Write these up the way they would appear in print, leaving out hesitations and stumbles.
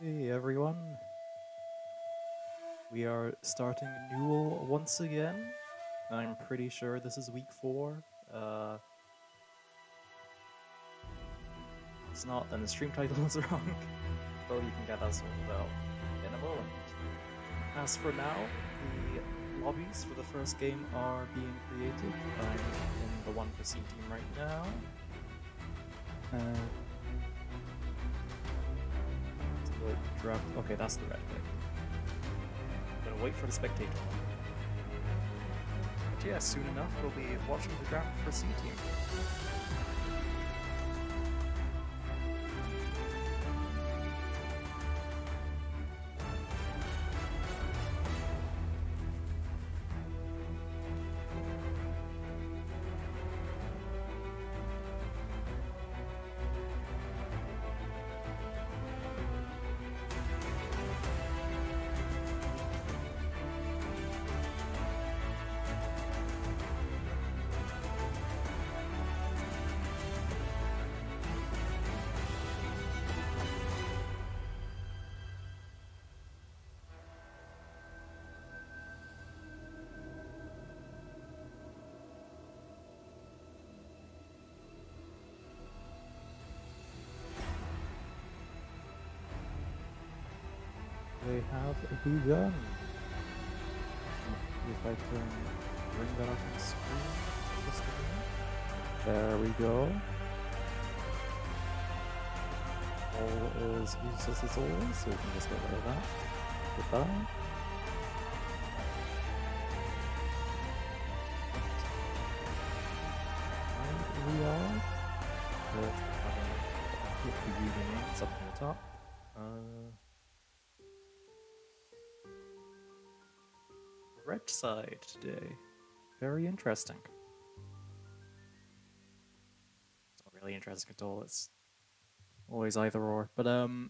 Hey everyone, we are starting NUEL once again. I'm pretty sure this is week 4. It's not, then the stream title is wrong, but you can get that sorted out in a moment. As for now, the lobbies for the first game are being created. I'm in the one for C team right now. Draft. Okay, that's the red pick. I'm gonna wait for the spectator one. But yeah, soon enough we'll be watching the draft for C team. They have begun. If I can bring that up on screen just a minute. There we go. All is useless as always, so we can just get rid of that. Goodbye. And we are with the usernames up on the top. Red side today. Very interesting. It's not really interesting at all. It's always either or. But let's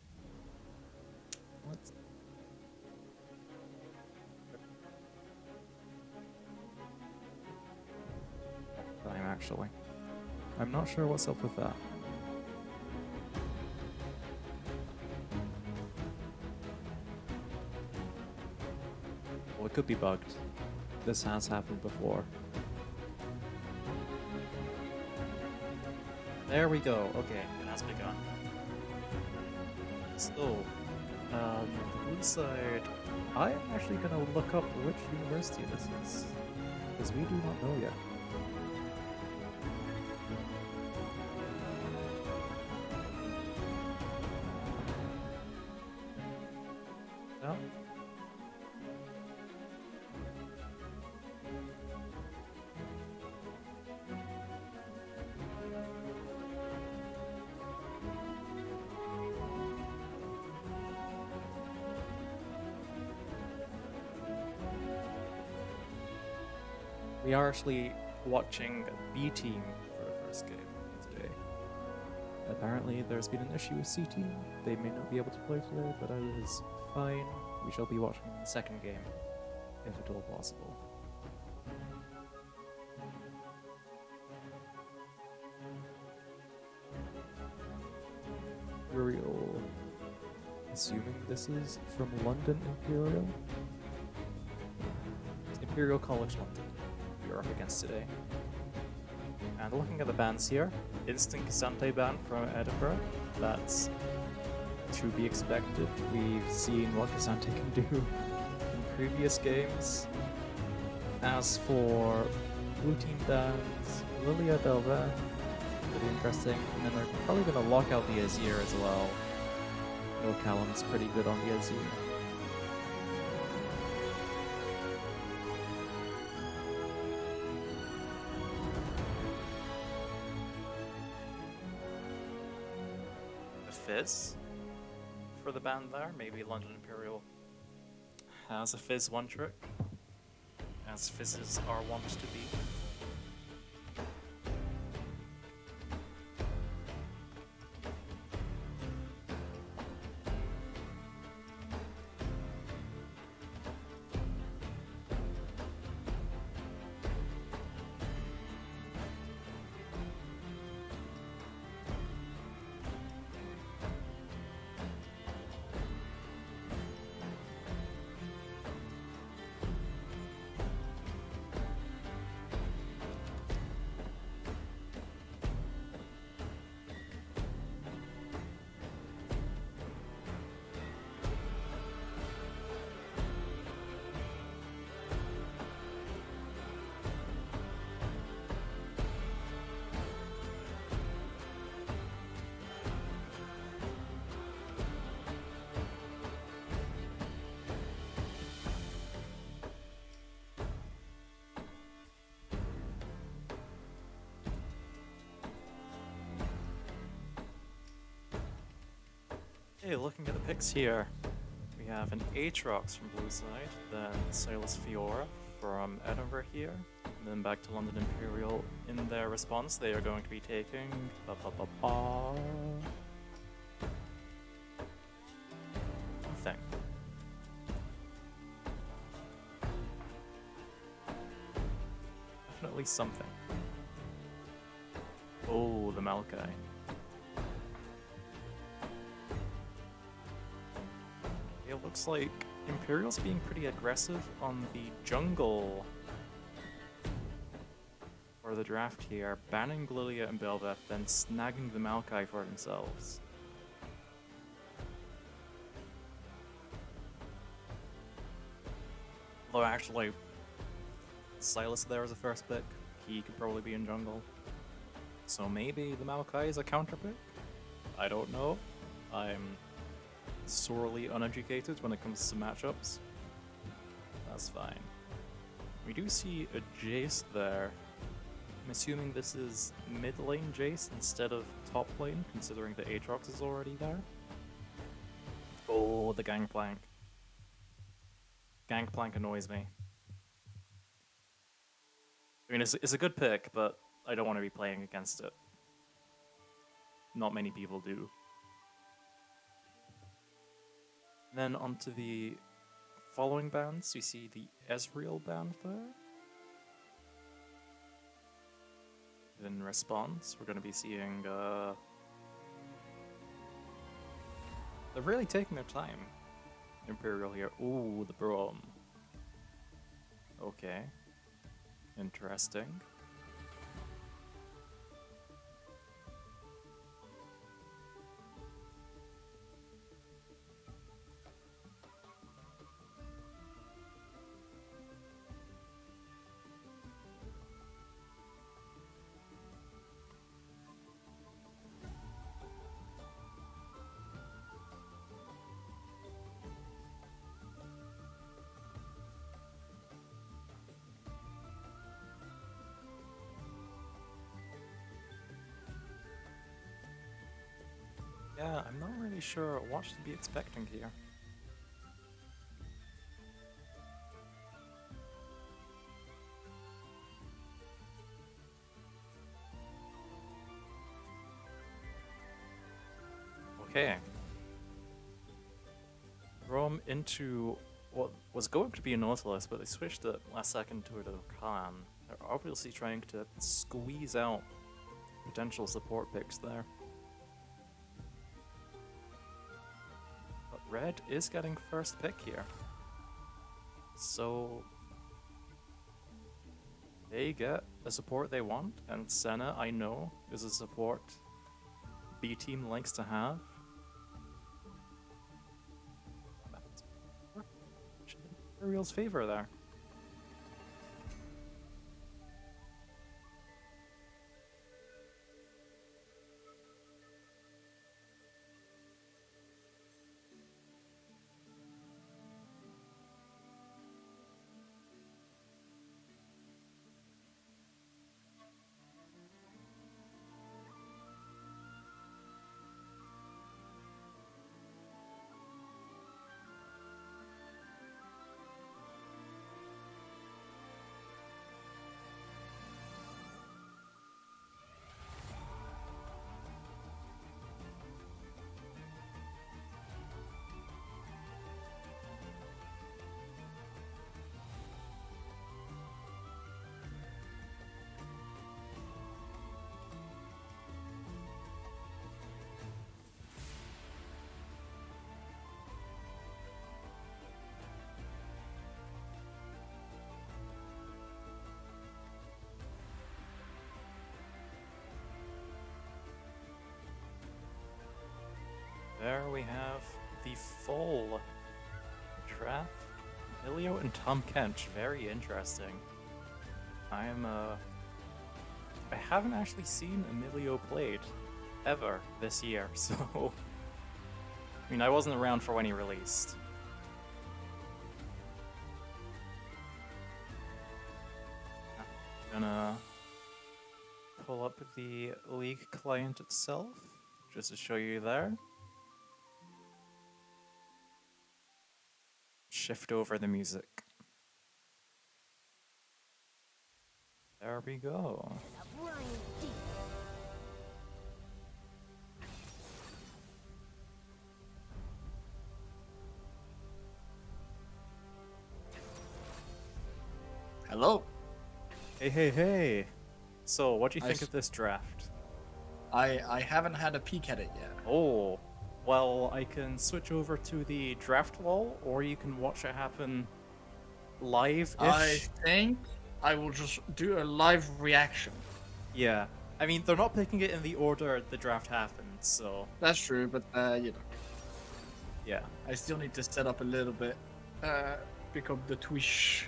time actually. I'm not sure what's up with that. Well, it could be bugged. This has happened before. There we go. Okay, it has begun. So, the blue side, I am actually gonna look up which university this is, because we do not know yet. No? We are actually watching B team for the first game today. Apparently there's been an issue with C team. They may not be able to play today, but that is fine. We shall be watching the second game, if at all possible. Imperial. Assuming this is from London Imperial? It's Imperial College London we are up against today. And looking at the bans here, instant Casante ban from Edinburgh. That's to be expected. We've seen what Casante can do in previous games. As for blue team bans, Lilia Delva, pretty interesting. And then they're probably going to lock out the Azir as well. No, Callum's pretty good on the Azir. Fizz for the ban there. Maybe London Imperial has a Fizz one trick, as Fizzes are wont to be. Okay, looking at the picks here, we have an Aatrox from blue side, then Silas Fiora from Edinburgh here, and then back to London Imperial. In their response, they are going to be taking nothing. Definitely something. Oh, the Maokai. It looks like Imperial's being pretty aggressive on the jungle for the draft here, banning Lilia and Belveth, then snagging the Maokai for themselves. Although actually, Silas there as a first pick, he could probably be in jungle. So maybe the Maokai is a counter pick? I don't know. I'm sorely uneducated when it comes to matchups. That's fine. We do see a Jace there. I'm assuming this is mid lane Jace instead of top lane, considering the Aatrox is already there. Oh, the Gangplank. Gangplank annoys me. I mean, it's a good pick, but I don't want to be playing against it. Not many people do. Then onto the following bands, we see the Ezreal band there. In response, we're going to be seeing... They're really taking their time. Imperial here. Ooh, the Braum. Okay. Interesting. Yeah, I'm not really sure what to be expecting here. Okay. Roam into what was going to be a Nautilus, but they switched it last second to a Khan. They're obviously trying to squeeze out potential support picks there. But Red is getting first pick here. So they get the support they want, and Senna, I know, is a support B team likes to have. Imperial's favor there. There we have the full draft. Emilio and Tom Kench, very interesting. I haven't actually seen Emilio played ever this year, so I mean, I wasn't around for when he released. I'm gonna pull up the League client itself just to show you there. shift over the music. There we go. Hello. Hey, hey, hey. So, what do you I think s- of this draft? I haven't had a peek at it yet. Oh, well, I can switch over to the draft wall, or you can watch it happen live-ish. I think I will just do a live reaction. Yeah. I mean, they're not picking it in the order the draft happened, so That's true, but yeah. I still need to set up a little bit. Pick up the Twitch.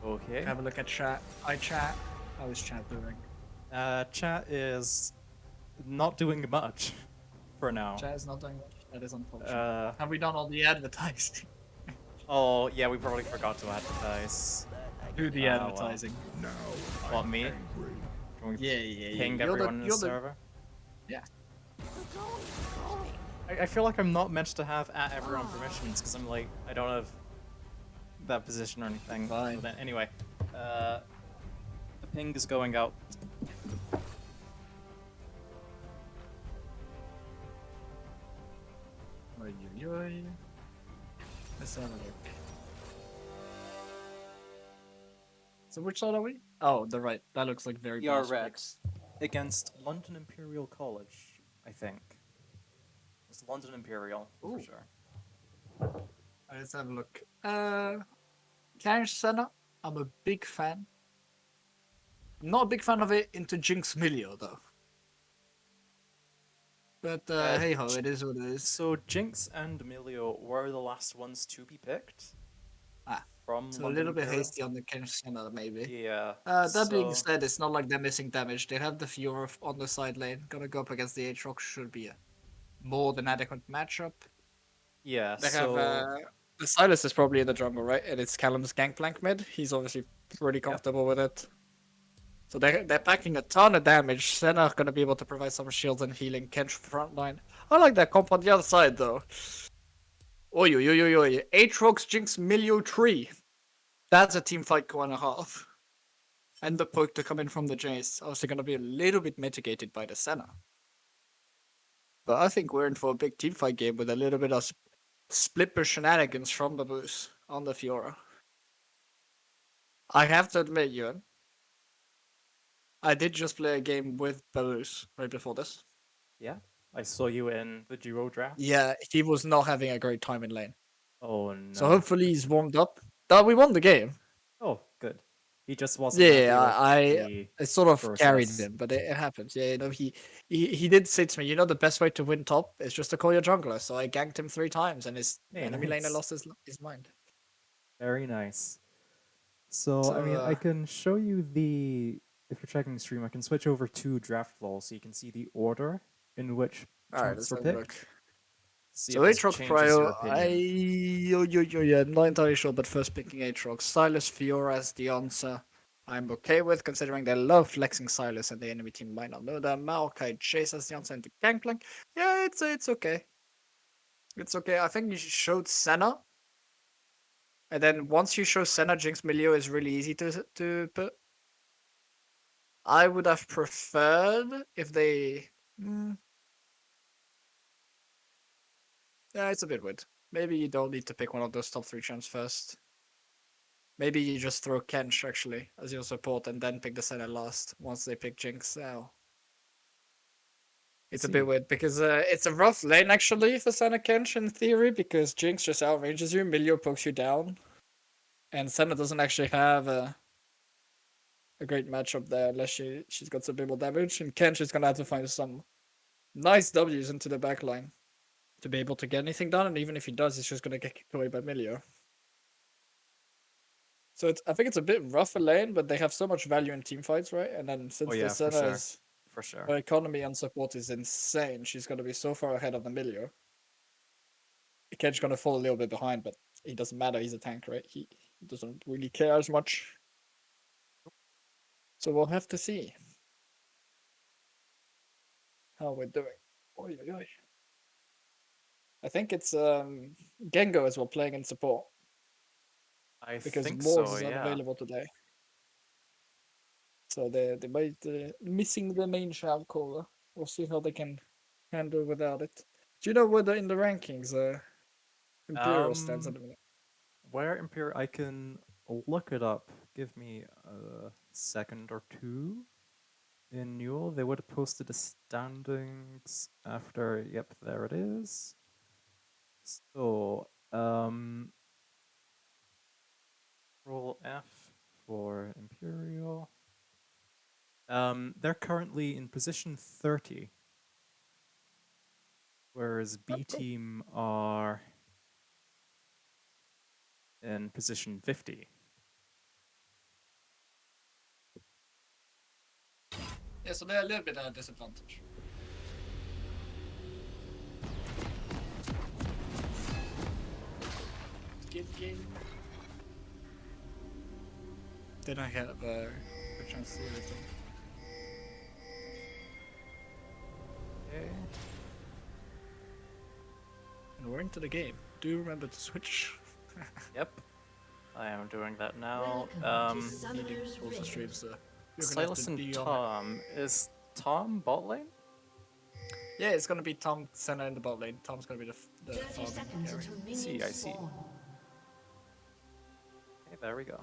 Okay. Have a look at chat. Hi chat. How is chat doing? Chat is not doing much for now. Chat is not doing much. That is unfortunate. Uh, Have we done all the advertising? oh, yeah, we probably forgot to advertise. Do the Ah, well. advertising. What, me? Can we Yeah. ping You're everyone in the you're server? Yeah. I feel like I'm not meant to have at everyone permissions because I'm like, I don't have that position or anything. Fine. But anyway, the ping is going out. Oi. Let's have a look. So which side are we? Oh, the right. That looks like very We are blast red bricks. against London Imperial College, I think. It's London Imperial for Ooh. sure. Let's have a look. Cash Senna, I'm a big fan. I'm not a big fan of it into Jinx Milio though. But hey ho, it is what it is. So Jinx and Emilio were the last ones to be picked from So London a little bit Imperial. hasty on the Cash Senna maybe. Yeah. That being said, it's not like they're missing damage. They have the Fiora on the side lane. Gonna go up against the Aatrox should be a more than adequate matchup. Yeah, They so have the Silas is probably in the jungle, right? And it's Callum's Gangplank mid. He's obviously pretty comfortable with it. So they're packing a ton of damage. Senna are gonna be able to provide some shields and healing. Kench front line. I like that comp on the other side though. Oi. Aatrox Jinx Milio Tree. That's a team fight go and a half. And the poke to come in from the Jace. Obviously gonna be a little bit mitigated by the Senna. But I think we're in for a big team fight game with a little bit of splipper shenanigans from the boost on the Fiora. I have to admit, Ewan, I did just play a game with Belarus right before this. yeah, I saw you in the duo draft. Yeah, he was not having a great time in lane. Oh no. So hopefully he's warmed up. We won the game. Oh, good. He just wasn't happy Yeah, with I sort of carried process. him, but it happens. Yeah, he did say to me, the best way to win top is just to call your jungler. So I ganked him 3 times, and his Hey, enemy laner nice. lost his mind. Very nice. So, I mean, So, I can show you the. If you're checking the stream, I can switch over to draft wall so you can see the order in which alright, chunks let's were have a look. picked. See So if this Aatrox changes your Prio, opinion. yeah, not entirely sure, but first picking Aatrox. Silas Fiora as the answer. I'm okay with, considering they love flexing Silas and the enemy team might not know that. Maokai Chase as the answer into Gangplank. Yeah, it's okay. It's okay. I think you showed Senna. And then once you show Senna, Jinx Milio is really easy to put. I would have preferred if they. Yeah, it's a bit weird. Maybe you don't need to pick one of those top 3 champs first. Maybe you just throw Kench actually as your support and then pick the Senna last once they pick Jinx. Now it's a bit weird because it's a rough lane actually for Senna Kench in theory because Jinx just outranges you, Milio pokes you down, and Senna doesn't actually have a great matchup there unless she's got some bit more damage, and Kench is gonna have to find some nice W's into the backline to be able to get anything done, and even if he does, he's just gonna get kicked away by Milio. So I think it's a bit rougher lane, but they have so much value in team fights, right? And then since the Senna is For sure. her economy and support is insane, she's gonna be so far ahead of the Milio. Ked's gonna fall a little bit behind, but it doesn't matter. He's a tank, right? He doesn't really care as much. So we'll have to see how we're doing. Oy, oy, oy. I think it's Gengo as well playing in support. I because think Morgs so, is not yeah. available today. So they might missing the main shaft caller. We'll see how they can handle without it. Do you know where in the rankings Imperial stands at the minute? Where Imperial? I can look it up. Give me a second or two. In NUEL, they would have posted the standings after. Yep, there it is. So, roll F for Imperial. They're currently in position 30, whereas B team are in position 50. Yeah, so they're a little bit at a disadvantage. Game. Then I have a chance to see everything. Okay. And we're into the game. Do remember to switch. Yep. I am doing that now. Also streams. You're gonna have Silas to and be on it. Tom. Is Tom bot lane? Yeah, it's gonna be Tom Senna in the bot lane. Tom's gonna be the 30 farming seconds area. until I see, minions I see. spawn. Okay, there we go.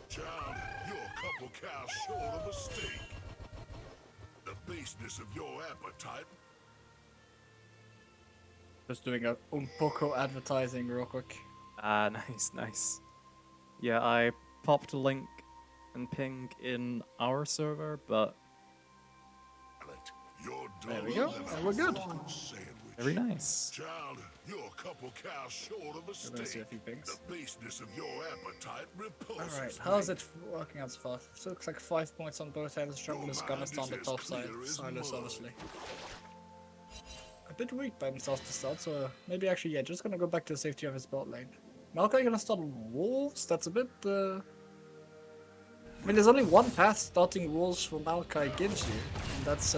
Child, you're a couple cows short of a steak. The baseness of your appetite. Just doing a un poco advertising real quick. Ah, nice, nice. Yeah, I popped a link and ping in our server, but You're There we go, and we're good. very nice. Child, you're a couple cows short of a We're gonna see a steak. few pings. The baseness of your appetite repulses Alright, me. how's it working out so far? So it looks like 5 points on both ends. Jungle is gonna start on the top side. Silas, obviously. A bit weak by himself to start, so maybe actually, yeah, just gonna go back to the safety of his bot lane. Maokai gonna start Wolves? That's a bit, I mean, there's only one path starting Wolves for Maokai gives you, and that's,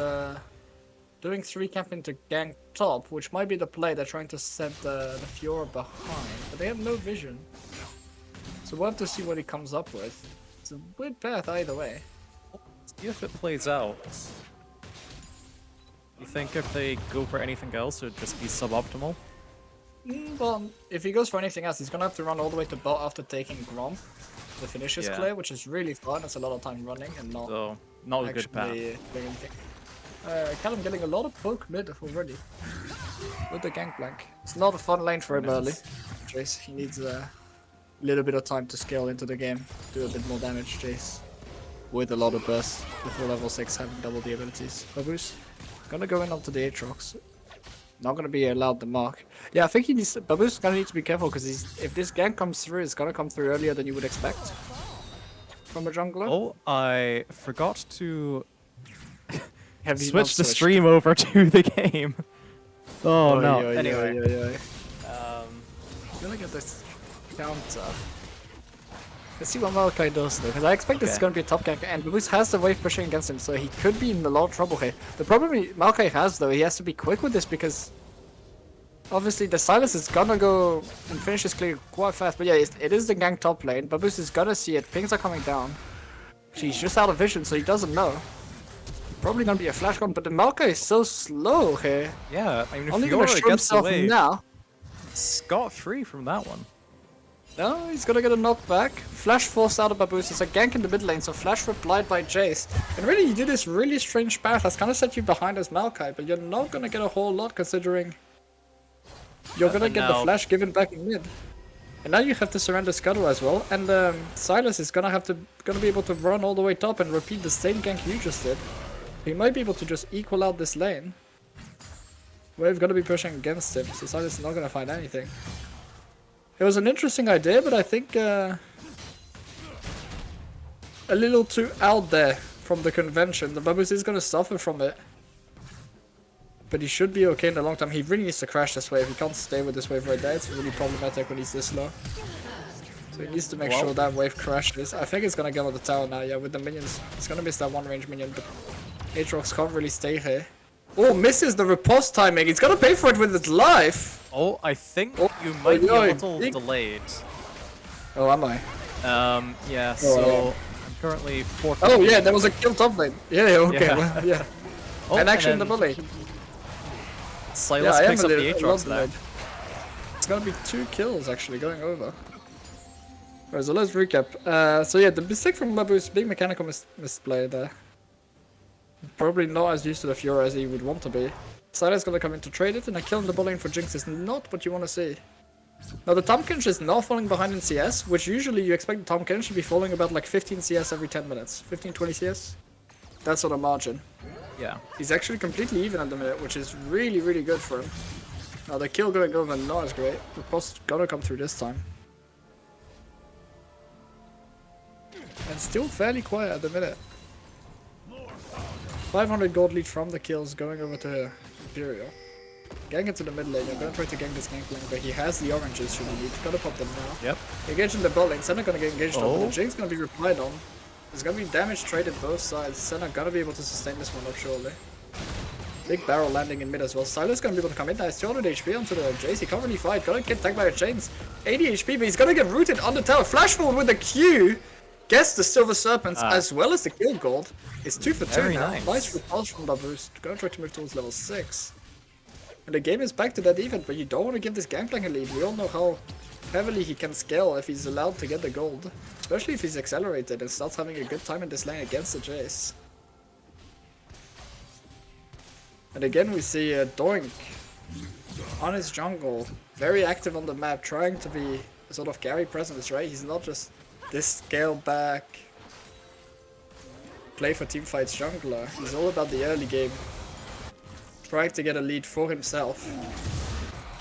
doing 3 camp into gank top, which might be the play. They're trying to set the Fiora behind, but they have no vision. So we'll have to see what he comes up with. It's a weird path either way. See if it plays out. You think if they go for anything else, it'd just be suboptimal? Well, if he goes for anything else, he's gonna have to run all the way to bot after taking Grom. The finish is Yeah. clear, which is really fun. It's a lot of time running and not So, not a good path. actually doing anything. Callum getting a lot of poke mid already with the gangplank. It's not a fun lane for him early. Jace, he needs a little bit of time to scale into the game, do a bit more damage. Jace, with a lot of burst before level 6 having double the abilities. Babu's gonna go in onto the Aatrox. Not gonna be allowed to mark. Yeah, I think he needs. Babu's gonna need to be careful because if this gank comes through, it's gonna come through earlier than you would expect from a jungler. Oh, I forgot to Have you not switch the switched? stream over to the game. Oh Oi, no. oi, oi, Anyway, oi, oi. I'm gonna get this counter. Let's see what Maokai does though, because I expect this is Okay. gonna be a top gank, and Babu's has the wave pushing against him, so he could be in a lot of trouble here. The problem Maokai has though, he has to be quick with this because obviously the Silas is gonna go and finish his clear quite fast. But yeah, it is the gank top lane. Babus is gonna see it. Pings are coming down. He's just out of vision, so he doesn't know. Probably gonna be a flash gun, but the Maokai is so slow here. yeah, I mean, if Only gonna Fiora show gets himself away now. scot-free from that one. No, he's gonna get a knockback. Flash forced out of Babus. It's a gank in the mid lane, so Flash replied by Jace. And really, you do this really strange path that's gonna set you behind as Maokai, but you're not gonna get a whole lot considering you're gonna and get the now- Flash given back in mid. And now you have to surrender Scuttle as well, and Silas is gonna be able to run all the way top and repeat the same gank you just did. He might be able to just equal out this lane. We're gonna be pushing against him, so Silas is not gonna find anything. It was an interesting idea, but I think a little too out there from the convention. The Babus is gonna suffer from it. But he should be okay in the long term. He really needs to crash this wave. He can't stay with this wave right there. It's really problematic when he's this low. So he needs to make sure that wave crashes. I think it's gonna get on the tower now, yeah, with the minions. It's gonna miss that one range minion, but Aatrox can't really stay here. Oh, misses the riposte timing. He's gonna pay for it with his life. Oh, I think Oh, you might be a yeah, little big- delayed. Oh, am I? Yeah, Oh, so I'm currently 4. Oh yeah, there was a kill top lane. Yeah, okay, Yeah. well, yeah. Oh, and actually in the then bot lane. Silas Yeah, I am picks a up the little Aatrox there. delayed. It's gonna be 2 kills actually going over. Alright, so let's recap. So yeah, the mistake from Babu is big mechanical misplay there. Probably not as used to the Fiora as he would want to be. Silas gonna come in to trade it, and a kill in the bot lane for Jinx is not what you want to see. Now the Tahm is not falling behind in CS, which usually you expect the Tahm to be falling about like 15 CS every 10 minutes. 15-20 CS? That sort of margin. Yeah. He's actually completely even at the minute, which is really, really good for him. Now the kill going over not as great. The post gonna come through this time. And still fairly quiet at the minute. 500 gold lead from the kills going over to Imperial. Gang into the mid lane. I'm gonna try to gank this Gangplank, but he has the oranges should he need. Gotta pop them now. Yep. Engage in the bot lane. Senna gonna get engaged on, but Oh. the Jinx gonna be replied on. There's gonna be damage traded both sides. Senna gonna be able to sustain this one up surely. Big barrel landing in mid as well. Silas gonna be able to come in. Nice 200 HP onto the Jace. He can't really fight. Gonna get tagged by a chains. 80 HP, but he's gonna get rooted on the tower. Flash forward with the Q. Gets the Silver Serpents as well as the kill gold. It's 2 for 2 Very now. nice. Nice repulse from Babus. Gonna try to move towards level 6. And the game is back to that even, but you don't want to give this Gangplank a lead. We all know how heavily he can scale if he's allowed to get the gold. Especially if he's accelerated and starts having a good time in this lane against the Jace. And again we see Doink on his jungle, very active on the map, trying to be a sort of carry presence, right? He's not just this scale back, play for teamfights jungler. He's all about the early game, trying to get a lead for himself.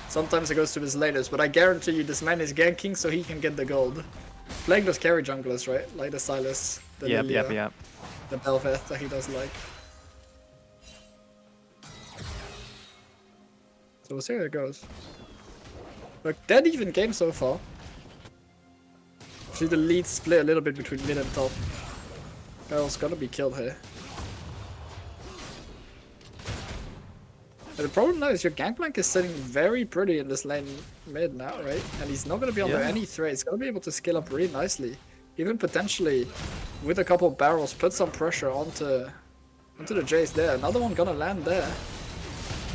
Sometimes it goes to his laners, but I guarantee you this man is ganking so he can get the gold. Playing those carry junglers, right? Like the Silas, the Yep, Lilia, yep, yep. the Belveth that he does like. So we'll see how it goes. Look, dead even game so far. See the lead split a little bit between mid and top. Barrel's gonna be killed here. But the problem now is your Gangplank is sitting very pretty in this lane mid now, right? And he's not gonna be under any threat. He's gonna be able to scale up really nicely. Even potentially, with a couple of barrels, put some pressure onto the Jace there. Another one gonna land there.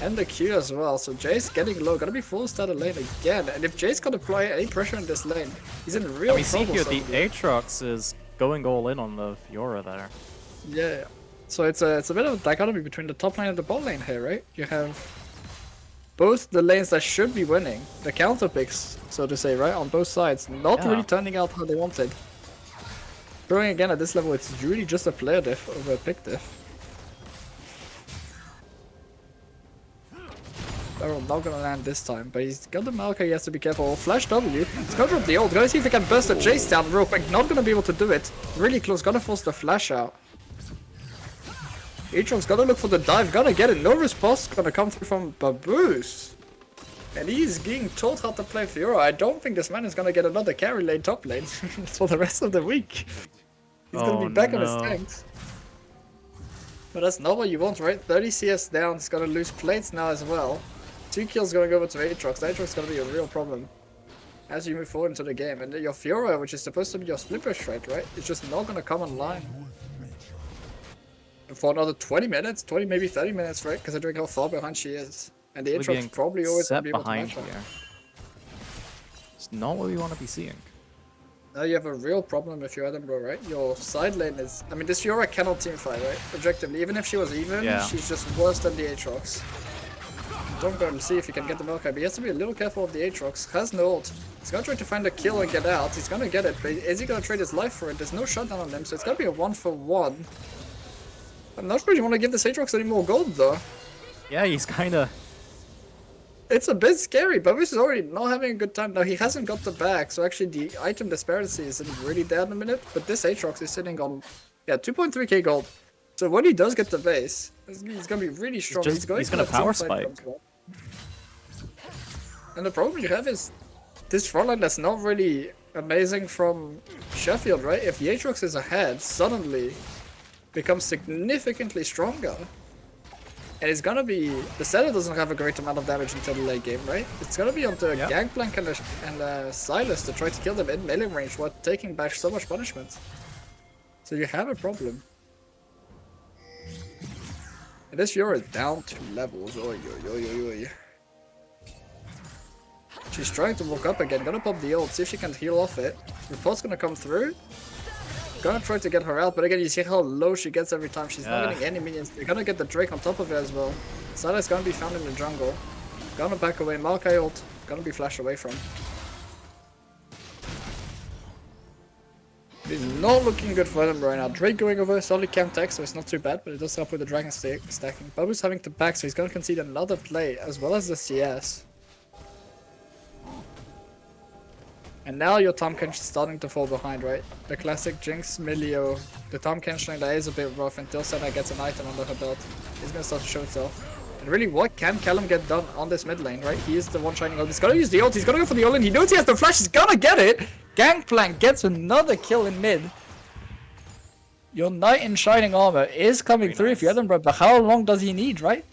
And the Q as well. So Jace getting low, gonna be forced out of lane again. And if Jace can apply any pressure in this lane, he's in real And we see trouble. here the suddenly. Aatrox is going all in on the Fiora there. Yeah. So it's a bit of a dichotomy between the top lane and the bot lane here, right? You have both the lanes that should be winning, the counter picks, so to say, right, on both sides, not Yeah. really turning out how they wanted. Throwing again at this level, it's really just a player diff over a pick diff. Barrel not gonna land this time, but he's got the Maokai, he has to be careful. Flash W, he's gonna drop the ult, gonna see if he can burst the Jace down real quick, not gonna be able to do it. Really close, gonna force the flash out. Aatrox gotta look for the dive, gonna get it, no response gonna come through from Baboose. And he's being told how to play Fiora. I don't think this man is gonna get another carry lane top lane for the rest of the week. He's gonna be back on his tanks. But that's not what you want, right? 30 CS down, he's gonna lose plates now as well. 2 kills going over to Aatrox. Aatrox is gonna be a real problem as you move forward into the game. And your Fiora, which is supposed to be your split push threat, right? It's just not gonna come online. For another 20 minutes, 20 maybe 30 minutes, right? Considering how far behind she is. And the We're Aatrox being probably always set gonna be able to behind match her. here. It's not what we want to be seeing. Now you have a real problem with your Edinburgh, right? Your side lane is... I mean, this Fiora cannot teamfight, right? Objectively, even if she was even, Yeah. she's just worse than the Aatrox. Don't go and see if you can get the Maokai, but he has to be a little careful of the Aatrox. Has no ult. He's gonna try to find a kill and get out. He's gonna get it, but is he gonna trade his life for it? There's no shutdown on him, so it's gonna be a 1-for-1. I'm not sure you want to give this Aatrox any more gold, though. Yeah, he's kind of... It's a bit scary. Babus is already not having a good time. Now, he hasn't got the bag, so actually the item disparity isn't really there in a minute. But this Aatrox is sitting on, yeah, 2.3k gold. So when he does get the base, he's going to be really strong. He's going gonna for power team fight spike. control. And the problem you have is this frontline that's not really amazing from Sheffield, right? If the Aatrox is ahead, suddenly becomes significantly stronger. And it's gonna be... The Senna doesn't have a great amount of damage until the late game, right? It's gonna be onto Gangplank and Silas to try to kill them in melee range while taking back so much punishment. So you have a problem. And this Fiora is down 2 levels. Oy, oy, oy, oy, oy. She's trying to walk up again. Gonna pop the ult, see if she can heal off it. Report's gonna come through. Gonna try to get her out, but again, you see how low she gets every time. She's not getting any minions. They're gonna get the Drake on top of it as well. Silas gonna be found in the jungle. Gonna back away. Maokai ult. Gonna be flashed away from. It's not looking good for them right now. Drake going over, solid camp tech, so it's not too bad, but it does help with the dragon stacking. Babu's having to back, so he's gonna concede another play, as well as the CS. And now your Tom Kench is starting to fall behind, right? The classic Jinx, Milio, the Tom Kench that is a bit rough until Senna gets an item under her belt. It's gonna start to show itself. And really, what can Callum get done on this mid lane, right? He is the one shining ult. He's gonna use the ult, he's gonna go for the ult, and he knows he has the flash, he's gonna get it! Gangplank gets another kill in mid. Your Knight in Shining Armor is coming through if you had him, bro, but how long does he need, right?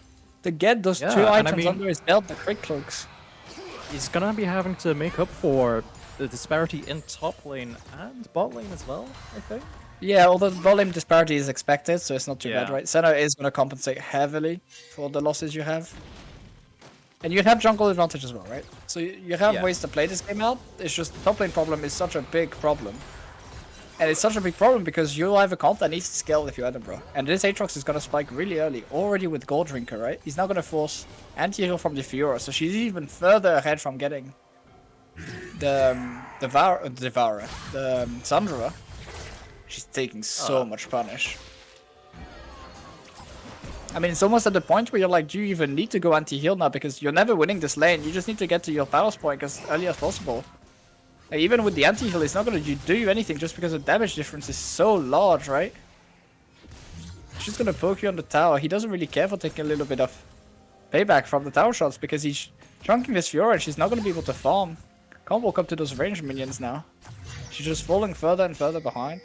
To get those 2 items under his belt, the crit cloaks. He's gonna be having to make up for the disparity in top lane and bot lane as well, I think. Yeah, although the volume disparity is expected, so it's not too bad, right? Senna is going to compensate heavily for the losses you have. And you have jungle advantage as well, right? So you have ways to play this game out. It's just the top lane problem is such a big problem. And it's such a big problem because you have a comp that needs to scale if you add him, bro. And this Aatrox is going to spike really early, already with Gold Drinker, right? He's now going to force anti-heal from the Fiora, so she's even further ahead from getting the Sandra. She's taking so much punish. I mean, it's almost at the point where you're like, do you even need to go anti-heal now? Because you're never winning this lane. You just need to get to your balance point as early as possible. Like, even with the anti-heal, it's not going to do you anything just because the damage difference is so large, right? She's going to poke you on the tower. He doesn't really care for taking a little bit of payback from the tower shots because he's chunking this Fiora and she's not going to be able to farm. Can't walk up to those ranged minions now. She's just falling further and further behind.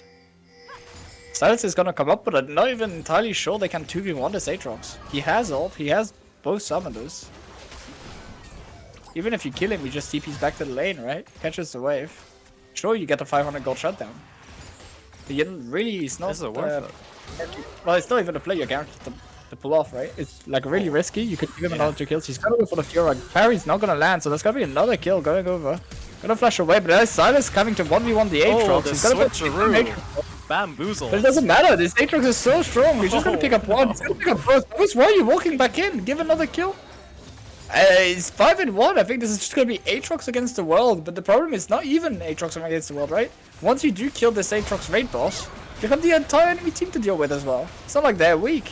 Silas is gonna come up, but I'm not even entirely sure they can 2v1 this Aatrox. He has ult, he has both summoners. Even if you kill him, he just TPs back to the lane, right? Catches the wave. Sure, you get a 500 gold shutdown. But you really, it's not... well, it's not even a play you're guaranteed to pull off, right? It's like really risky. You could give him another 2 kills. He's gonna go for the Fiora. Parry's not gonna land, so there's gonna be another kill going over. Gonna flash away, but there's Silas coming to 1v1 the Aatrox. He's gonna put Bamboozle. But it doesn't matter, this Aatrox is so strong, he's just gonna pick up one, he's gonna pick up both. Why are you walking back in? Give another kill. It's 5-1, I think this is just gonna be Aatrox against the world, but the problem is not even Aatrox against the world, right? Once you do kill this Aatrox raid boss, you have the entire enemy team to deal with as well. It's not like they're weak.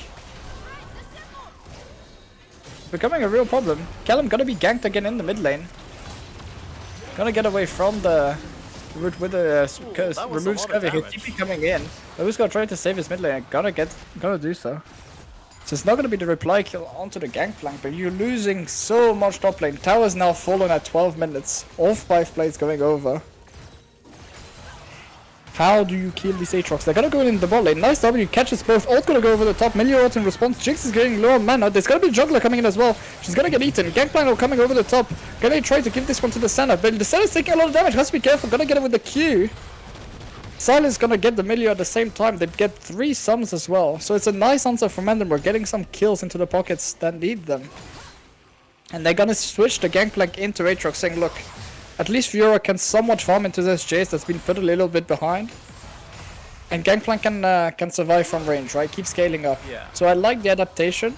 It's becoming a real problem. Callum gonna be ganked again in the mid lane. Gonna get away from the... with the remove scurvy, his TP coming in. Who's gonna try to save his mid lane? Gonna do so. So it's not gonna be the reply kill onto the Gangplank, but you're losing so much top lane. Tower's now fallen at 12 minutes. All 5 plays going over. How do you kill these Aatrox? They're gonna go in the bot lane. Nice W, catches both. Ult gonna go over the top. Milio ult in response. Jinx is getting low on mana. There's gonna be a jungler coming in as well. She's gonna get eaten. Gangplank coming over the top. Gonna try to give this one to the Senna, but the Senna's taking a lot of damage. Has to be careful. Gonna get it with the Q. Silas gonna get the Milio at the same time. They get 3 sums as well. So it's a nice answer from Endermore, getting some kills into the pockets that need them. And they're gonna switch the Gangplank into Aatrox, saying, look, at least Fiora can somewhat farm into this Jace that's been put a little bit behind. And Gangplank can survive from range, right? Keep scaling up. Yeah. So I like the adaptation.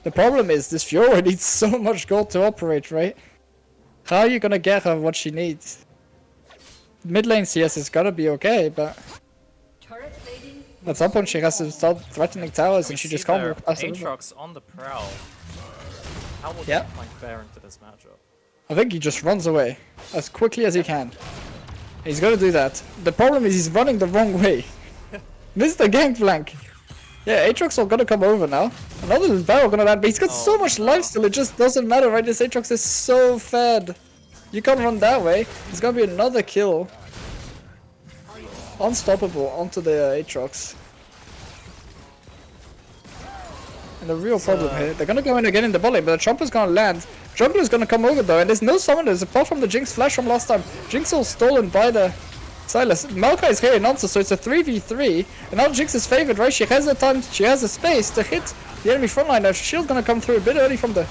The problem is this Fiora needs so much gold to operate, right? How are you gonna get her what she needs? Mid lane CS is gonna be okay, but at some point she has to start threatening towers and she just can't work past it. Aatrox on the prowl. How will Gangplank fare into this matchup? I think he just runs away as quickly as he can. He's gonna do that. The problem is he's running the wrong way. Mr. Gangplank. Yeah, Aatrox are gonna come over now. Another barrel gonna land, but he's got so much life still, it just doesn't matter, right? This Aatrox is so fed. You can't run that way. There's gonna be another kill. Unstoppable onto the Aatrox. And the real problem here, they're gonna go in again in the bot lane, but the Trumper's gonna land. Jungler's gonna come over though, and there's no summoners apart from the Jinx flash from last time. Jinx all stolen by the Silas. Maokai is here in answer, so it's a 3v3. And now Jinx is favored, right? She has the time, she has the space to hit the enemy frontline. Now shield's gonna come through a bit early from the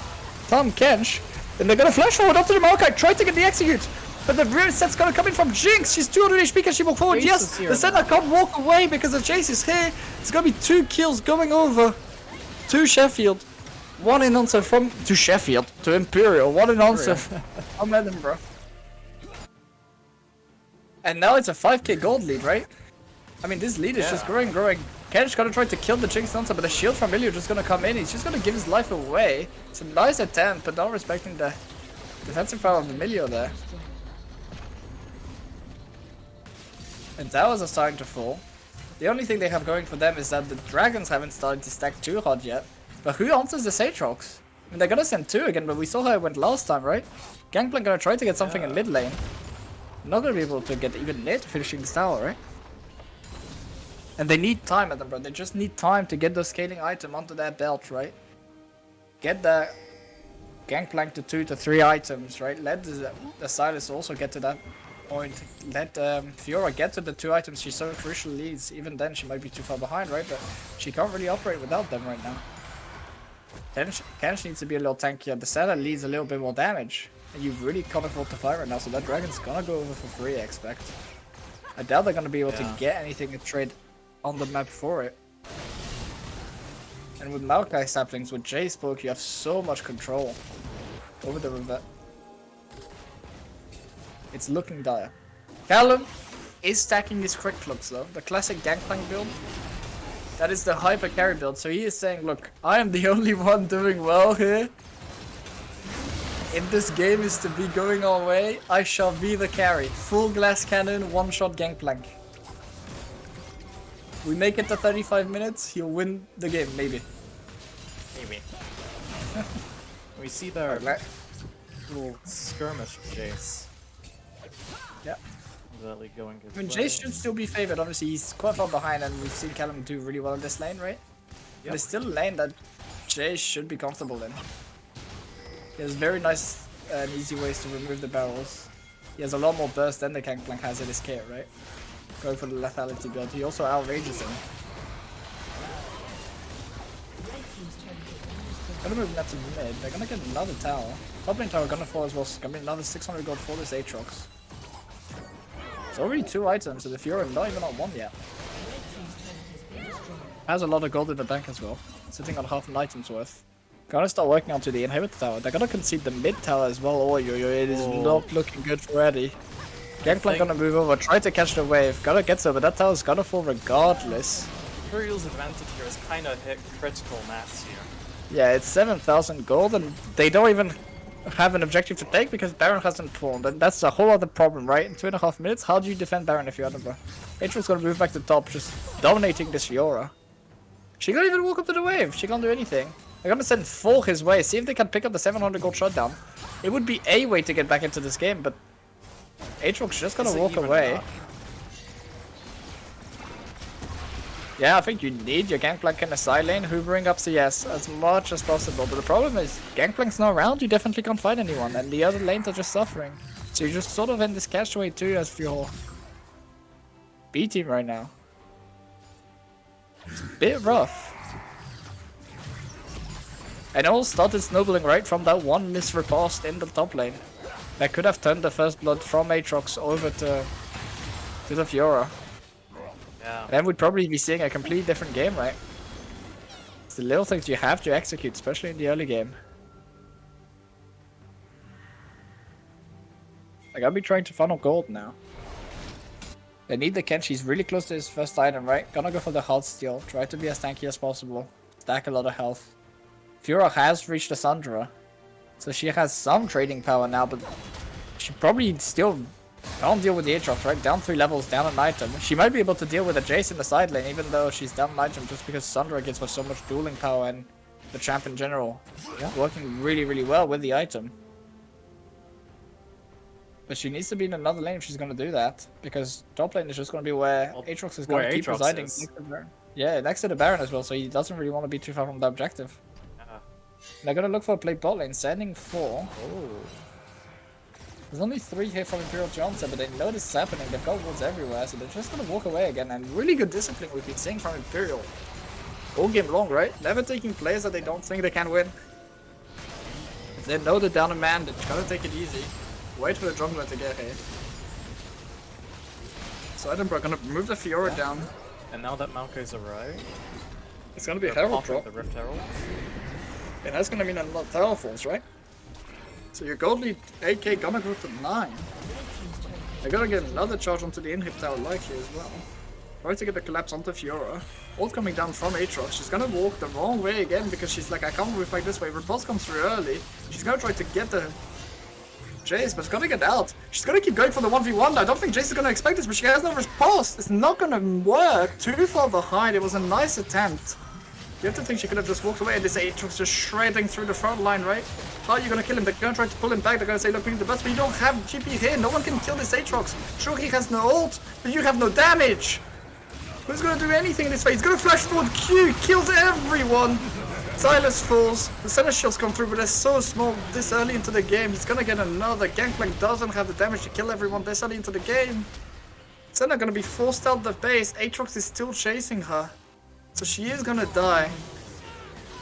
Tom Kench. And they're gonna flash forward up to the Maokai, try to get the execute. But the rear set's gonna come in from Jinx. She's 200 HP, can she walk forward? Jace Yes, here the Senna can't walk away because the Jace is here. It's gonna be 2 kills going over to Sheffield. 1 in answer from to Sheffield, to Imperial, 1 in answer from Edinburgh. And now it's a 5k gold lead, right? I mean, this lead is just growing. Kench gonna try to kill the Jinx answer, but the shield from Ilio just gonna come in. He's just gonna give his life away. It's a nice attempt, but not respecting the defensive power of Emilio there. And towers are starting to fall. The only thing they have going for them is that the dragons haven't started to stack too hard yet. But who answers the Saatrox? I mean, they're gonna send 2 again, but we saw how it went last time, right? Gangplank gonna try to get something in mid lane. Not gonna be able to get even near to finishing this tower, right? And they need time at them, bro. They just need time to get the scaling item onto their belt, right? Get the Gangplank to 2 to 3 items, right? Let the Silas also get to that point. Let Fiora get to the 2 items she so crucially needs. Even then, she might be too far behind, right? But she can't really operate without them right now. Kench needs to be a little tankier. The Senna leads a little bit more damage. And you really can't afford to fight right now, so that dragon's gonna go over for free, I expect. I doubt they're gonna be able to get anything to trade on the map for it. And with Maokai saplings, with Jace poke, you have so much control over the river. It's looking dire. Callum is stacking his Crick Clocks though, the classic Gangplank build. That is the hyper carry build, so he is saying, look, I am the only one doing well here. If this game is to be going our way, I shall be the carry. Full glass cannon, 1-shot Gangplank. We make it to 35 minutes, he'll win the game, maybe. Maybe. We see their little skirmish Jace. Yeah. Really going his I mean, way. Jace should still be favored. Obviously, he's quite far behind, and we've seen Callum do really well in this lane, right? But it's still a lane that Jace should be comfortable in. He has very nice and easy ways to remove the barrels. He has a lot more burst than the Gangplank has in his kit, right? Going for the lethality build. He also outrages him. Gonna move that to mid. They're gonna get another tower. Top lane tower gonna fall as well. So it's gonna be another 600 gold for this Aatrox. It's already 2 items, so the Fiora not even on 1 yet. Has a lot of gold in the bank as well. Sitting on half an item's worth. Gonna start working onto the inhibitor tower. They're gonna concede the mid tower as well. Oh, it is not looking good for Eddie. Gangplank gonna move over, try to catch the wave. Gotta get over. That tower's gonna fall regardless. Imperial's advantage here is kind of hit critical mass here. Yeah, it's 7,000 gold, and they don't even have an objective to take because Baron hasn't formed, and that's a whole other problem, right? In 2.5 minutes, how do you defend Baron if you're Edinburgh? Aatrox gonna move back to top, just dominating this Fiora. She can't even walk up to the wave. She can't do anything. They're gonna send 4 his way. See if they can pick up the 700 gold shutdown. It would be a way to get back into this game, but Aatrox just gonna walk away. Yeah, I think you need your Gangplank in the side lane, hoovering up CS as much as possible. But the problem is, Gangplank's not around, you definitely can't fight anyone, and the other lanes are just suffering. So you're just sort of in this catch-away too as your B team right now. It's a bit rough. And it all started snowballing right from that one misrepost in the top lane. That could have turned the first blood from Aatrox over to the Fiora. Yeah. Then we'd probably be seeing a completely different game, right? It's the little things you have to execute, especially in the early game. I gotta be trying to funnel gold now. They need the Kench, he's really close to his first item, right? Gonna go for the hard steal, try to be as tanky as possible. Stack a lot of health. Fiora has reached the Sundra, so she has some trading power now, but she probably still can't deal with the Aatrox, right? Down 3 levels, down an item. She might be able to deal with a Jace in the side lane, even though she's down an item, just because Sundra gives her so much dueling power and the champ in general. Yeah. Working really, really well with the item. But she needs to be in another lane if she's going to do that, because top lane is just going to be where Aatrox is going to keep residing. Yeah, next to the Baron as well, so he doesn't really want to be too far from the objective. Yeah. They're gonna look for a play bot lane, sending 4. Oh. There's only 3 here from Imperial Johnson, but they know this is happening. They've got wards everywhere, so they're just gonna walk away again. And really good discipline we've been seeing from Imperial. All game long, right? Never taking plays that they don't think they can win. If they know they're down a man, they're gonna take it easy. Wait for the jungler to get here. So Edinburgh gonna move the Fiora down. And now that Maoke's arrived, It's gonna be a they're Herald popping drop. the Rift Herald. And that's gonna mean a lot of tower falls, right? So your gold lead 8k gonna go to 9. They're gonna get another charge onto the inhib tower likely as well. Try to get the collapse onto Fiora. Ult coming down from Aatrox. She's gonna walk the wrong way again because she's like, I can't move like this way. Repulse comes through early. She's gonna try to get the Jace, but it's gonna get out. She's gonna keep going for the 1v1. I don't think Jace is gonna expect this, but she has no repulse. It's not gonna work. Too far behind. It was a nice attempt. You have to think she could have just walked away and this Aatrox just shredding through the front line, right? How are you gonna kill him? They're gonna try to pull him back. They're gonna say, look, we need the best, but you don't have GP here. No one can kill this Aatrox. Sure, he has no ult, but you have no damage. Who's gonna do anything in this phase? He's gonna flash forward Q, kills everyone. Silas falls. The center shields come through, but they're so small this early into the game. He's gonna get another. Gangplank doesn't have the damage to kill everyone this early into the game. Senna gonna be forced out the base. Aatrox is still chasing her. So she is gonna die.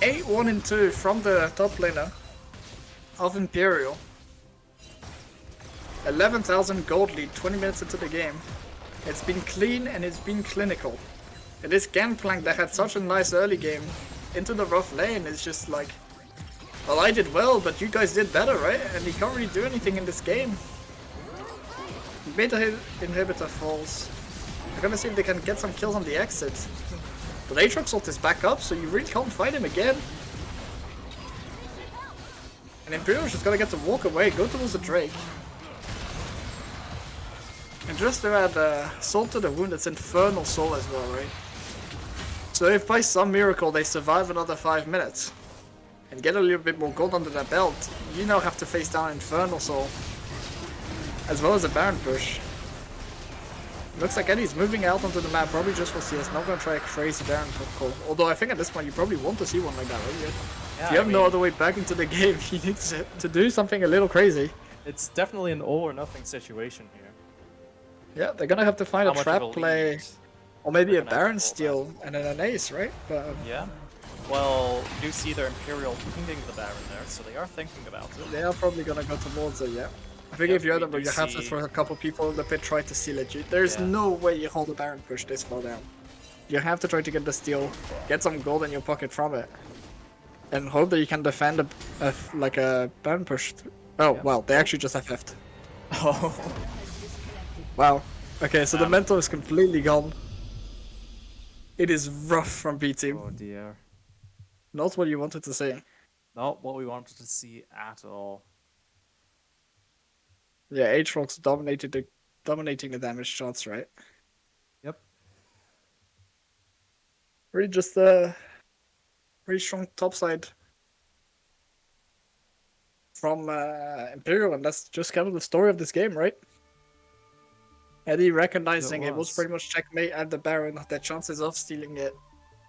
8-1 and 2 from the top laner of Imperial. 11,000 gold lead 20 minutes into the game. It's been clean and it's been clinical. And this Gangplank that had such a nice early game into the rough lane is just like, well, I did well, but you guys did better, right? And he can't really do anything in this game. Beta inhibitor falls. We're gonna see if they can get some kills on the exit. But Aatrox ult is back up, so you really can't fight him again. And Imperial's just gonna get to walk away, go towards the Drake. And just to add salt to the wound, it's Infernal Soul as well, right? So if by some miracle they survive another 5 minutes and get a little bit more gold under their belt, you now have to face down Infernal Soul. As well as a Baron push. Looks like Eddie's moving out onto the map, probably just for CS, not gonna try a crazy Baron call. Although I think at this point you probably want to see one like that, right? Yeah, If you have no other way back into the game, you need to do something a little crazy. It's definitely an all or nothing situation here. Yeah, they're gonna have to find How a much trap of a play, lead or maybe they're a gonna have to Baron pull steal and then an ace, right? But Yeah. Well, you do see their Imperial pinging the Baron there, so they are thinking about it. they are probably gonna go towards it, yeah. I think Yeah, if you're we Edinburgh, do you have to see- throw a couple people in the pit, try to seal it. There's Yeah. no way you hold a Baron push this far down. You have to try to get the steal, get some gold in your pocket from it, and hope that you can defend like a Baron push. Oh, Yeah. well, they actually just FF'd. Oh. Wow. Okay, so the mentor is completely gone. It is rough from B team. Oh dear. Not what you wanted to see. Not what we wanted to see at all. Yeah, Aatrox dominating the damage shots, right? Yep. Really just a pretty strong topside from Imperial, and that's just kind of the story of this game, right? Eddie recognizing it was was. pretty much checkmate at the Baron, their chances of stealing it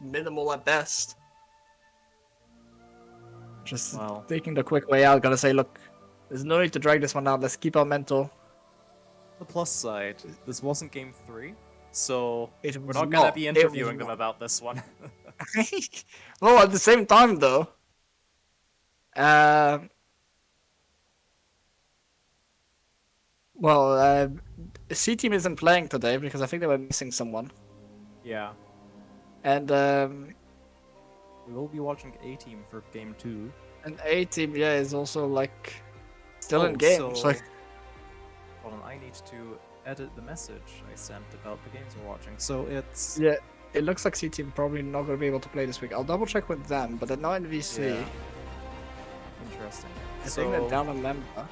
minimal at best. Just Wow. taking the quick way out, gotta say, look, there's no need to drag this one out, let's keep our mental. The plus side, this wasn't game 3, so It we're was not gonna not. be It interviewing was them about this one. Well, at the same time, though, C team isn't playing today because I think they were missing someone, Yeah. and We will be watching A team for game 2. A team, yeah, is also like still in Oh, game. so- So Hold on, I need to edit the message I sent about the games we're watching. So it's... yeah, it looks like C team probably not gonna be able to play this week. I'll double check with them, but they're not in VC. Yeah. Interesting. I think they're down a member.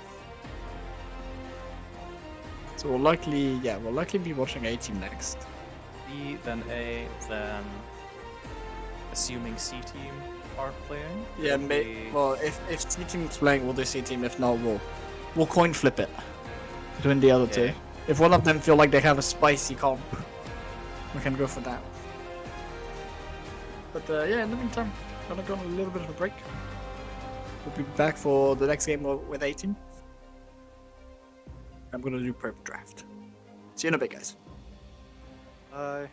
So we'll likely be watching A team next. B, then A, then... Assuming C team are playing? Yeah, it'll be- well, if C team's playing, we'll do C team. If not, we'll coin flip it between the other two. Okay. If one of them feel like they have a spicy comp, we can go for that. But yeah, in the meantime, gonna go on a little bit of a break. We'll be back for the next game with 18. I'm gonna do prep draft. See you in a bit, guys. Bye.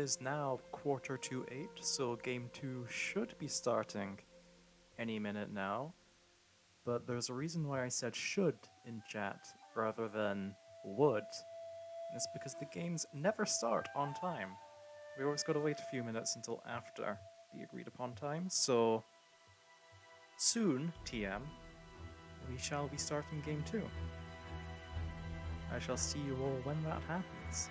is now 7:45, so game 2 should be starting any minute now. But there's a reason why I said should in chat rather than would. And it's because the games never start on time. We always gotta wait a few minutes until after the agreed upon time, so soon, TM, we shall be starting game 2. I shall see you all when that happens.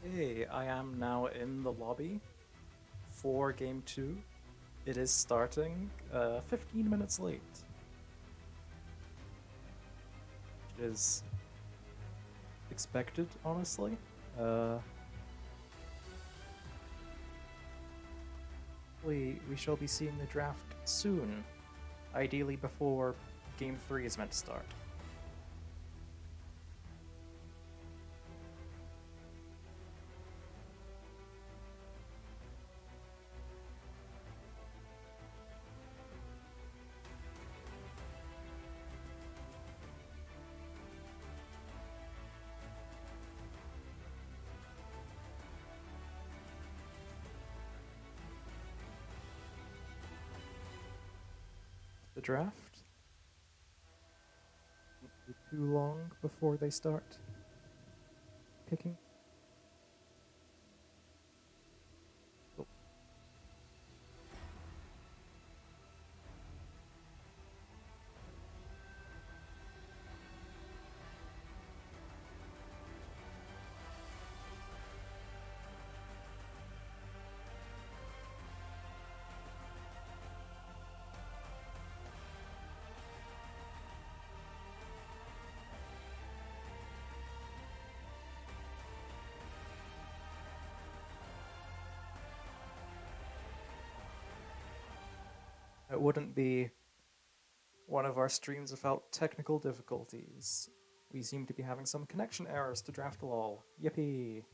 Hey, I am now in the lobby for game 2. It is starting 15 minutes late. Which is expected, honestly. We shall be seeing the draft soon, ideally before game 3 is meant to start. The draft won't be too long before they start picking. Oh. It wouldn't be one of our streams without technical difficulties. We seem to be having some connection errors to draft lol. Yippee!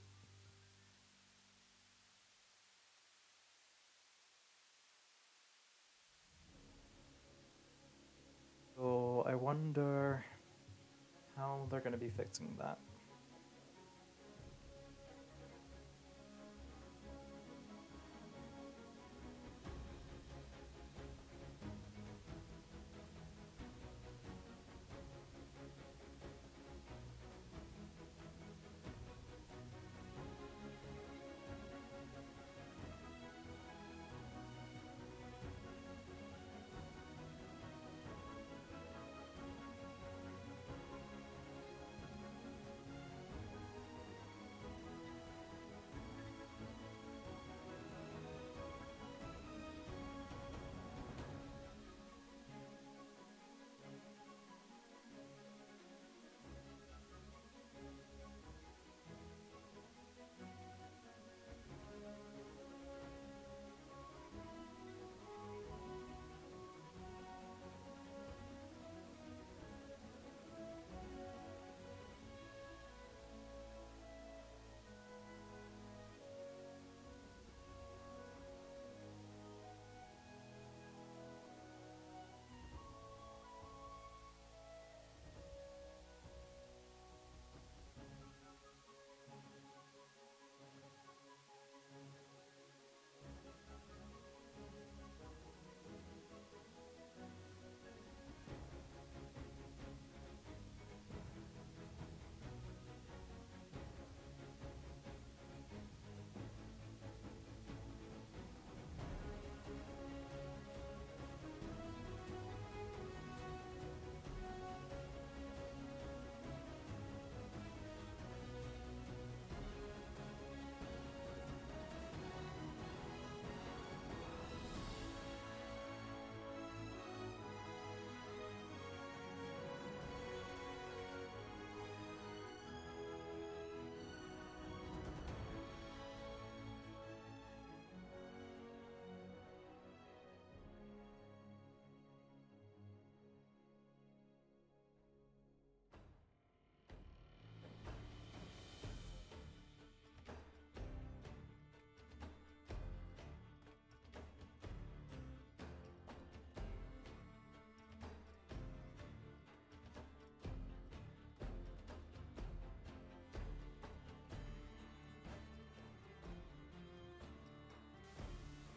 So I wonder how they're going to be fixing that.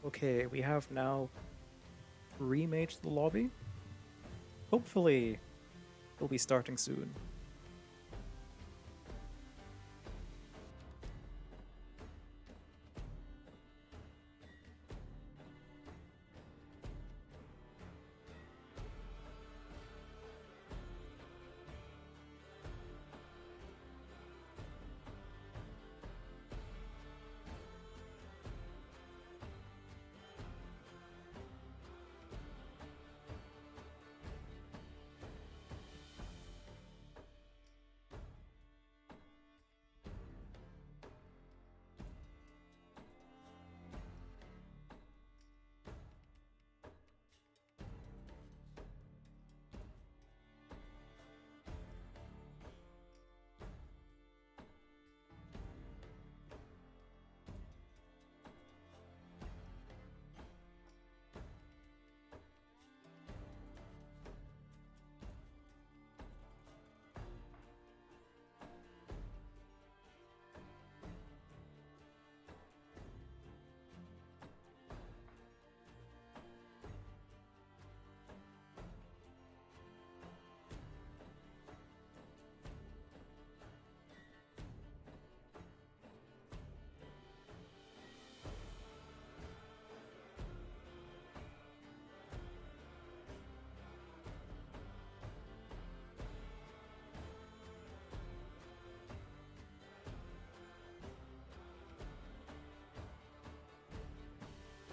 Okay, we have now remade the lobby. Hopefully, it'll be starting soon.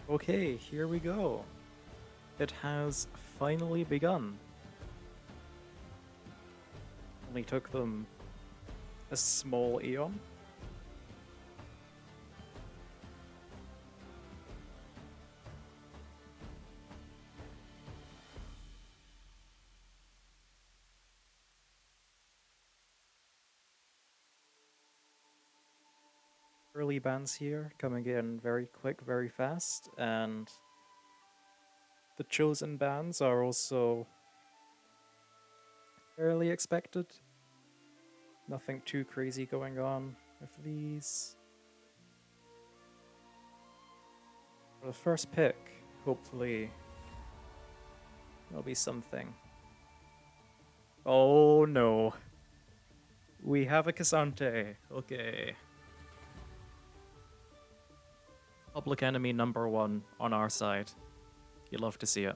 Okay, here we go. It has finally begun. Only took them a small eon. Early bans here coming in very quick, very fast, and the chosen bans are also fairly expected. Nothing too crazy going on with these. For the first pick, hopefully there'll be something. Oh no. We have a Cassante. Okay. Public enemy number 1 on our side. You love to see it.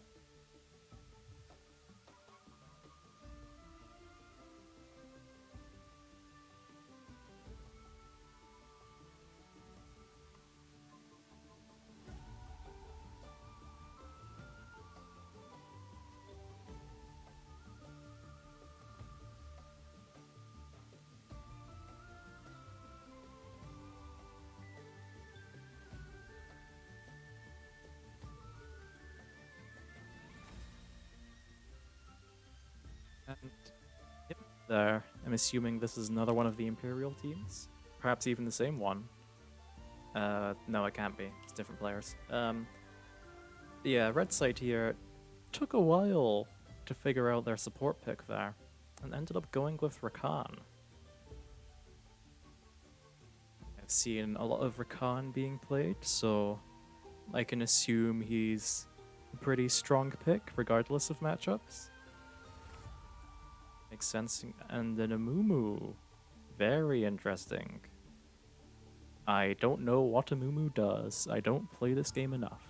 And yep, there. I'm assuming this is another one of the Imperial teams. Perhaps even the same one. No, it can't be. It's different players. Yeah, red side here took a while to figure out their support pick there, and ended up going with Rakan. I've seen a lot of Rakan being played, so I can assume he's a pretty strong pick, regardless of matchups. Makes sense. And then a Mumu. Very interesting. I don't know what a Mumu does. I don't play this game enough.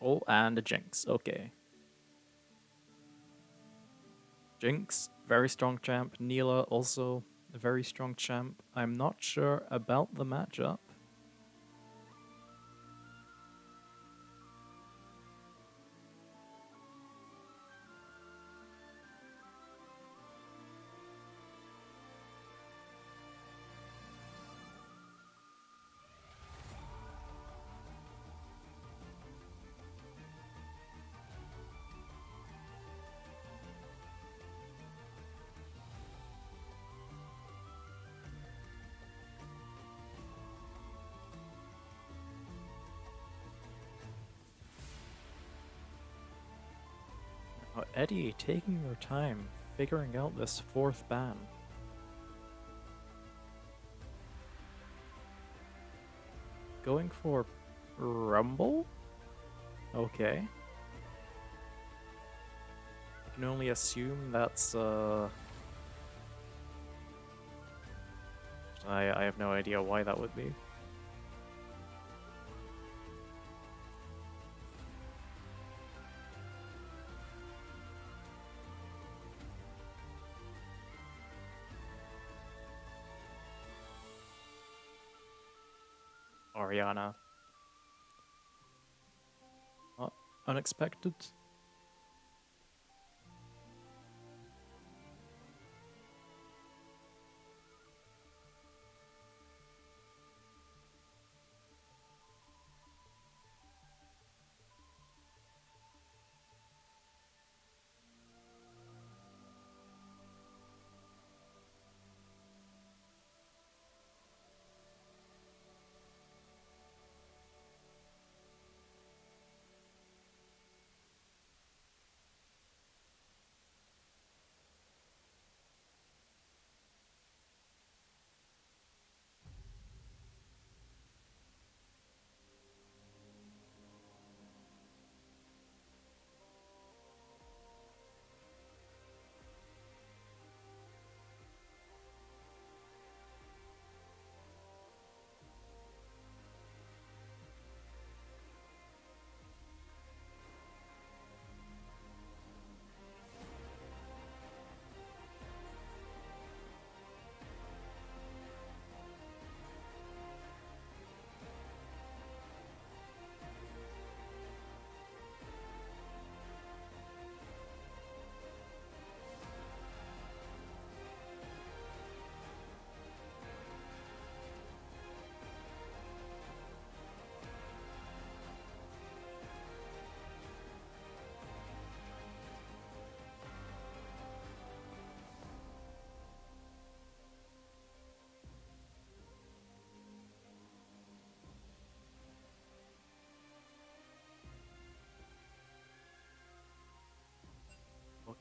Oh, and a Jinx. Okay. Jinx, very strong champ. Neela, also a very strong champ. I'm not sure about the matchup. Now, Eddie taking their time figuring out this 4th ban. Going for Rumble? Okay. I can only assume that's I have no idea why that would be. Oriana. Not unexpected.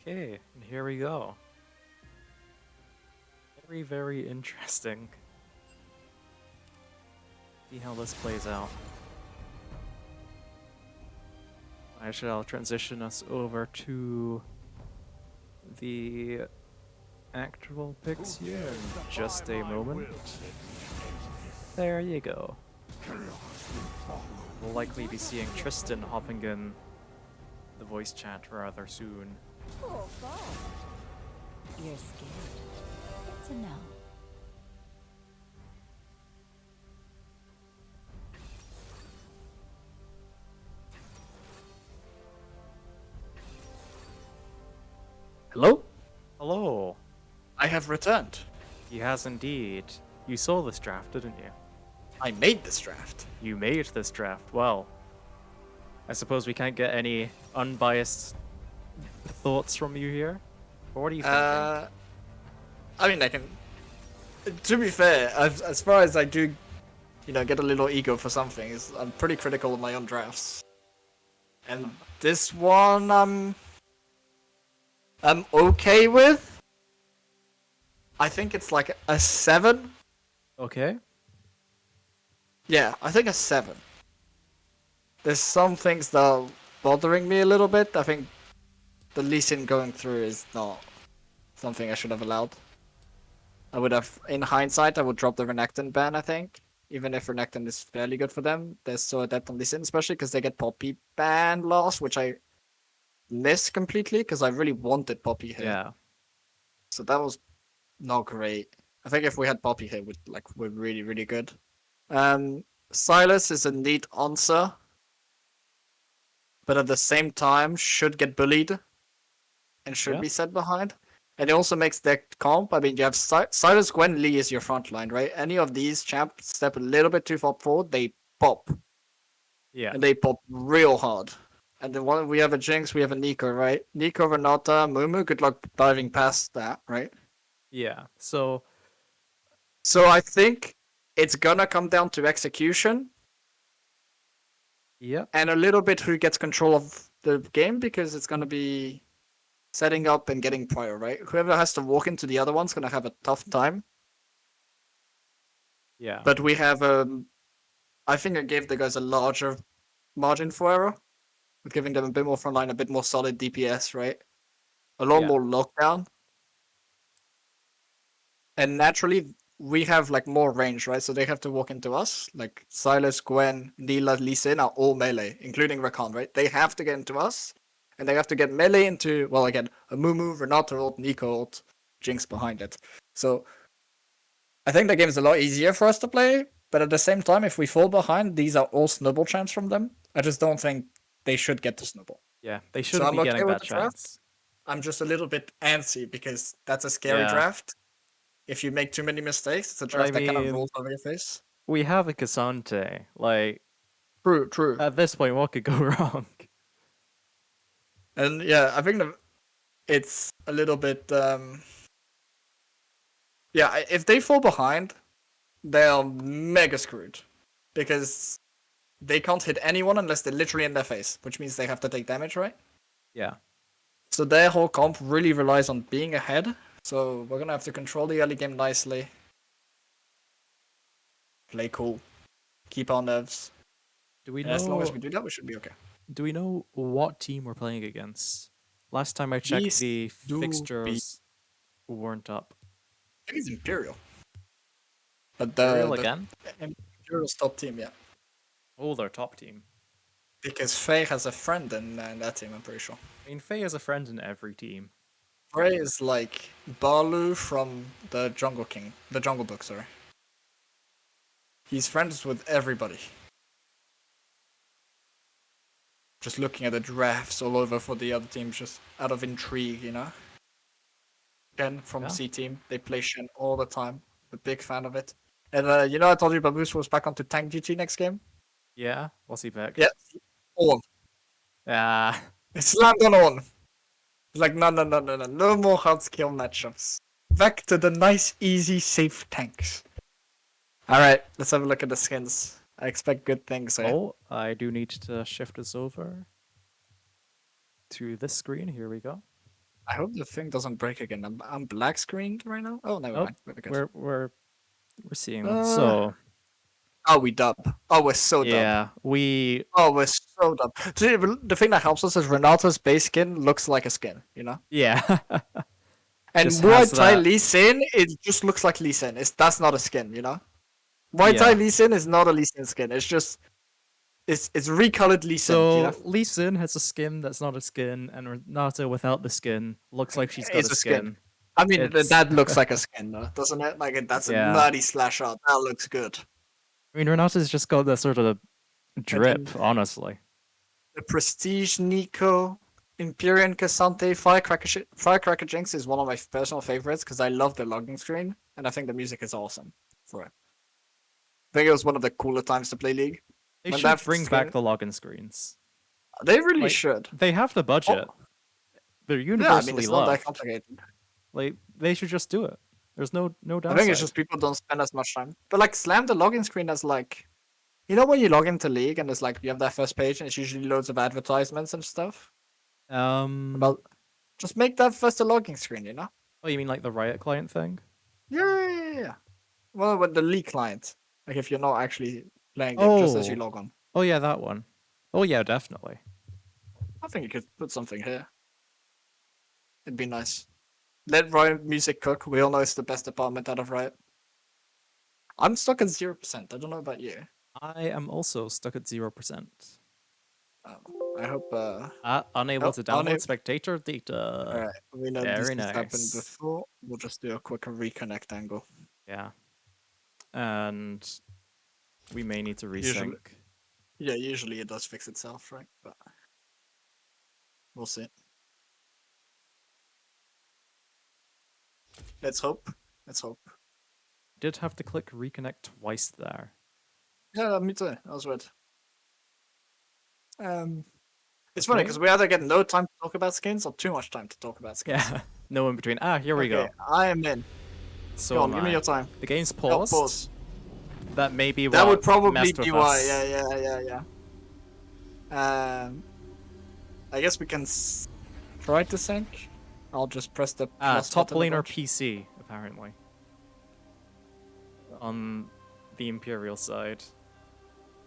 Okay, and here we go. Very, very interesting. See how this plays out. I shall transition us over to the actual picks here in just a moment. There you go. We'll likely be seeing Tristan hopping in the voice chat rather soon. Poor boy. You're scared. Good to know. Hello? Hello! I have returned. He has indeed. You saw this draft, didn't you? I made this draft. You made this draft. Well, I suppose we can't get any unbiased thoughts from you here? Or what are you thinking? I mean, I can. To be fair, as far as I do, get a little ego for some things, I'm pretty critical of my own drafts. And this one, I'm okay with. I think it's like a 7. Okay. Yeah, I think a 7. There's some things that are bothering me a little bit. I think the Lee Sin going through is not something I should have allowed. I would have, in hindsight, I would drop the Renekton ban, I think. Even if Renekton is fairly good for them. They're so adept on Lee Sin, especially because they get Poppy ban loss, which I missed completely because I really wanted Poppy here. Yeah. So that was not great. I think if we had Poppy here, we're really, really good. Silas is a neat answer, but at the same time should get bullied and should Yeah. be set behind. And it also makes their comp. I mean, you have Silas, Gwen, Lee is your front line, right? Any of these champs step a little bit too far forward, they pop. Yeah. And they pop real hard. And then one we have a Jinx, we have a Nico, right? Nico, Renata, Mumu, good luck diving past that, right? Yeah. So, So I think it's gonna come down to execution yeah. and a little bit who gets control of the game because it's gonna be setting up and getting prior, right? Whoever has to walk into the other one's gonna have a tough time. Yeah. But we have I think I gave the guys a larger margin for error, with giving them a bit more frontline, a bit more solid DPS, right? A lot Yeah. more lockdown. And naturally, we have like more range, right? So they have to walk into us. Like Silas, Gwen, Neela, Lee Sin are all melee, including Rakan, right? They have to get into us, and they have to get melee into, well, again, a Mumu, Renata ult, Nico ult, Jinx behind it. So I think the game is a lot easier for us to play, but at the same time, if we fall behind, these are all snowball champs from them. I just don't think they should get the snowball. Yeah. They shouldn't I'm be okay getting with that the draft. chance. I'm just a little bit antsy because that's a scary Yeah. draft. If you make too many mistakes, it's a But draft I that kind of mean, rolls over your face. we have a Cassante. Like, True. at this point, what could go wrong? And yeah, I think it's a little bit. Yeah, if they fall behind, they are mega screwed because they can't hit anyone unless they're literally in their face, which means they have to take damage, right? Yeah. So their whole comp really relies on being ahead. So we're gonna have to control the early game nicely. Play cool. Keep our nerves. Do we And as long as know? we do that, we should be okay. Do we know what team we're playing against? Last time I checked, These the do be- fixtures weren't up. I think it's Imperial. But Imperial the again? Imperial's top team, yeah. Oh, their top team. Because Faye has a friend in that team, I'm pretty sure. I mean, Faye is a friend in every team. Faye is like Balu from the Jungle Book, sorry. He's friends with everybody. Just looking at the drafts all over for the other teams, just out of intrigue, you know? Shen from Yeah. C team, they play Shen all the time. A big fan of it. And I told you Baboos was back onto Tank GT next game? Yeah? What's he back? Yeah, on. Ah. It slammed on. It's like, no more hard skill matchups. Back to the nice, easy, safe tanks. Alright, let's have a look at the skins. I expect good things here. Oh, I do need to shift us over to this screen. Here we go. I hope the thing doesn't break again. I'm black screened right now. Oh, never Oh, mind. We're good. we're seeing them. Uh, So Oh, we dub. Oh, we're so dub. yeah, we Oh, we're so dub. See, the thing that helps us is Renata's base skin looks like a skin, you know? yeah. And Just Muay has Thai that- Lee Sin, it just looks like Lee Sin. That's not a skin, you know? Muay Yeah. Thai Lee Sin is not a Lee Sin skin. It's just it's recolored Lee Sin. So You know? Lee Sin has a skin that's not a skin, and Renata without the skin looks like she's got It's a a skin. skin. I mean, It's- that looks like a skin, though, doesn't it? Like that's Yeah. a nutty slash art. That looks good. I mean, Renata's just got that sort of drip, honestly. The Prestige Nico, Empyrean Cassante, Firecracker Jinx is one of my personal favorites because I love the logging screen and I think the music is awesome for it. I think it was one of the cooler times to play League. They When should that bring screen- back the login screens. They really Like, should. They have the budget. They're Yeah, I universally mean, it's not that loved. complicated. Like they should just do it. There's no downside. I think it's just people don't spend as much time. But like, slam the login screen as like, you know, when you log into League and it's like you have that first page and it's usually loads of advertisements and stuff. About just make that first a login screen, you know? Oh, you mean like the Riot client thing? Yeah. Well, with the League client, like if you're not actually playing it, just as you Oh. log on. Oh yeah, that one. Oh yeah, definitely. I think you could put something here. It'd be nice. Let Riot Music cook. We all know it's the best department out of Riot. I'm stuck at 0%. I don't know about you. I am also stuck at 0%. I hope. Unable Oh, to download unable- spectator data. Alright, we know very this has happened nice. before. We'll just do a quick reconnect angle. Yeah. And we may need to Usually- resync. Yeah, usually it does fix itself, right? But we'll see. Let's hope. Let's hope. Did have to click reconnect twice there. Yeah, me too. That was weird. It's funny Okay. because we either get no time to talk about skins or too much time to talk about skins. Yeah. No in between. Ah, here we go. Okay, I am in. So Go on, am give me I. your time. The game's Oh, paused. pause. That may be That what would probably messed be with why. us. Yeah. I guess we can try to sync. I'll just press the plus Top button a laner bunch. PC, apparently. On the Imperial side.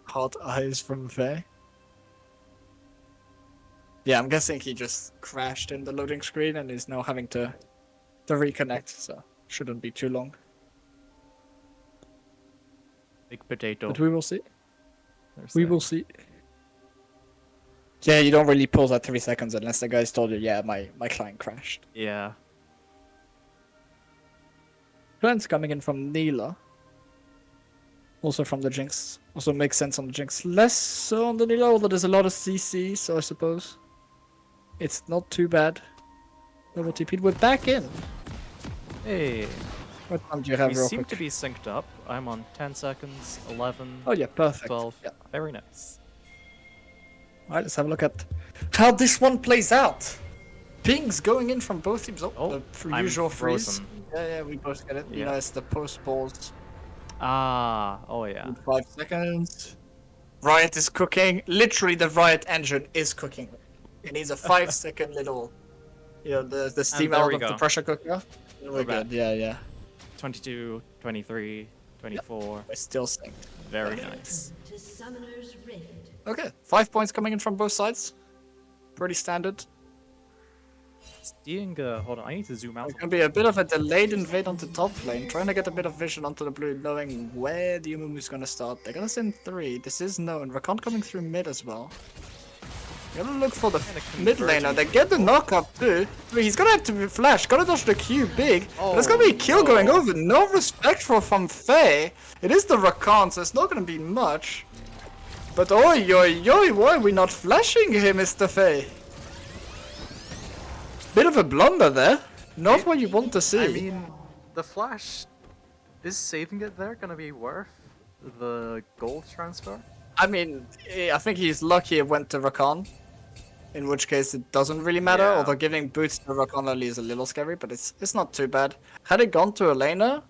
Hot eyes from Faye. Yeah, I'm guessing he just crashed in the loading screen and is now having to reconnect, so shouldn't be too long. Big potato. But we will see. There's We that. will see. Yeah, you don't really pause at 3 seconds unless the guy's told you, yeah, my client crashed. Yeah. Client's coming in from Neela. Also from the Jinx. Also makes sense on the Jinx. Less so on the Neela, although there's a lot of CC, so I suppose it's not too bad. Double TP'd. We're back in. Hey. What time do you have We real seem quick? to be synced up. I'm on 10 seconds, 11, Oh yeah, perfect. 12. Yeah. Very nice. Alright, let's have a look at how this one plays out. Pings going in from both teams. Oh, the I'm usual freeze. frozen. Yeah, we both get it. You Yeah. know, it's the post balls. Ah, oh yeah. In 5 seconds. Riot is cooking. Literally, the Riot engine is cooking. It needs a 5-second little, you know, the steam there out we of the go. pressure cooker. And we're back. good. Yeah. 22, 23, 24. We're still synced. Very nice. To Summoner's Rift. Okay, 5 points coming in from both sides. Pretty standard. Seeing, hold on, I need to zoom out. It's gonna be a bit of a delayed invade onto top lane, trying to get a bit of vision onto the blue, knowing where the Umumu's gonna start. They're gonna send 3. This is known. Rakan coming through mid as well. Gonna look for the mid laner. They get the knock up too. He's gonna have to be flash. Gotta dodge the Q big. But there's gonna be a kill going over. No respect from Faye. It is the Rakan, so it's not gonna be much. But oi, why are we not flashing him, Mr. Faye? Bit of a blunder there. Not what you want to see. I mean, the flash is saving it there gonna be worth the gold transfer? I mean, I think he's lucky it went to Rakan. In which case it doesn't really matter, Yeah. although giving boots to Rakan early is a little scary, but it's not too bad. Had it gone to a laner,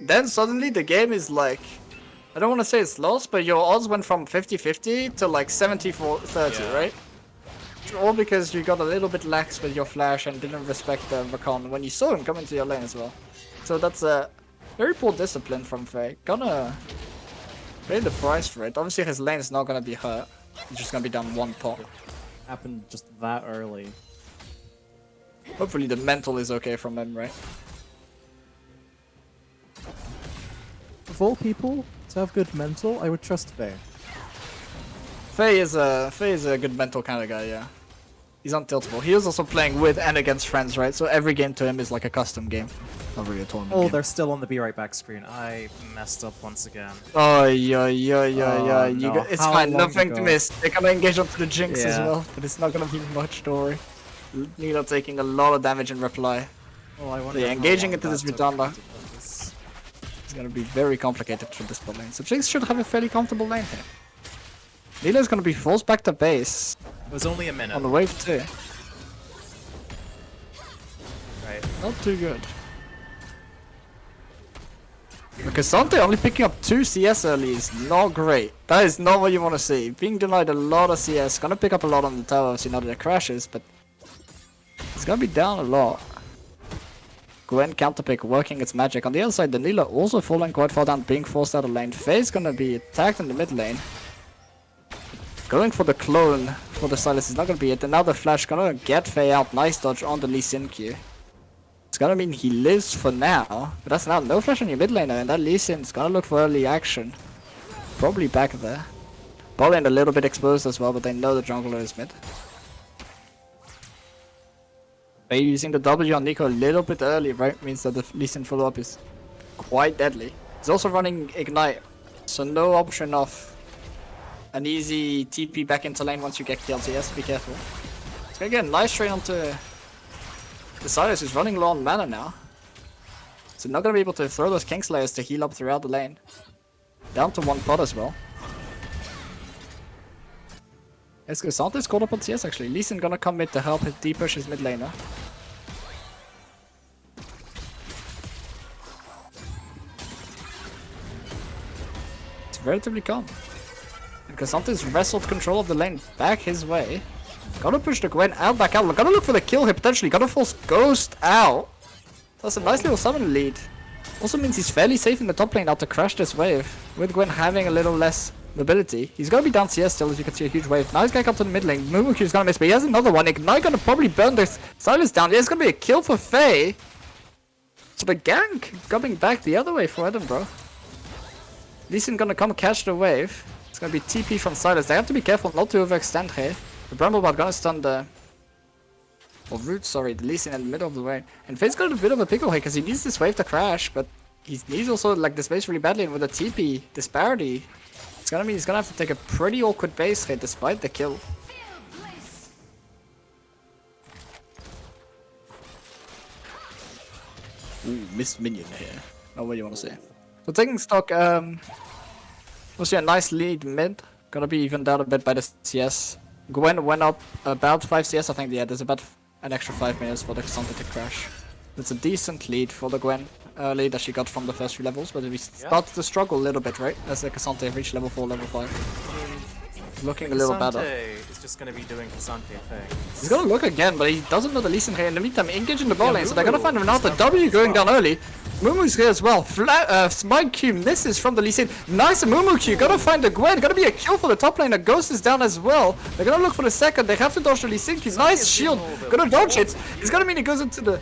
then suddenly the game is like, I don't want to say it's lost, but your odds went from 50-50 to like 74-30, Yeah. right? All because you got a little bit lax with your flash and didn't respect the Rakan when you saw him come into your lane as well. So that's a very poor discipline from Faye. Gonna pay the price for it. Obviously his lane is not gonna be hurt. He's just gonna be down one pot. Happened just that early. Hopefully the mental is okay from him, right? Of all people to have good mental, I would trust Faye. Faye is a good mental kind of guy, yeah. He's untiltable. He is also playing with and against friends, right? So every game to him is like a custom game. Not really a tournament Oh, game. they're still on the be right back screen. I messed up once again. Oh, yeah. no. It's How fine, long nothing to to go? miss. They're gonna engage onto the Jinx as Yeah. well, but it's not gonna be much, don't worry. Nina taking a lot of damage in reply. Oh, I wonder Yeah, how engaging long into this that took Redanda. to put this. It's gonna be very complicated for this bot lane. So Jinx should have a fairly comfortable lane here. Nila's gonna be forced back to base It was only a minute, on the wave too. right? Not too good. Because Sante only picking up 2 CS early is not great. That is not what you want to see. Being denied a lot of CS, gonna pick up a lot on the tower, so you know that it crashes, but it's gonna be down a lot. Gwen counterpick working its magic. On the other side, Danila also falling quite far down, being forced out of lane. Faye's gonna be attacked in the mid lane. Going for the clone for the Silas is not gonna be it. Another flash gonna get Faye out. Nice dodge on the Lee Sin Q. It's gonna mean he lives for now, but that's now no flash on your mid laner, and that Lee Sin's gonna look for early action. Probably back there. Bot lane a little bit exposed as well, but they know the jungler is mid. Faye using the W on Nico a little bit early, right? Means that the Lee Sin follow-up is quite deadly. He's also running Ignite, so no option of an easy TP back into lane once you get killed, so he has to be careful. He's gonna get a nice trade onto the Silas, who's running low on mana now. So not gonna be able to throw those Kingslayers to heal up throughout the lane. Down to 1 pot as well. Let's go. Santa's caught up on CS actually. Lee Sin gonna come mid to help his push his mid laner. It's relatively calm. Because Santa's wrestled control of the lane back his way. Gotta push the Gwen out, back out. Gotta look for the kill here potentially. Gotta force Ghost out. That's a nice little summon lead. Also means he's fairly safe in the top lane now to crash this wave. With Gwen having a little less mobility. He's gonna be down CS still, as you can see, a huge wave. Now he's gonna come to the mid lane. Mumuku is gonna miss, but he has another one. Ignite gonna probably burn this Silas down. Yeah, it's gonna be a kill for Faye. So the gank coming back the other way for Edinburgh. Lee Sin gonna come catch the wave. It's gonna be TP from Silas. They have to be careful not to overextend here. The Bramblebot gonna stun the... Or Root, sorry, the Lee Sin in the middle of the way. And Faye's got a bit of a pickle here because he needs this wave to crash, but he needs also like the space really badly, and with a TP disparity, it's gonna mean he's gonna have to take a pretty awkward base hit despite the kill. Ooh, missed minion here. Not what you want to say. So taking stock, was a nice lead mid. Gonna be evened out a bit by the CS. Gwen went up about 5 CS, I think. Yeah, there's about an extra 5 minutes for the Cassandra to crash. It's a decent lead for the Gwen early that she got from the first 3 levels, but we started to struggle a little bit, right? As the Cassandra reached level 4, level 5. Looking a little better. Is just gonna be doing Cassandra things. He's gonna look again, but he doesn't know the Lee Sin here. In the meantime, engaging the ball lane, so they're gonna find him out. The W going down early. Mumu's here as well. Smite Q misses from the Lee Sin. Nice Mumu Q. Gotta find the Gwen. Gotta be a kill for the top lane. The Ghost is down as well. They're gonna look for the second. They have to dodge the Lee Sin. He's nice shield. Gonna dodge it. It's gonna mean he goes into the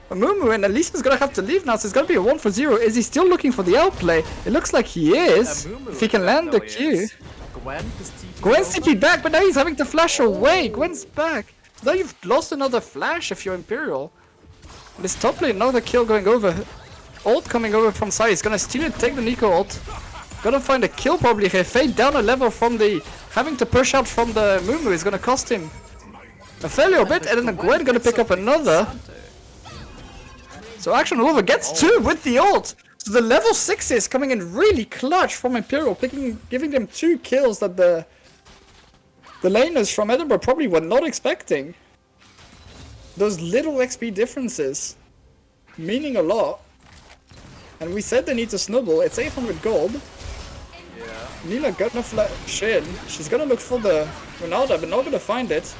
Mumu, and Lee Sin's gonna have to leave now, so it's gonna be a 1-for-0. Is he still looking for the outplay? It looks like he is. If he can land the Q. Gwen's TP back, but now he's having to flash away. Gwen's back. Now you've lost another flash if you're Imperial. This top lane, another kill going over. Ult coming over from side. He's gonna steal it, take the Nico ult. Gonna find a kill probably here. Fade down a level from the... Having to push out from the Mumu is gonna cost him a fairly bit, and then the Gwen gonna pick up another. So Action Over gets 2 with the ult. So the level 6 is coming in really clutch from Imperial, giving them 2 kills that the laners from Edinburgh probably were not expecting. Those little XP differences meaning a lot. And we said they need to snowball. It's 800 gold. Yeah. Nila gonna flash in. She's gonna look for the Ronaldo, but not gonna find it.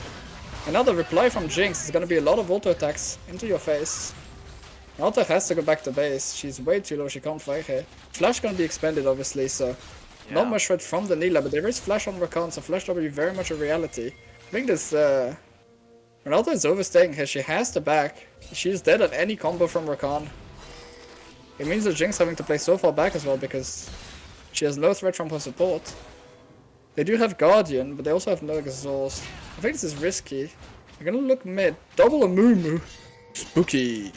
Another reply from Jinx is gonna be a lot of auto attacks into your face. Auto has to go back to base. She's way too low, she can't fight here. Flash gonna be expended obviously, so not much threat from the Nila, but there is flash on Rakan, so flash W very much a reality. I think this Ronaldo is overstaying here, she has to back. She's dead at any combo from Rakan. It means that Jinx having to play so far back as well because she has no threat from her support. They do have Guardian, but they also have no exhaust. I think this is risky. I'm gonna look mid. Double a Moo. Spooky.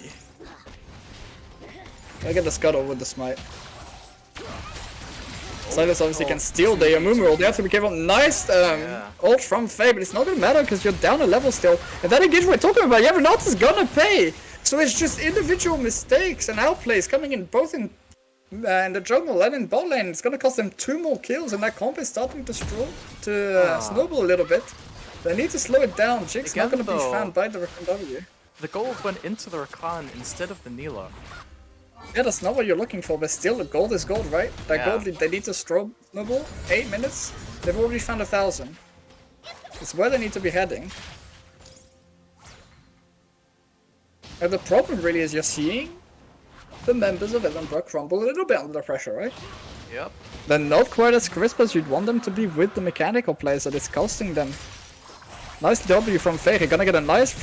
I get the scuttle with the smite. Silas obviously can steal the Amumu ult. They have to be careful. Nice ult from Faye, but it's not gonna matter because you're down a level still. And that engagement we're talking about, yeah, Renata's gonna pay. So it's just individual mistakes and outplays coming in both in the jungle and in bot lane. It's gonna cost them 2 more kills, and that comp is starting to snowball a little bit. They need to slow it down. Jinx not gonna be found by the Rakan W. The gold went into the Rakan instead of the Nila. Yeah, that's not what you're looking for, but still, the gold is gold, right? That gold, they need to snowball. 8 minutes. They've already found 1,000. It's where they need to be heading. And the problem really is you're seeing the members of Edinburgh crumble a little bit under the pressure, right? Yep. They're not quite as crisp as you'd want them to be with the mechanical plays that it's costing them. Nice W from Faye. Gonna get a nice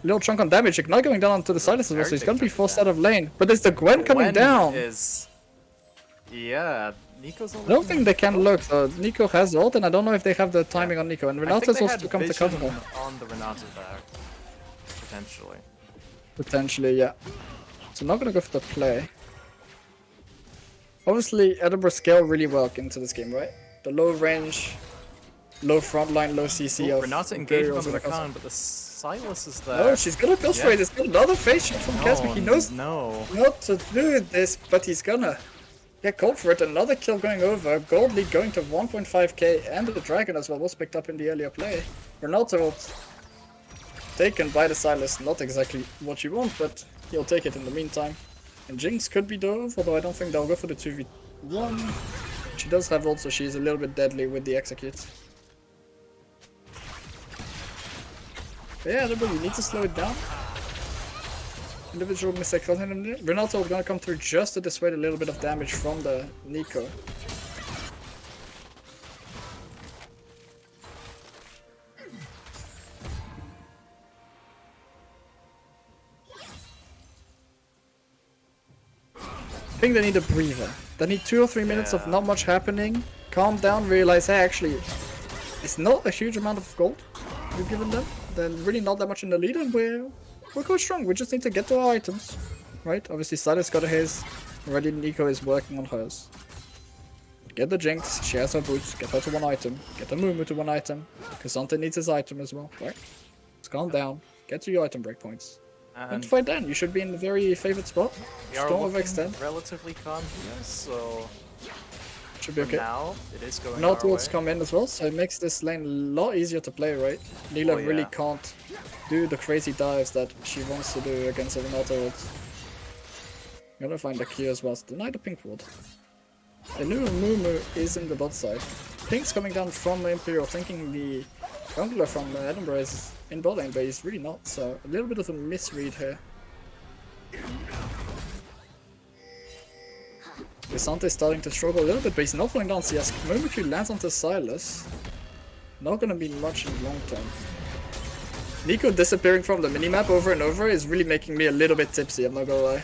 little chunk on damage. Ignite going down onto the side as well, so he's gonna be forced out of lane. But there's the Gwen coming down. Yeah, Nico's I don't think they can look though. Nico has ult, and I don't know if they have the timing on Nico. And Renata's also to come to cover her. On the Renata back, potentially. Potentially, yeah. So not gonna go for the play. Obviously, Edinburgh scale really well into this game, right? The low range, low front line, low CC of Renata engaged on the Rakan, but the Silas is there. Oh, she's gonna ghost raid. It's got another face shot from Casper. He knows not to do this, but he's gonna get called for it. Another kill going over. Gold lead going to 1.5k, and the dragon as well was picked up in the earlier play. Ronaldo taken by the Silas. Not exactly what you want, but he'll take it in the meantime. And Jinx could be dove, although I don't think they'll go for the 2v1. She does have ult, so she's a little bit deadly with the execute. But yeah, you need to slow it down. Individual mistake. Ronaldo is gonna come through just to dissuade a little bit of damage from the Nico. I think they need a breather. They need 2 or 3 minutes of not much happening. Calm down, realize, hey, actually, it's not a huge amount of gold we've given them. They're really not that much in the lead, and we're quite strong. We just need to get to our items, right? Obviously, Silas got his. Already Nico is working on hers. Get the Jinx, she has her boots, get her to 1 item. Get the Mumu to 1 item. Cassante needs his item as well, right? Just calm down, get to your item breakpoints. And fight then, you should be in a very favored spot. Don't overextend. Relatively calm here, so should be okay. Now it is going Not ults come in as well, so it makes this lane a lot easier to play, right? Nila really can't do the crazy dives that she wants to do against a Renata ult. I'm gonna find the Q as well. Deny the pink ward. The new Mumu is in the bot side. Pink's coming down from Imperial, thinking the jungler from Edinburgh is in bot lane, but he's really not, so a little bit of a misread here. Cassante is starting to struggle a little bit, but he's not falling down CS. Mimikyu lands onto Silas. Not gonna be much in the long term. Nico disappearing from the minimap over and over is really making me a little bit tipsy, I'm not gonna lie.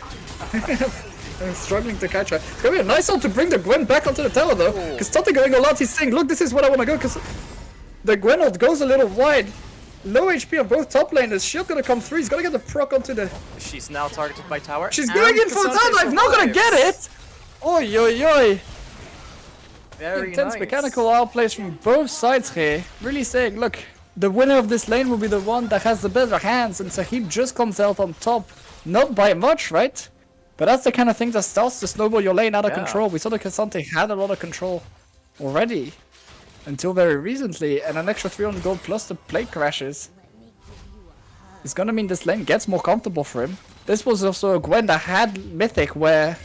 I'm struggling to catch her. It's gonna be a nice one to bring the Gwen back onto the tower though. Cassante going all out, he's saying, look, this is what I wanna go, because the Gwen ult goes a little wide. Low HP on both top laners. Shield gonna come through, he's gonna get the proc onto the... She's now targeted by tower. She's going in for a tower dive, not gonna get it! Oi oi oi! Very intense nice. Mechanical outplays from both sides here. Really saying, look, the winner of this lane will be the one that has the better hands, and Sahib just comes out on top. Not by much, right? But that's the kind of thing that starts to snowball your lane out of control. We saw that Cassante had a lot of control already. Until very recently, and an extra 300 gold plus the plate crashes. It's gonna mean this lane gets more comfortable for him. This was also a Gwen that had Mythic where...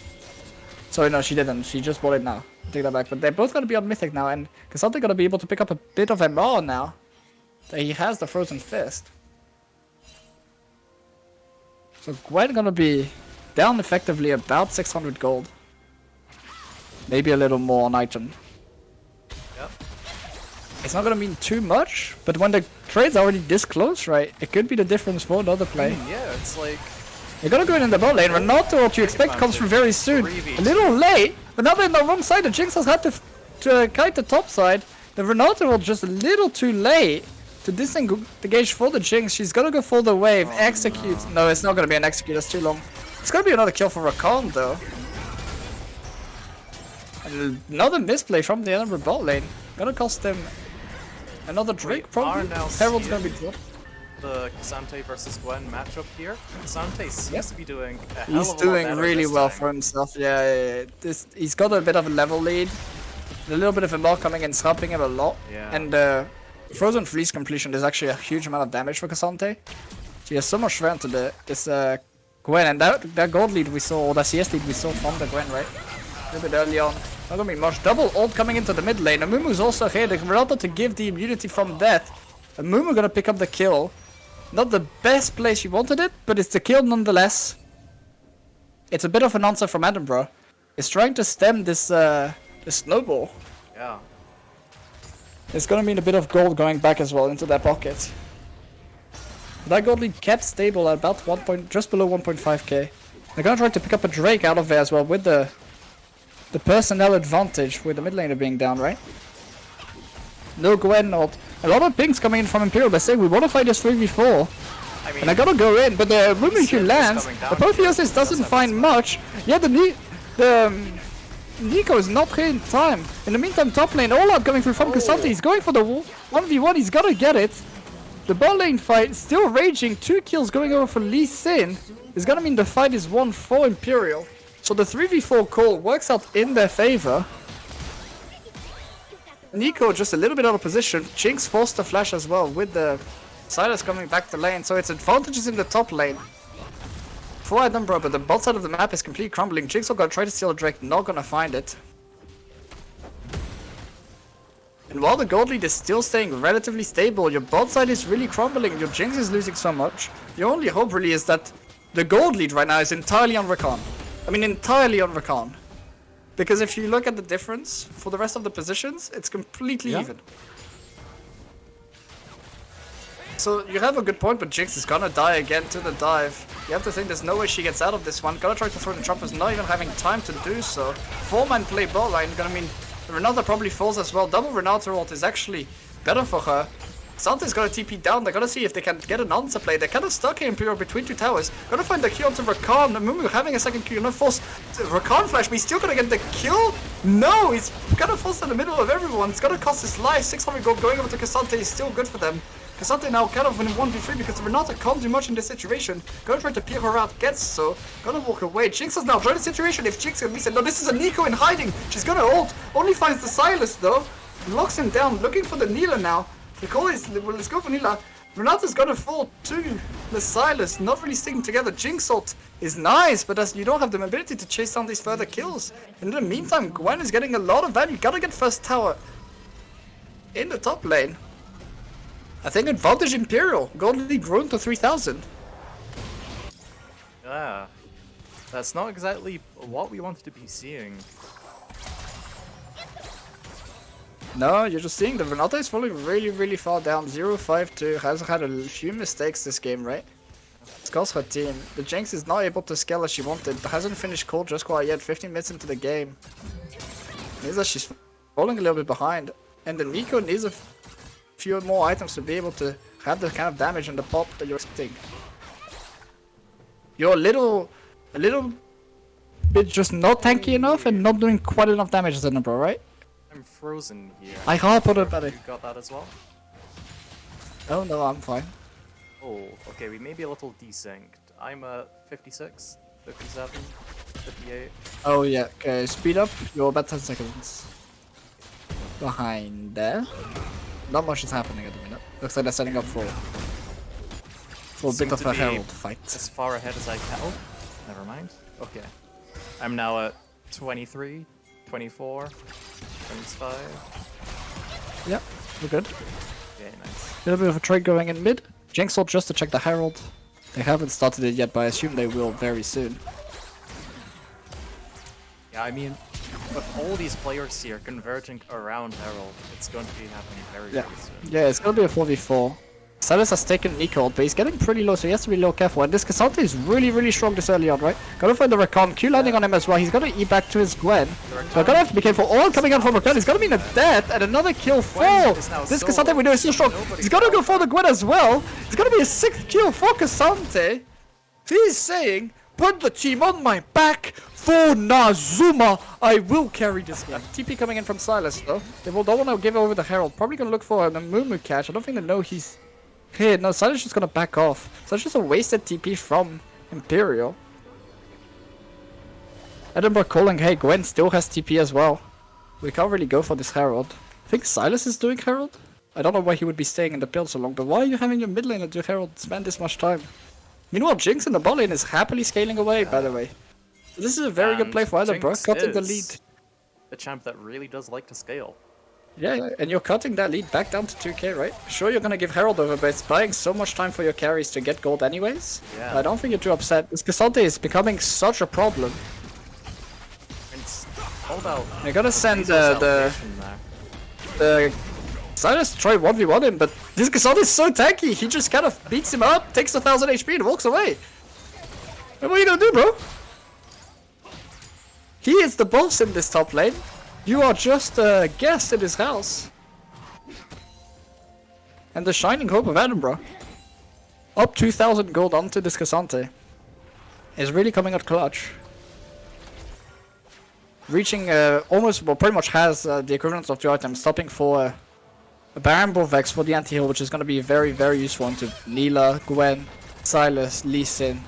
Sorry, no, she didn't. She just bought it now. Take that back. But they're both gonna be on Mythic now, and Cassante gonna be able to pick up a bit of MR now. he has the Frozen Fist. So Gwen gonna be down effectively about 600 gold. Maybe a little more on item. Yep. It's not gonna mean too much, but when the trade's already this close, right, it could be the difference for another play. Yeah, it's like You're gonna go in the bot lane. Renato, what you expect comes from very soon. A little late, but now they're on the wrong side. The Jinx has had to kite the top side. The Renato was just a little too late to disengage for the Jinx. She's gonna go for the wave. Execute. No, it's not gonna be an execute. That's too long. It's gonna be another kill for Rakan though. And another misplay from the Edinburgh bot lane. Gonna cost them another Drake probably. Herald's gonna be dropped. the K'Sante versus Gwen matchup here. K'Sante seems to be doing a hell He's of a lot doing better really this well time. for himself. Yeah. He's got a bit of a level lead. A little bit of a more coming and helping him a lot. Yeah. And Frozen Fleece completion is actually a huge amount of damage for K'Sante. She has so much strength to this Gwen, and that gold lead we saw, or that CS lead we saw from the Gwen, right? A little bit early on. Not gonna be much. Double ult coming into the mid lane. Amumu's also here. The Ronaldo to give the immunity from death. Amumu gonna pick up the kill. Not the best place you wanted it, but it's the kill nonetheless. It's a bit of an answer from Edinburgh. It's trying to stem this snowball. Yeah. It's gonna mean a bit of gold going back as well into their pocket. That gold lead kept stable at about just below 1.5k. They're gonna try to pick up a Drake out of there as well with the personnel advantage with the mid laner being down, right? No Gwen ult. A lot of pings coming in from Imperial. They say we want to fight this 3v4. I mean, And I gotta go in, but the Ruby Sid is lands. coming down Apotheosis here. doesn't Does have find his much. Yeah, the Nico is not here in time. In the meantime, top lane, all out coming through from K'Sante. He's going for the 1v1. He's gotta get it. The bot lane fight still raging. 2 kills going over for Lee Sin. It's gonna mean the fight is 1 for Imperial. So the 3v4 call works out in their favor. Nico just a little bit out of position. Jinx forced the flash as well with the Silas coming back to lane. So it's advantages in the top lane for Edinburgh, but the bot side of the map is completely crumbling. Jinx will gonna try to steal a Drake, not gonna find it. And while the gold lead is still staying relatively stable, your bot side is really crumbling. Your Jinx is losing so much. Your only hope really is that the gold lead right now is entirely on Rakan. I mean, entirely on Rakan. Because if you look at the difference for the rest of the positions, it's completely even. So you have a good point, but Jinx is gonna die again to the dive. You have to think there's no way she gets out of this one. Gonna try to throw the choppers, not even having time to do so. 4-man play bot line, gonna mean Renata probably falls as well. Double Renata ult is actually better for her. Santa's gonna TP down. They're gonna see if they can get an answer play. They're kind of stuck here in Imperial between 2 towers. Gonna find the Q onto Rakan. Mumu having a second Q. No force Rakan flash, but he's still gonna get the kill. No, he's gonna force in the middle of everyone. It's gonna cost his life. 600 gold going over to K'Sante is still good for them. K'Sante now kind of in 1v3 because Renata can't do much in this situation. Gonna try to peer her out, gets so. Gonna walk away. Jinx has now joined the situation. If Jinx can be said, no, this is a Nico in hiding. She's gonna ult. Only finds the Silas though. Locks him down, looking for the Neela now. The call is, well, let's go for Nila. Renata's gonna fall to the Silas, not really sticking together. Jinx ult is nice, but you don't have the ability to chase down these further kills. And in the meantime, Gwen is getting a lot of value. Gotta get first tower in the top lane. I think advantage Imperial. Gold lead grown to 3,000. yeah. That's not exactly what we wanted to be seeing. No, you're just seeing the Renata is falling really, really far down. 0-5-2. Has had a few mistakes this game, right? It's cost her team. The Jinx is not able to scale as she wanted. Hasn't finished cold just quite yet. 15 minutes into the game. Means that she's falling a little bit behind. And the Nico needs a few more items to be able to have the kind of damage on the pop that you're expecting. You're a little bit just not tanky enough and not doing quite enough damage as Edinburgh, right? I'm frozen here. I can't put it better. You got that as well? Oh no, I'm fine. Oh, okay, we may be a little desynced. I'm at 56, 57, 58. Oh yeah, okay, speed up, you're about 10 seconds behind there. Not much is happening at the minute. Looks like they're setting up for a Seem bit of to a be herald fight. As far ahead as I can. Oh, never mind. Okay. I'm now at 23, 24, 25. Yep, we're good. Okay, nice. A little bit of a trade going in mid. Jinx ult just to check the Herald. They haven't started it yet, but I assume they will very soon. Yeah, I mean, with all these players here converging around Herald, it's going to be happening very, Yeah. very soon. Yeah, it's gonna be a 4v4. Silas has taken Nico, but he's getting pretty low, so he has to be low careful. And this Cassandra is really, really strong this early on, right? Gotta find the Rakan. Q landing on him as well. He's gonna E back to his Gwen. So gonna have to be careful. All coming out from Rakan. He's gonna be in a death and another kill for this Cassandra. We know is so strong. He's gonna go for the Gwen as well. It's gonna be a 6th kill for Cassandra. He's saying, put the team on my back for Nazuma. I will carry this game. TP coming in from Silas though. They will don't want to give over the Herald. Probably gonna look for a Mumu catch. I don't think they know he's here. No, Silas just gonna back off. So it's just a wasted TP from Imperial. Edinburgh calling, hey, Gwen still has TP as well. We can't really go for this Herald. I think Silas is doing Herald? I don't know why he would be staying in the build so long, but why are you having your mid laner do Herald spend this much time? Meanwhile, Jinx in the bot lane is happily scaling away, by the way. This is a very good play for Edinburgh, Jinx cutting the is lead. a champ that really does like to scale. Yeah, and you're cutting that lead back down to 2k, right? Sure, you're gonna give Herald over, but it's buying so much time for your carries to get gold anyways. Yeah. I don't think you're too upset. This Cassandra is becoming such a problem. It's all about They're gonna send resource the allocation there. Silas try 1v1 him, but this Cassandra is so tanky. He just kind of beats him up, takes 1000 HP, and walks away. And what are you gonna do, bro? He is the boss in this top lane. You are just a guest in his house. And the shining hope of Edinburgh. Up 2000 gold onto this Cassandra. Is really coming out clutch. Reaching almost, well, pretty much has the equivalent of 2 items, stopping for a Baron Bull Vex for the anti-heal, which is going to be very, very useful into Neela, Gwen, Silas, Lee Sin,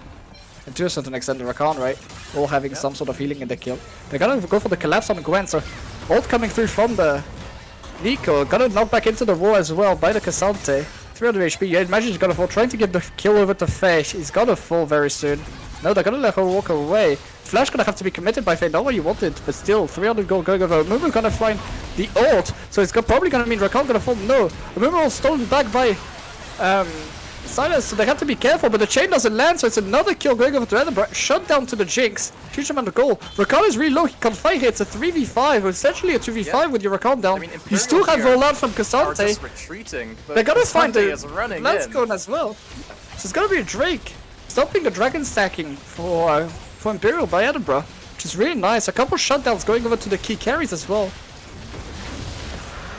and to a certain extent the Rakan, right? All having some sort of healing in the kill. They're going to go for the collapse on Gwen, so ult coming through from the Nico, gonna knock back into the wall as well by the Cassandra. 300 HP, yeah, imagine he's gonna fall, trying to get the kill over to Faye. He's gonna fall very soon. No, they're gonna let her walk away. Flash gonna have to be committed by Faye, not what you wanted, but still, 300 gold going over. Mumu gonna find the ult, so it's probably gonna mean Rakan gonna fall. No, Mumu ult stolen back by Silas, so they have to be careful, but the chain doesn't land, so it's another kill going over to Edinburgh. Shut down to the Jinx. Huge amount of gold. Rakan is really low, he can't fight here. It's a 3v5, or essentially a 2v5 with your Rakan down. I mean, You still have Imperial rollout from are Cassandra. just retreating. But They're gonna find Cassandra the is running Let's in. go as well. So it's gonna be a Drake. Stopping the dragon stacking for Imperial by Edinburgh, which is really nice. A couple shutdowns going over to the key carries as well.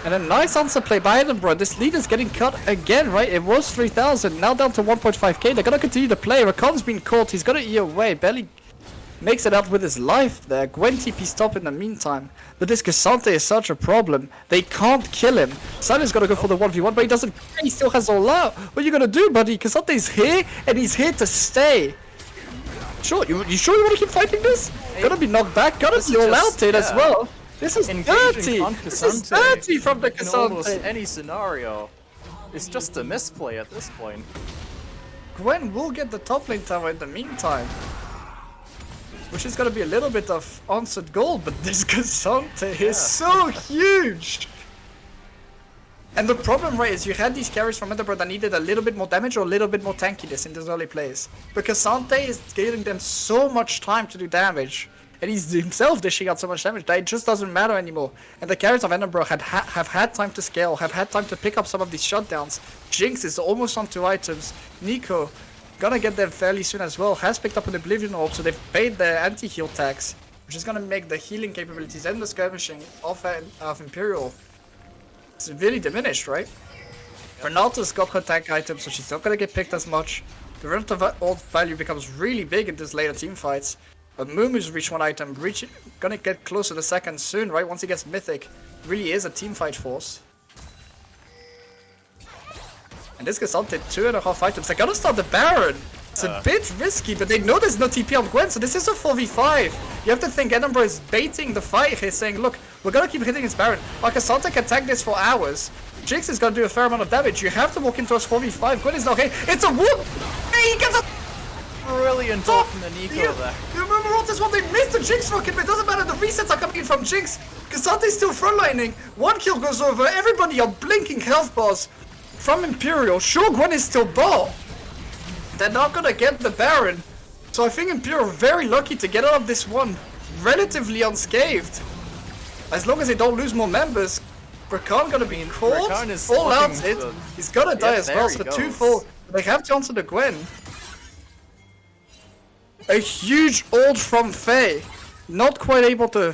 And a nice answer play by Edinburgh. This lead is getting cut again, right? It was 3000, now down to 1.5k. They're gonna continue to play. Rakan's been caught. He's gonna E away. Barely makes it out with his life there. Gwen TP stop in the meantime. But this Cassandra is such a problem. They can't kill him. Silas gotta go for the 1v1, but he doesn't. He still has all out. What are you gonna do, buddy? Cassandra is here, and he's here to stay. Sure, you sure you wanna keep fighting this? Gotta be knocked back. Gotta This be is all just- out as yeah. well. This is Engaging dirty. on This is Cassandra dirty from the in almost Cassandra. any scenario. It's just a misplay at this point. Gwen will get the top lane tower in the meantime. Which is gonna be a little bit of answered gold, but this Cassandra is so huge! And the problem, right, is you had these carries from Edinburgh that needed a little bit more damage or a little bit more tankiness in these early plays. But Cassandra is giving them so much time to do damage. And he's himself dishing out so much damage that it just doesn't matter anymore. And the carries of Edinburgh have had time to scale, have had time to pick up some of these shutdowns. Jinx is almost on 2 items. Nico, gonna get them fairly soon as well, has picked up an Oblivion Orb, so they've paid their anti-heal tax, which is gonna make the healing capabilities and the skirmishing of Imperial severely diminished, right? Renata's got her tank item, so she's not gonna get picked as much. The relative ult value becomes really big in these later team fights. But Mumu's reached 1 item, gonna get close to the second soon, right? Once he gets Mythic, really is a team fight force. And this gets up to 2.5 items. They're gonna start the Baron. It's a bit risky, but they know there's no TP on Gwen, so this is a 4v5. You have to think Edinburgh is baiting the fight here, saying, look, we're gonna keep hitting his Baron. Our Cassandra can tank this for hours. Jinx is gonna do a fair amount of damage. You have to walk into us 4v5. Gwen is not here. It's a whoop! Hey, he gets a Brilliant ult from the Nico there. You remember what this one? They missed the Jinx rocket, but it doesn't matter. The resets are coming in from Jinx. Cassandra's still frontlining. 1 kill goes over. Everybody are blinking health bars. from Imperial. Sure, Gwen is still bot. They're not gonna get the Baron. So I think Imperial are very lucky to get out of this one relatively unscathed. As long as they don't lose more members, Rakan gonna be caught. Rakan is All out looking hit. good. He's gonna die as there well, he so goes. 2-4. They have to answer the Gwen. A huge ult from Faye. Not quite able to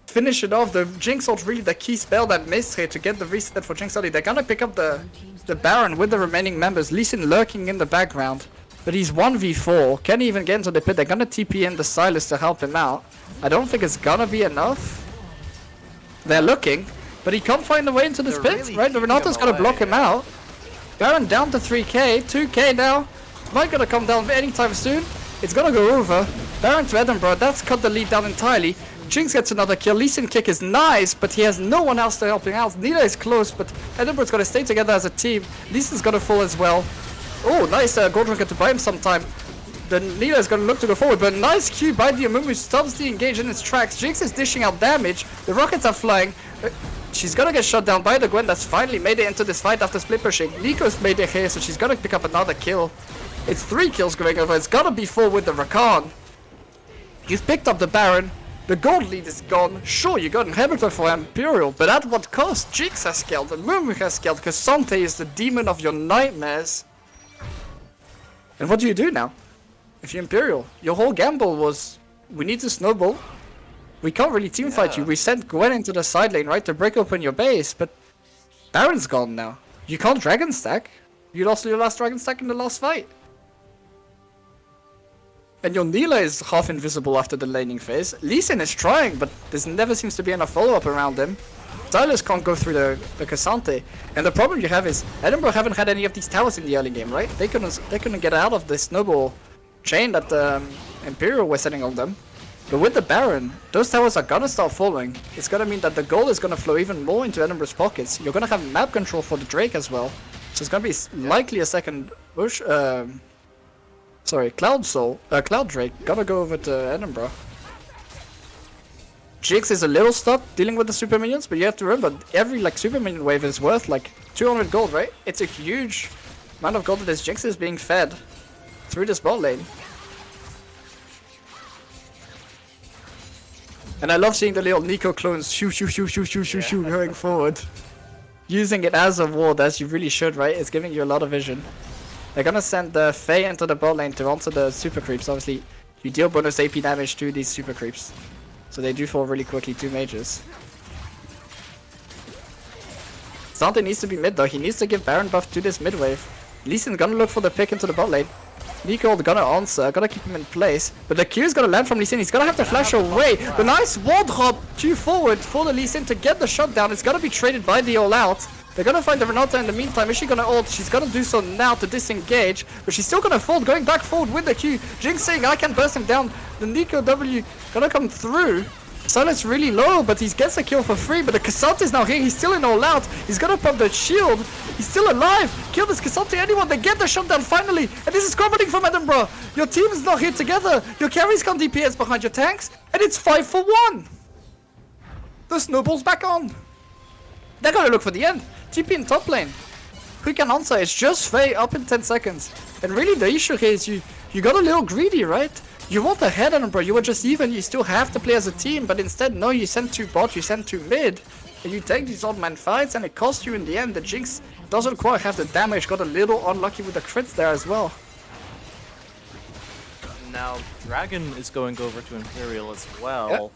finish it off. The Jinx ult really the key spell that missed here to get the reset for Jinx ult. They're gonna pick up the Baron with the remaining members. Lee Sin lurking in the background. But he's 1v4. Can't even get into the pit. They're gonna TP in the Silas to help him out. I don't think it's gonna be enough. They're looking. But he can't find a way into this They're pit, really right? The keeping Renato's him gonna away, block him yeah. out. Baron down to 3k, 2k now. Might gonna come down anytime soon. It's gonna go over. Baron to Edinburgh, that's cut the lead down entirely. Jinx gets another kill. Lee Sin kick is nice, but he has no one else to help him out. Nita is close, but Edinburgh's gonna stay together as a team. Lee Sin's gonna fall as well. Oh, nice Gold Drinker to buy him some time. The Nita is gonna look to go forward, but nice Q by the Amumu stops the engage in its tracks. Jinx is dishing out damage. The rockets are flying. She's gonna get shot down by the Gwen that's finally made it into this fight after split pushing. Nico's made it here, so she's gonna pick up another kill. It's 3 kills going over. It's gotta be 4 with the Rakan. You've picked up the Baron. The gold lead is gone. Sure, you got Inhibitor for Imperial, but at what cost? Jinx has scaled, and Mumu has scaled, because Sante is the demon of your nightmares. And what do you do now? If you're Imperial, your whole gamble was, we need to snowball. We can't really teamfight you. We sent Gwen into the side lane, right, to break open your base, but Baron's gone now. You can't Dragon Stack. You lost your last Dragon Stack in the last fight. And your Neela is half invisible after the laning phase. Lee Sin is trying, but there never seems to be enough follow-up around him. Silas can't go through the Cassante. And the problem you have is, Edinburgh haven't had any of these towers in the early game, right? They couldn't get out of the snowball chain that Imperial was setting on them. But with the Baron, those towers are gonna start falling. It's gonna mean that the gold is gonna flow even more into Edinburgh's pockets. You're gonna have map control for the Drake as well. So it's gonna be likely a second push. Sorry, Cloud Drake gonna go over to Edinburgh. Jinx is a little stuck dealing with the super minions, but you have to remember every super minion wave is worth 200 gold, right? It's a huge amount of gold that this Jinx is being fed through this bot lane. And I love seeing the little Nico clones shoo going forward. Using it as a ward, as you really should, right? It's giving you a lot of vision. They're gonna send the Faye into the bot lane to answer the super creeps. Obviously, you deal bonus AP damage to these super creeps. So they do fall really quickly, 2 mages. Sante needs to be mid though. He needs to give Baron buff to this mid wave. Lee Sin's gonna look for the pick into the bot lane. Nico gonna answer, gonna keep him in place. But the Q is gonna land from Lee Sin. He's gonna have to flash away. The nice wall drop 2 forward for the Lee Sin to get the shot down. It's gonna be traded by the all out. They're gonna find the Renata in the meantime. Is she gonna ult? She's gonna do so now to disengage. But she's still gonna fold, going back forward with the Q. Jinx saying, I can burst him down. The Nico W gonna come through. Silence really low, but he gets a kill for free. But the Cassante is now here. He's still in all out. He's gonna pump the shield. He's still alive. Kill this Cassante, anyone. They get the shutdown finally. And this is comedy from Edinburgh. Your team is not here together. Your carries can't DPS behind your tanks. And it's 5 for 1. The snowball's back on. They're gonna look for the end. TP in top lane. Who can answer? It's just Faye up in 10 seconds. And really the issue here is you got a little greedy, right? You want the head on, bro. You were just even. You still have to play as a team, but instead, no. You send 2 bot. You send 2 mid, and you take these odd man fights, and it costs you in the end. The Jinx doesn't quite have the damage. Got a little unlucky with the crits there as well. Now Dragon is going over to Imperial as well.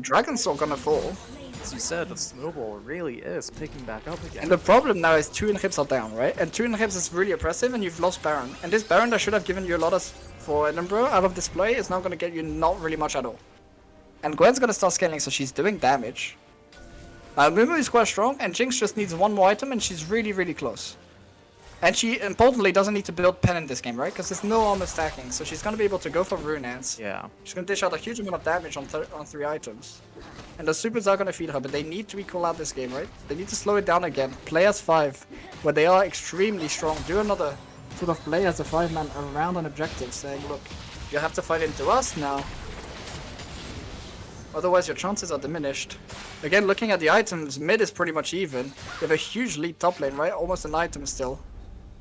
Dragon's still gonna fall. As you said, the snowball really is picking back up again. And the problem now is 2 inhibs are down, right? And 2 inhibs is really oppressive, and you've lost Baron. And this Baron that should have given you a lot of for Edinburgh out of this play is now gonna get you not really much at all. And Gwen's gonna start scaling, so she's doing damage. Mumu is quite strong, and Jinx just needs 1 more item, and she's really, really close. And she, importantly, doesn't need to build pen in this game, right? Because there's no armor stacking, so she's gonna be able to go for Rune Ants. Yeah. She's gonna dish out a huge amount of damage on 3 items. And the supers are gonna feed her, but they need to equal out this game, right? They need to slow it down again. Play as 5, where they are extremely strong. Do another sort of play as a 5-man around an objective, saying, look, you have to fight into us now. Otherwise, your chances are diminished. Again, looking at the items, mid is pretty much even. You have a huge lead top lane, right? Almost an item still.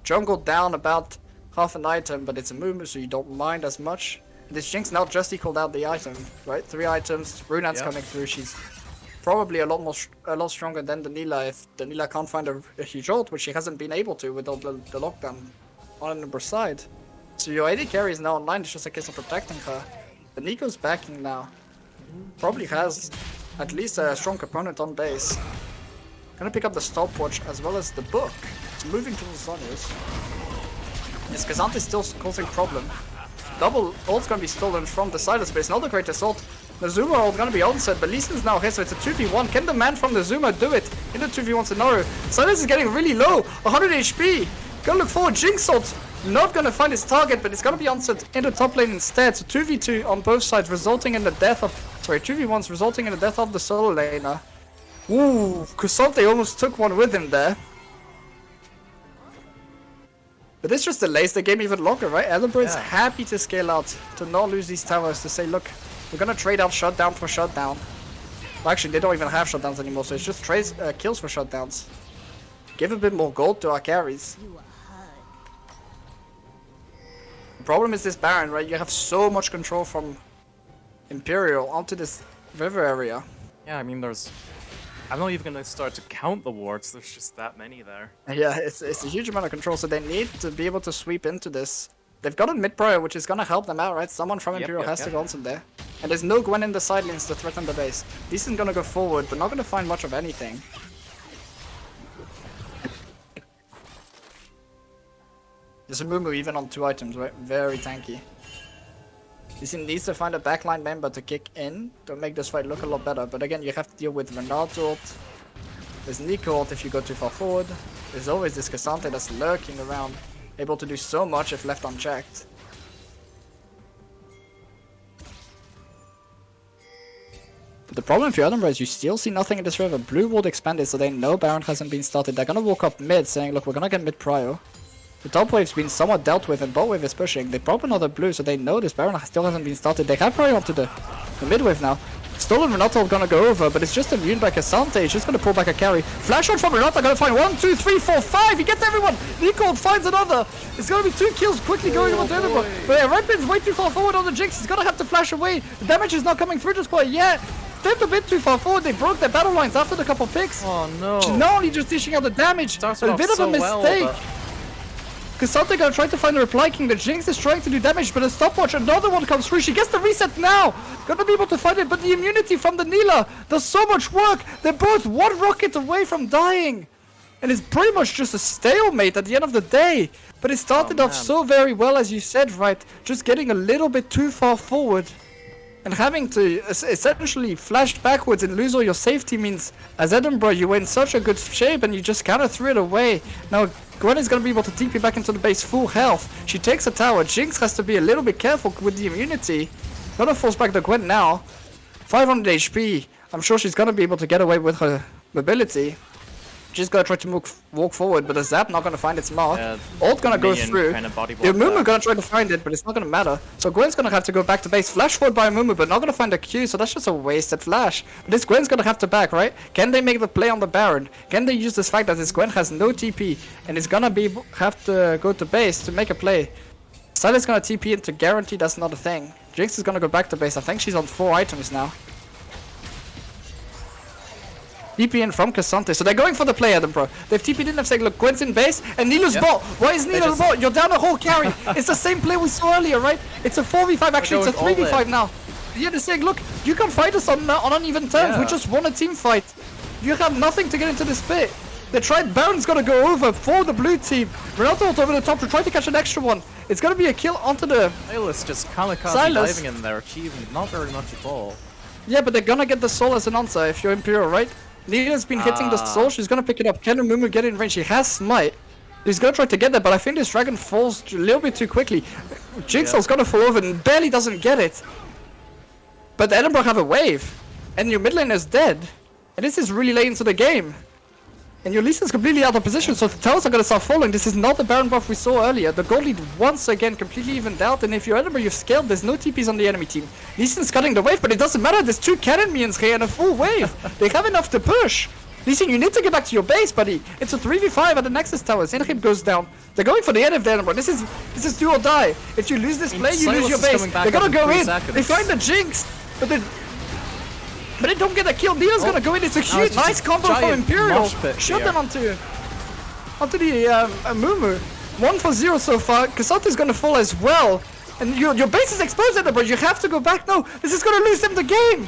Jungle down about half an item, but it's a Mumu, so you don't mind as much. This Jinx now just equaled out the item, right? 3 items. Runan's coming through. She's probably a lot stronger than the Nilah if the Nilah can't find a huge ult, which she hasn't been able to with all the lockdown on her side. So your AD carry is now online. It's just a case of protecting her. The Nico's backing now. Probably has at least a strong opponent on base. Gonna pick up the stopwatch as well as the book. It's moving to the Zonius. Yes, Kazante is still causing problem. Double ult's gonna be stolen from the Silas base. Not the greatest ult. The Zuma ult gonna be onset, but Lee Sin's now here, so it's a 2v1. Can the man from the Zuma do it in the 2v1 scenario? Silas is getting really low, 100 HP. Gonna look forward, Jinx ult. Not gonna find his target, but it's gonna be answered in the top lane instead. So 2v2 on both sides, resulting in the death of... Sorry, 2v1s resulting in the death of the solo laner. Ooh, Kusante almost took one with him there. But this just delays the game even longer, right? Edinburgh is happy to scale out, to not lose these towers, to say, look, we're gonna trade out shutdown for shutdown. Well, actually, they don't even have shutdowns anymore, so it's just trades, kills for shutdowns. Give a bit more gold to our carries. The problem is this Baron, right? You have so much control from Imperial onto this river area. Yeah, I mean, there's... I'm not even gonna start to count the wards, there's just that many there. Yeah, it's a huge amount of control, so they need to be able to sweep into this. They've got a mid-prior, which is gonna help them out, right? Someone from Imperial has to go on there. And there's no Gwen in the side lanes to threaten the base. Lee Sin gonna go forward, but not gonna find much of anything. There's a Mumu even on 2 items, right? Very tanky. Lee Sin needs to find a backline member to kick in to make this fight look a lot better. But again, you have to deal with Renard's ult. There's Nico ult if you go too far forward. There's always this Cassante that's lurking around, able to do so much if left unchecked. But the problem for Edinburgh is you still see nothing in this river. Blue ward expanded, so they know Baron hasn't been started. They're gonna walk up mid saying, look, we're gonna get mid prio. The top wave's been somewhat dealt with and bot wave is pushing. They pop another blue, so they know this Baron still hasn't been started. They have prio onto the mid wave now. Stolen Renata gonna go over, but it's just immune by Cassante. He's just gonna pull back a carry. Flash shot from Renata, gonna find 1, 2, 3, 4, 5. He gets everyone. Nico finds another. It's gonna be 2 kills quickly going over to Edinburgh. But yeah, Redpin's way too far forward on the Jinx. He's gonna have to flash away. The damage is not coming through just quite yet. Stepped a bit too far forward. They broke their battle lines after the couple picks. Oh no. She's not only just dishing out the damage, but a bit of a mistake. Cassante gonna try to find a reply king. The Jinx is trying to do damage, but a stopwatch, another one comes through. She gets the reset now. Gonna be able to find it, but the immunity from the Nilah does so much work. They're both 1 rocket away from dying. And it's pretty much just a stalemate at the end of the day. But it started off so very well, as you said, right? Just getting a little bit too far forward. And having to essentially flash backwards and lose all your safety means, as Edinburgh, you were in such a good shape and you just kind of threw it away. Now, Gwen is going to be able to TP back into the base full health. She takes a tower. Jinx has to be a little bit careful with the immunity. Gonna force back the Gwen now. 500 HP. I'm sure she's going to be able to get away with her mobility. She's gonna try to walk forward, but the Zap not gonna find its mark. Ult gonna go through. The Mumu gonna try to find it, but it's not gonna matter. So Gwen's gonna have to go back to base. Flash forward by Mumu, but not gonna find a Q, so that's just a wasted flash. But this Gwen's gonna have to back, right? Can they make the play on the Baron? Can they use this fact that this Gwen has no TP and is gonna have to go to base to make a play? Silas gonna TP in to guarantee that's not a thing. Jinx is gonna go back to base. I think she's on 4 items now. TP in from Cassante. So they're going for the play, Edinburgh. They've TP'd in, they've said, look, Gwen's in base, and Nilu's bot. Why is Nilu's bot? You're down a whole carry. It's the same play we saw earlier, right? It's a 4v5, actually, it's a 3v5 now. Yeah, they're saying, look, you can fight us on uneven terms. We just won a team fight. You have nothing to get into this pit. They tried, Baron's gonna go over for the blue team. Renato over the top to try to catch an extra one. It's gonna be a kill onto the Silas just kamikaze diving in there, achieving not very much at all. Yeah, but they're gonna get the soul as an answer if you're Imperial, right? Nina's been hitting the soul, she's gonna pick it up. Can Mumu get in range? She has smite. He's gonna try to get there, but I think this dragon falls a little bit too quickly. Jigsaw's gonna fall over and barely doesn't get it. But Edinburgh have a wave, and your mid lane is dead. And this is really late into the game. And your Lee Sin's completely out of position, so the towers are gonna start falling. This is not the Baron buff we saw earlier. The gold lead once again completely evened out, and if you're Edinburgh, you've scaled, there's no TPs on the enemy team. Lee Sin's cutting the wave, but it doesn't matter, there's 2 cannon minions here and a full wave. They have enough to push. Lee Sin, you need to get back to your base, buddy. It's a 3v5 at the Nexus towers. Inhib goes down. They're going for the end of the Edinburgh. This is do or die. If you lose this play, you lose your base. They're gonna go in. They find the Jinx, but they don't get a kill. Dina's gonna go in. It's a huge, nice combo from Imperial. Shot them onto the Mumu. 1 for 0 so far. Casante's gonna fall as well. And your base is exposed, Edinburgh. You have to go back. No, this is gonna lose them the game.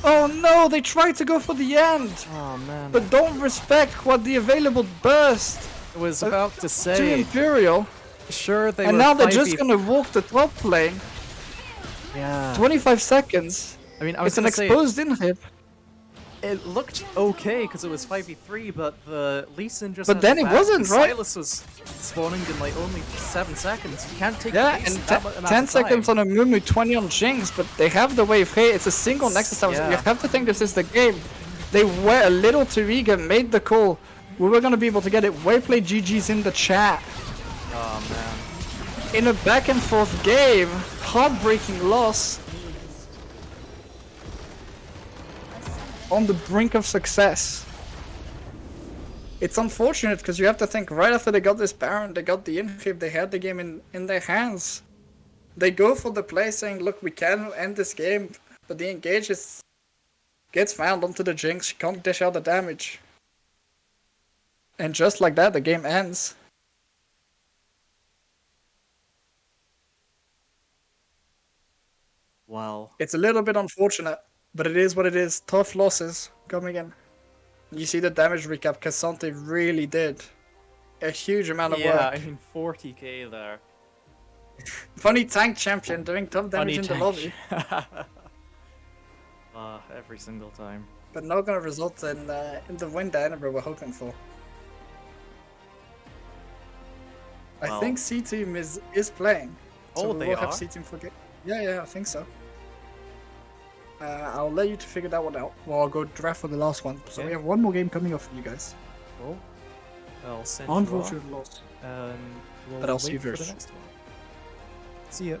Oh no, they tried to go for the end. Oh man. But don't respect what the available burst I was about to to say. Imperial. Sure, they And were now they're 5v just gonna walk the top lane. Yeah. 25 seconds. I mean, I was It's an gonna say, exposed inhib. it looked okay because it was 5v3, but the Lee Sin just. But had then the it back, wasn't, and right? Silas was spawning in like only 7 seconds. You can't take Yeah, the base and in that amount 10 of seconds time. on a Mumu, 20 on Jinx, but they have the wave. Hey, it's a single Nexus tower. Yeah. You have to think this is the game. They were a little too eager, made the call. We were gonna be able to get it. Well played, GG's in the chat. Oh man. In a back and forth game, heartbreaking loss. On the brink of success. It's unfortunate because you have to think right after they got this Baron, they got the inhib, they had the game in their hands. They go for the play saying, look, we can end this game, but the engage gets found onto the Jinx, she can't dish out the damage. And just like that, the game ends. Wow. It's a little bit unfortunate, but it is what it is. Tough losses coming in. You see the damage recap, Cassante really did a huge amount of Yeah, work. I mean 40k there. Funny tank champion doing tough damage in the lobby, Every single time. but not gonna result in the win that Edinburgh were hoping for. I Well. think C team is playing. So Oh, we they will have are? C team for game. Yeah, I think so. I'll let you to figure that one out. Well, I'll go draft for the last one. So Okay. we have one more game coming up for you guys. Cool. I'll send you off, Unfortunate loss. and we'll But I'll see wait you for the first. next one. See ya.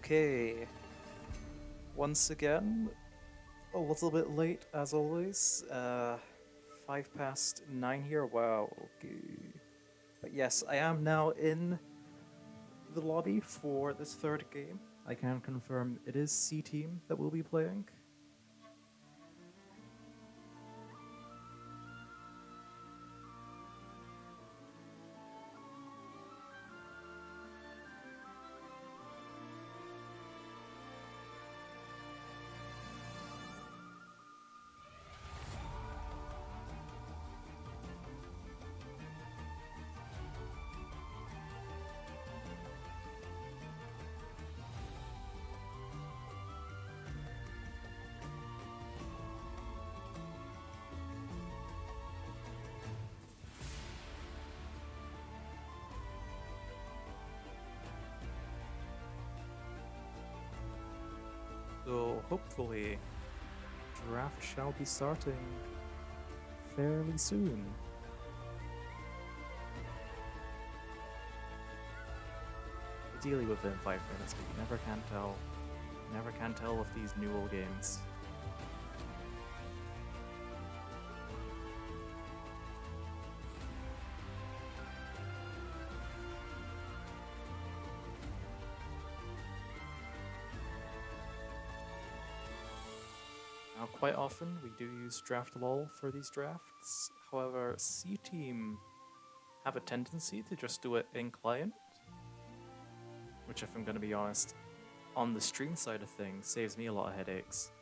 Okay. Once again, a little bit late as always. 9:05 here. Wow. Okay. But yes, I am now in the lobby for this third game. I can confirm it is C Team that will be playing. So hopefully, draft shall be starting fairly soon. Ideally within 5 minutes, but you never can tell. Never can tell with these NUEL games. Now, quite often we do use draft lol for these drafts. However, C Team have a tendency to just do it in client, which, if I'm going to be honest, on the stream side of things, saves me a lot of headaches.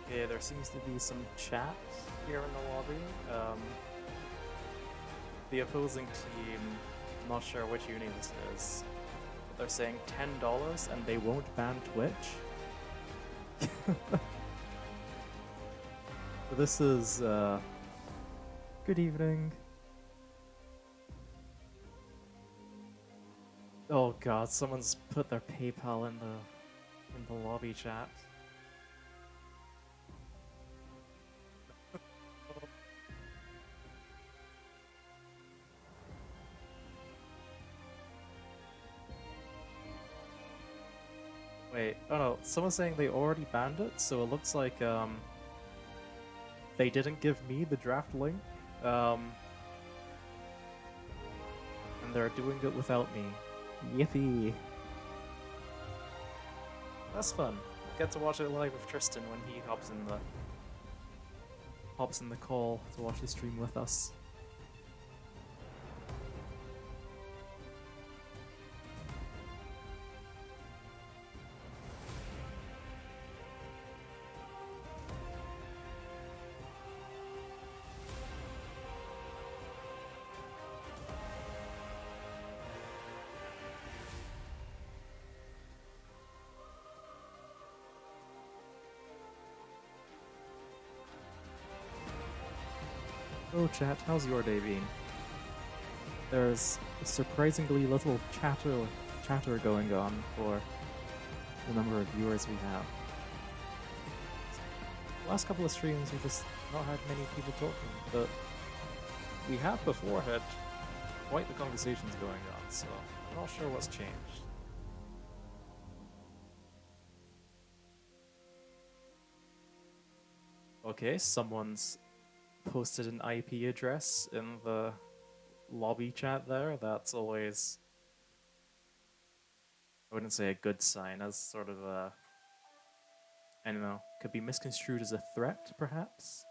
Okay, there seems to be some chat here in the lobby. The opposing team, I'm not sure which uni this is, but they're saying $10 and they won't ban Twitch. So this is, good evening. Oh god, someone's put their PayPal in the lobby chat. Wait, oh no, someone's saying they already banned it, so it looks like they didn't give me the draft link, and they're doing it without me. Yippee! That's fun. Get to watch it live with Tristan when he hops in the call to watch the stream with us. Oh chat, how's your day been? There's surprisingly little chatter going on for the number of viewers we have. The last couple of streams we've just not had many people talking, but we have before had quite the conversations going on, so I'm not sure what's changed. Okay, someone's posted an IP address in the lobby chat there. That's always, I wouldn't say a good sign, as sort of a, I don't know, could be misconstrued as a threat, perhaps?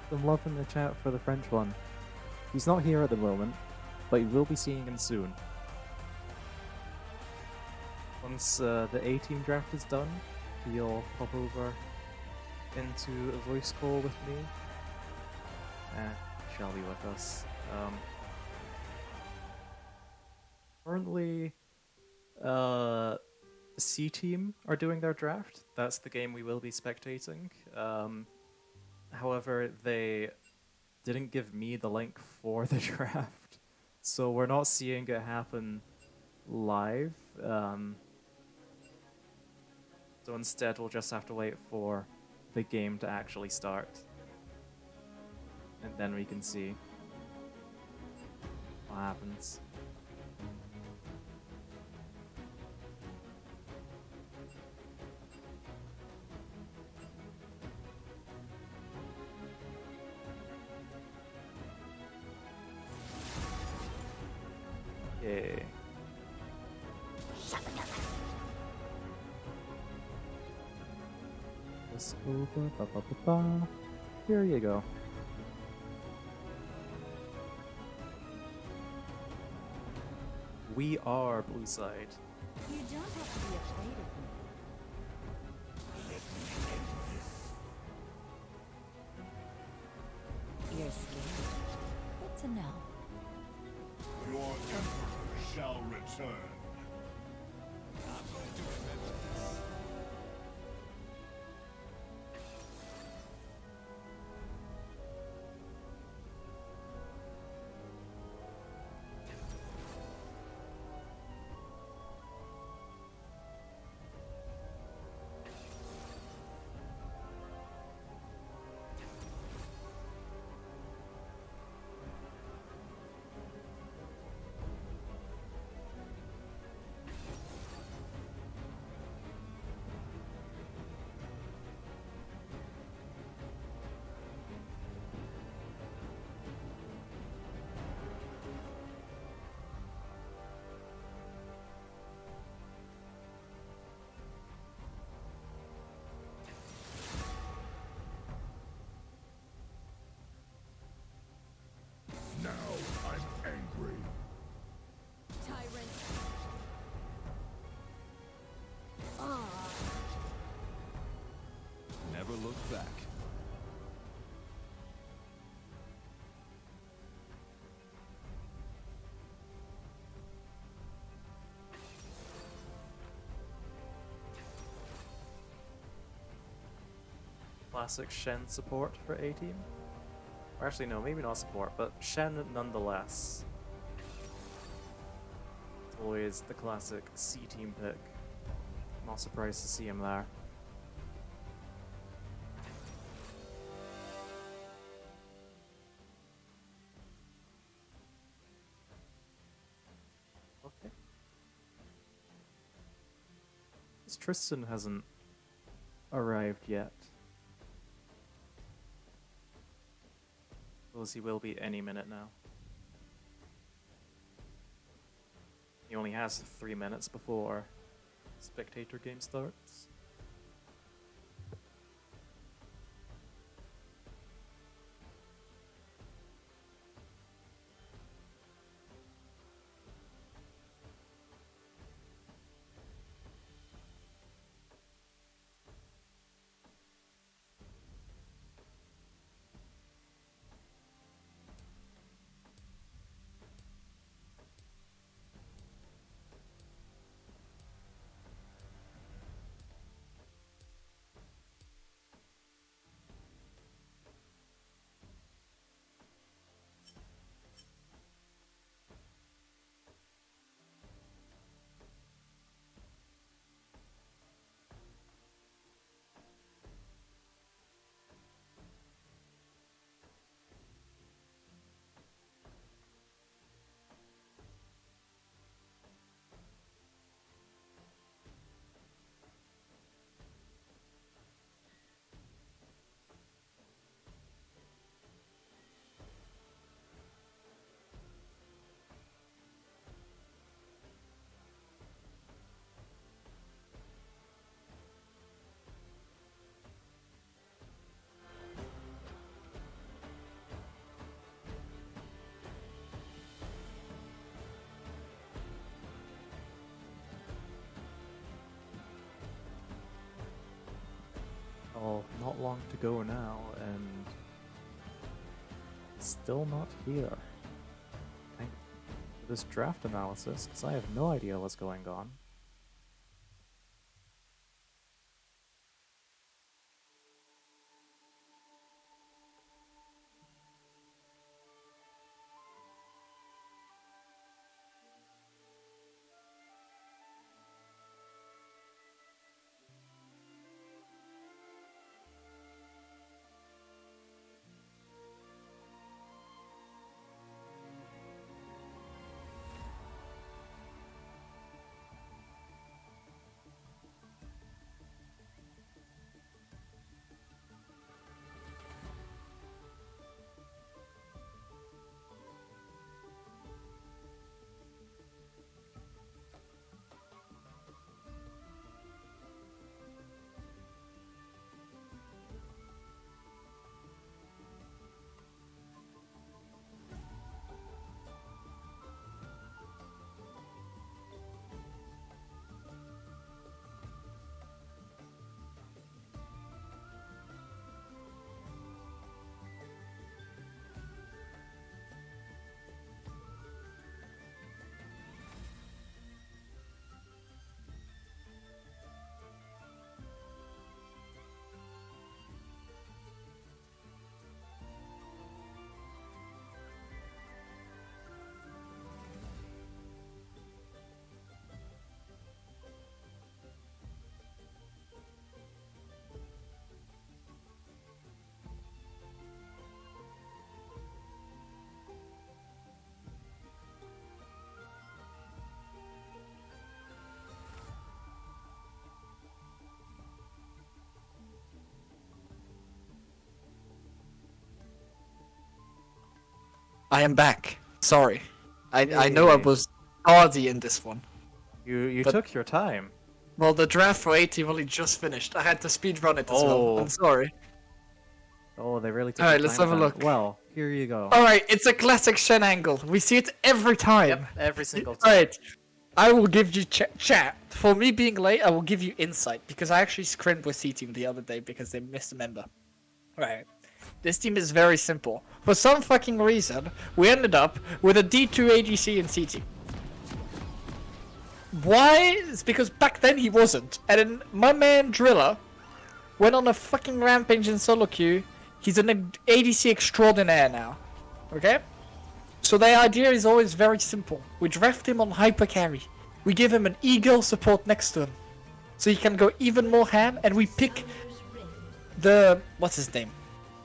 Some love in the chat for the French one. He's not here at the moment, but you will be seeing him soon. Once the A-team draft is done, he'll pop over into a voice call with me. Shall be with us. Currently, C-team are doing their draft. That's the game we will be spectating. However, they didn't give me the link for the draft, so we're not seeing it happen live. So instead, we'll just have to wait for the game to actually start, and then we can see what happens. Yay. This over. Ba, ba, ba, ba. Here you go. We are blue side. You don't have to be afraid of me. You're scared. Good to know. Your emperor shall return. Now I'm angry. Tyrant. Ah. Never look back. Classic Shen support for A-team. Or actually, no, maybe not support, but Shen nonetheless. It's always the classic C-team pick. Not surprised to see him there. Tristan hasn't arrived yet. Suppose he will be any minute now. He only has 3 minutes before spectator game starts. Oh, not long to go now, and still not here. Thank you for this draft analysis, because I have no idea what's going on. I am back. Sorry. I know I Yay. was tardy in this one. You But- took your time. Well, the draft for 18 only just finished. I had to speedrun it as Oh. well. I'm sorry. Oh, they really took Alright, their let's time have a with that. look. Well, here you go. Alright, it's a classic Shen angle. We see it every time. Yep, every single time. Alright. I will give you chat. For me being late, I will give you insight. Because I actually scrimped with C-Team the other day because they missed a member. Right. This team is very simple. For some fucking reason, we ended up with a D2 ADC in C-Team. Why? It's because back then he wasn't. And then my man Driller went on a fucking rampage in solo queue. He's an ADC extraordinaire now. Okay? So the idea is always very simple. We draft him on hyper carry. We give him an eagle support next to him. So he can go even more ham, and we pick the... what's his name?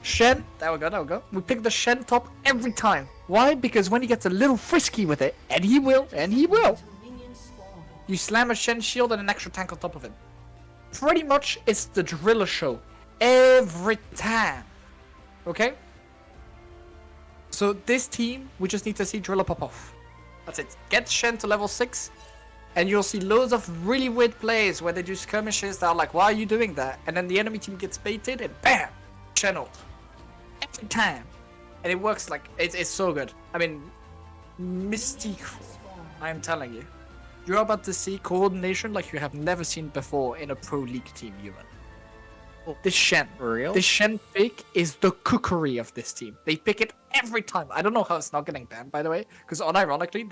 Shen. There we go. We pick the Shen top every time. Why? Because when he gets a little frisky with it, and he will, you slam a Shen shield and an extra tank on top of it. pretty much it's the Driller show every time. Okay? So this team, we just need to see Driller pop off. That's it. Get Shen to level 6, and you'll see loads of really weird plays where they do skirmishes that are like, why are you doing that? And then the enemy team gets baited, and BAM! Shen ult. Every time. And it works like, it's so good. I mean, mystique. I am telling you. You're about to see coordination like you have never seen before in a pro league team, Ewan. This Shen. For real? This Shen pick is the cookery of this team. They pick it every time. I don't know how it's not getting banned, by the way. Because unironically,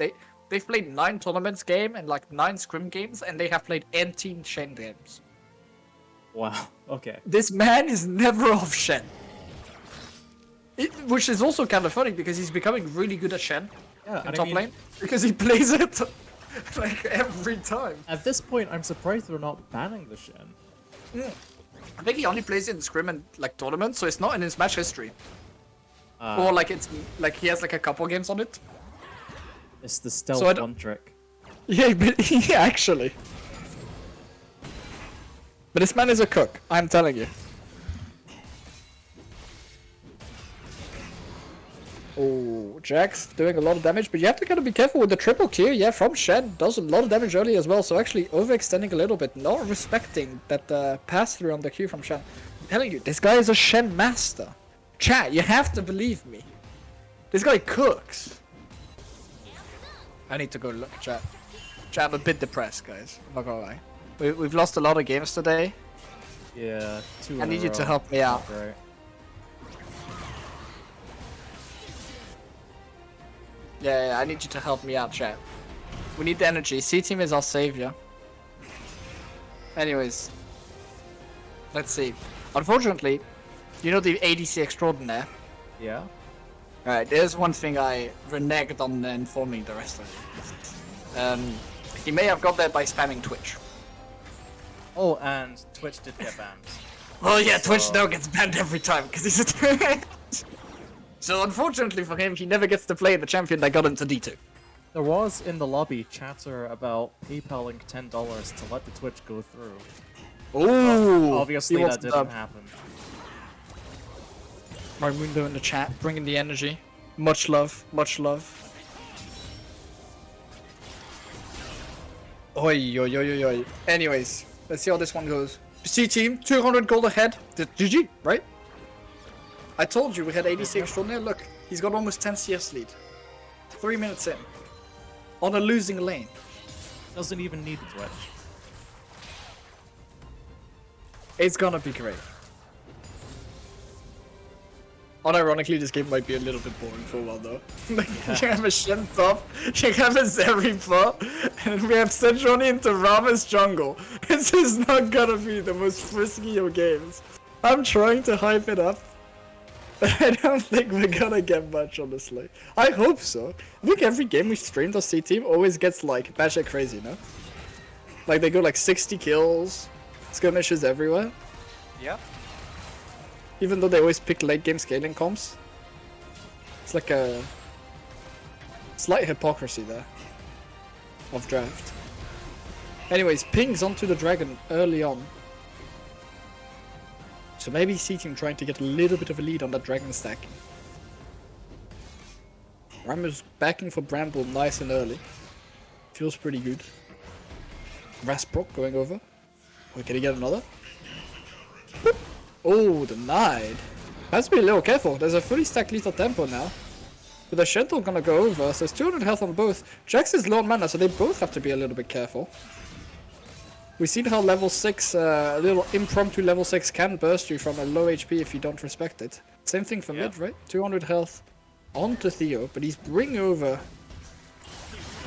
they've played 9 tournaments game and like 9 scrim games, and they have played 18 Shen games. Wow. Okay. This man is never off Shen. Which is also kind of funny because he's becoming really good at Shen Yeah, in top lane. Because he plays it like every time. At this point, I'm surprised they're not banning the Shen. I think he only plays it in scrim and like tournaments, so it's not in his match history. Or like it's like he has like a couple games on it. It's the stealth So I don't- one trick. Yeah, but yeah, actually. But this man is a cook, I'm telling you. Oh, Jax doing a lot of damage, but you have to kind of be careful with the triple Q. Yeah, from Shen does a lot of damage early as well, so actually overextending a little bit, not respecting that pass through on the Q from Shen. I'm telling you, this guy is a Shen master. Chat, you have to believe me. This guy cooks. I need to go look, chat. Chat, I'm a bit depressed, guys. I'm not gonna lie. We've lost a lot of games today. Yeah, 2 I in a need you to row. help me out. Right. Yeah, I need you to help me out, chat. We need the energy. C-Team is our savior. Anyways. Let's see. Unfortunately, you know the ADC extraordinaire? Yeah. Alright, there's one thing I reneged on informing the rest of you. He may have got there by spamming Twitch. Oh, and Twitch did get banned. Oh yeah, Twitch So- now gets banned every time because he's a So unfortunately for him, he never gets to play the champion that got him to D2. There was in the lobby chatter about PayPaling $10 to let the Twitch go through. Ooh, Obviously, he wants that the didn't dub. happen. Raimundo in the chat, bringing the energy. Much love, much love. Oi, oi, oi, oi, oi. Anyways, let's see how this one goes. C-Team, 200 gold ahead. GG, right? I told you we had ADC extraordinaire. Look, he's got almost 10 CS lead. 3 minutes in. On a losing lane. Doesn't even need the Twitch. It's gonna be great. Unironically, this game might be a little bit boring for a while though. Like, you have a Shen top, you have a Zeri bot, and we have Sejuani into Rama's jungle. This is not gonna be the most frisky of games. I'm trying to hype it up, but I don't think we're gonna get much, honestly. I hope so. I think every game we streamed on C-Team always gets like batshit crazy, no? Like they go like 60 kills, skirmishes everywhere. Yeah. Even though they always pick late game scaling comps. It's like a slight hypocrisy there of draft. Anyways, pings onto the dragon early on. So maybe C-Team trying to get a little bit of a lead on that dragon stack. Ramu's backing for Bramble nice and early. Feels pretty good. Rasproc going over. Wait, can he get another? Boop. Oh, denied. Has to be a little careful. There's a fully stacked lethal tempo now. But the Shentel gonna go over, so it's 200 health on both. Jax is low on mana, so they both have to be a little bit careful. We've seen how level 6, a little impromptu level 6 can burst you from a low HP if you don't respect it. Same thing for mid, right? 200 health onto Theo, but he's bringing over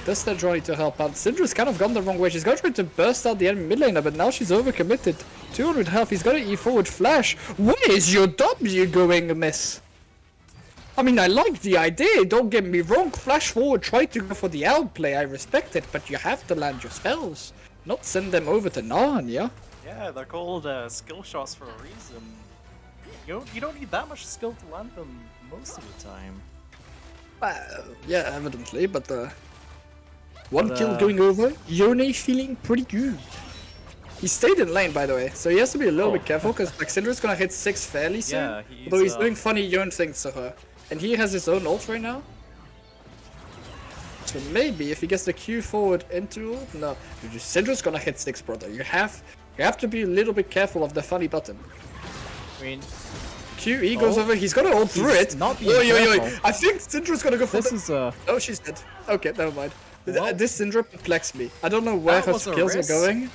Does that try to help out? Syndra's kind of gone the wrong way. She's gonna try to burst out the enemy mid laner, but now she's overcommitted. 200 health, he's got an E forward flash. Where is your W going, miss? I mean, I like the idea, don't get me wrong. Flash forward, try to go for the outplay, I respect it, but you have to land your spells. Not send them over to Narnia. Yeah, they're called skill shots for a reason. You don't need that much skill to land them most of the time. Well, yeah, evidently, but one But, kill going over, Yone feeling pretty good. He stayed in lane, by the way, so he has to be a little bit careful because like Syndra's gonna hit 6 fairly soon. Yeah, Although he's doing funny Yone things to her, and he has his own ult right now. So maybe if he gets the Q forward into ult, no, Syndra's gonna hit 6, brother. You have to be a little bit careful of the funny button. I mean, QE goes over. He's gonna ult through He's it. not being careful. I think Syndra's gonna go for this the... is Oh, she's dead. Okay, never mind. Well, This Syndra perplexed me. I don't know where that her was a skills are risk. going.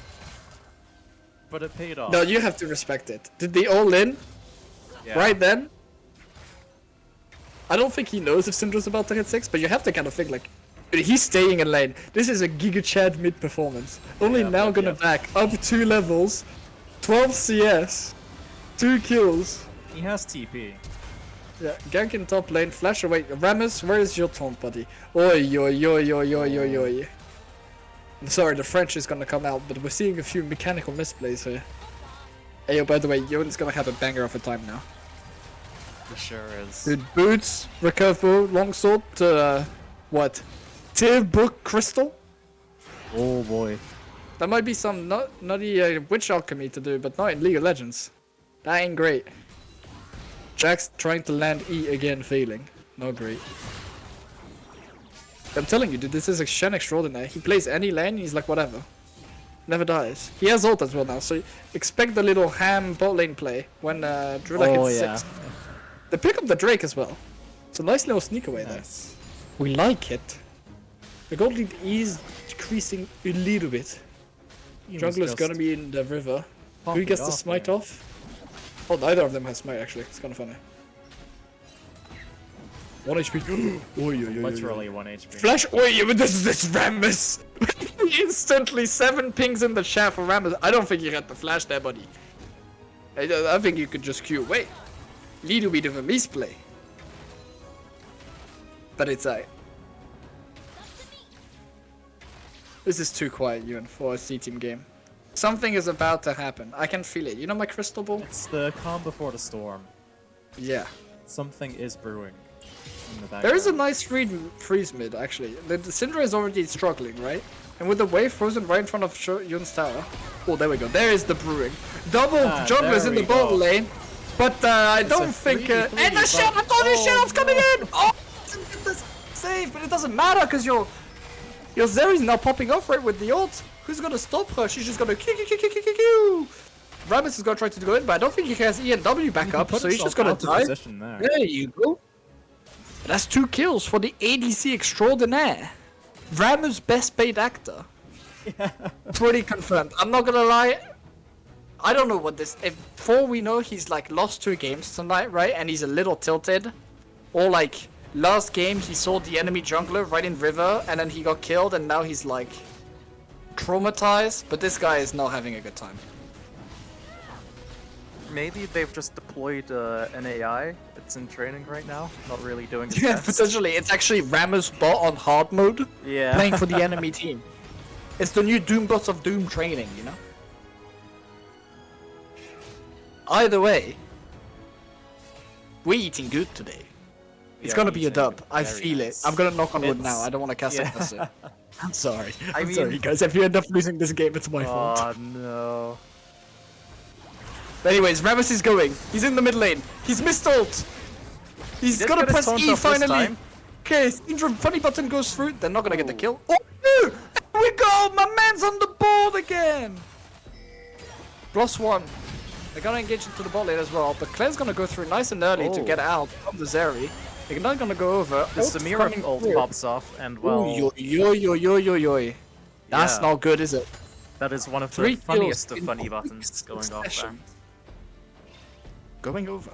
but it paid off. No, you have to respect it. Did they all in? Yeah. Right then? I don't think he knows if Syndra's about to hit 6, but you have to kind of think like, he's staying in lane. This is a Giga Chad mid performance. Only now gonna back up 2 levels, 12 CS, 2 kills. He has TP. Yeah, gank in top lane, flash away. Rammus, where is your taunt, buddy? Oi, oi, oi, oi, oi, oi, oi. I'm sorry, the French is gonna come out, but we're seeing a few mechanical misplays here. Hey, yo, by the way, Yoden's gonna have a banger of a time now. He sure is. Dude, boots, recurve bow, longsword to, what? Tier book crystal? Oh boy. That might be some nutty witch alchemy to do, but not in League of Legends. That ain't great. Jack's trying to land E again, failing. Not great. I'm telling you, dude, this is a Shen extraordinaire. He plays any lane, he's like, whatever. Never dies. He has ult as well now, so expect the little ham bot lane play when Drilla hits 6. They pick up the Drake as well. It's a nice little sneak away there. We like it. The gold lead is decreasing a little bit. Jungler's gonna be in the river. Who gets the smite off? Oh, neither of them has smite actually. It's kind of funny. 1 HP. Literally 1 HP. Flash. Oi, but this Rammus. Instantly 7 pings in the chat for Rammus. I don't think you had the flash there, buddy. I think you could just Q away. Little bit of a misplay. But it's This is too quiet, Ewan, for a C-team game. Something is about to happen. I can feel it. You know my crystal ball? It's the calm before the storm. Yeah. Something is brewing in the background. There is a nice freeze mid, actually. The Syndra is already struggling, right? And with the wave frozen right in front of Yun's tower. Oh, there we go. There is the brewing. Double junglers in the bottom lane. But I don't think... and the shell! I told you shell's coming in! Oh! Save, but it doesn't matter because your Zeri's now popping off right with the ult. Who's gonna stop her? She's just gonna Q. Rammus is gonna try to go in, but I don't think he has E and W back up, so he's just gonna die. There you go. That's 2 kills for the ADC extraordinaire. Rammus best paid actor. Pretty confirmed. I'm not gonna lie. I don't know what this. For we know, he's like lost 2 games tonight, right? And he's a little tilted, or like. Last game, he saw the enemy jungler right in river, and then he got killed, and now he's like traumatized. But this guy is not having a good time. Maybe they've just deployed an AI. It's in training right now, not really doing its Yeah, best. potentially. It's actually Rammus bot on hard mode, playing for the enemy team. It's the new Doom bots of Doom training, you know? Either way, we're eating good today. It's gonna be a dub. I feel it. I'm gonna knock on wood now. I don't want to cast it. I'm sorry. I'm sorry, guys. If you end up losing this game, it's my fault. Oh no. But anyways, Rammus is going. He's in the mid lane. He's missed ult. He's gonna press E finally. Okay, Syndra funny button goes through. They're not gonna get the kill. Oh, no! There we go! My man's on the board again! +1. They're gonna engage into the bot lane as well, but Claire's gonna go through nice and early to get out from the Zeri. They're not gonna go over. The Samira ult pops off, and well... Yo. That's not good, is it? That is one of the funniest of funny buttons going off there. Going over.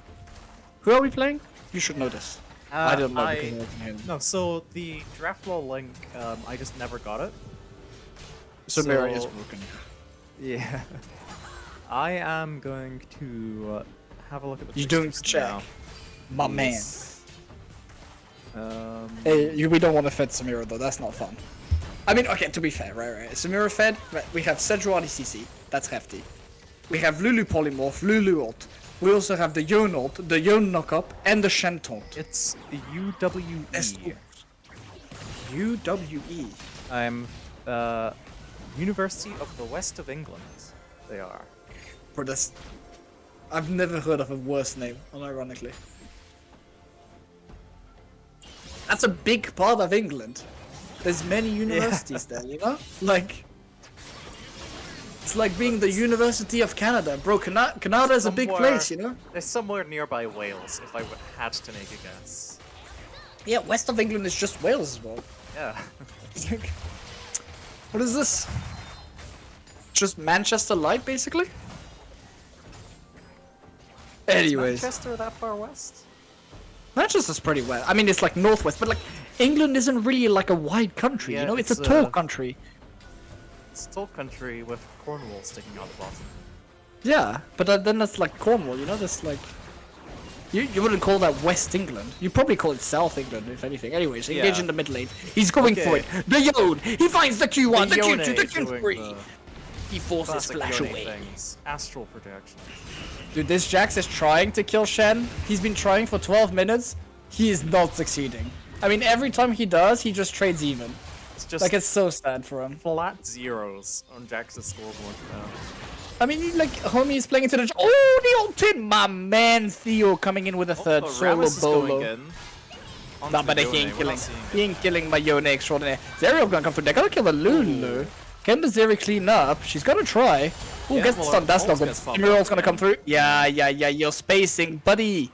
Who are we playing? You should know this. I don't know. No, so the draft law link, I just never got it. Samira is broken. Yeah. I am going to have a look at the You don't check. now. My man. Hey, we don't want to fed Samira though, that's not fun. I mean, okay, to be fair, right. Samira fed, we have Sejuani CC, that's hefty. We have Lulu Polymorph, Lulu ult. We also have the Yone ult, the Yone knockup, and the Shen taunt. it's the UWE. UWE. I'm University of the West of England. They are. For this. I've never heard of a worse name, unironically. That's a big part of England. There's many universities there, you know? Like... It's like being the University of Canada. Bro, Canada is a big place, you know? It's somewhere nearby Wales, if I had to make a guess. Yeah, west of England is just Wales as well. Yeah. What is this? Just Manchester Light, basically? Anyways. Is Manchester that far west? Manchester's pretty well. I mean, it's like northwest, but like England isn't really like a wide country, Yeah, you know? It's it's a tall country. It's still country with Cornwall sticking out the bottom. Yeah, but then that's like Cornwall, you know? That's like... You wouldn't call that West England. You probably call it South England, if anything. Anyways, engage Yeah. in the mid lane. He's going for it. The Yone! He finds the Q1, the Yone Q2, the is doing Q3! the He forces classic Flash Yone away. things. Astral projection. Dude, this Jax is trying to kill Shen. He's been trying for 12 minutes. He is not succeeding. I mean, every time he does, he just trades even. It's just Like, it's so sad for him. flat zeros on Jax's scoreboard now. I mean, like, homie is playing into the... Oh, the ultimate! My man Theo coming in with a third Oh, solo Rammus is going bolo. in. Nah, Onto but the he ain't Yone, we're killing. not seeing He it. ain't killing my Yone extraordinaire. Zerial gonna come through. They're gonna kill the Lulu. Can the Zeri clean up? She's gonna try. Ooh, Yeah, gets the well, stun. That's not Ult's good. gets popped Emerald's up, gonna yeah. come through. Yeah. You're spacing, buddy.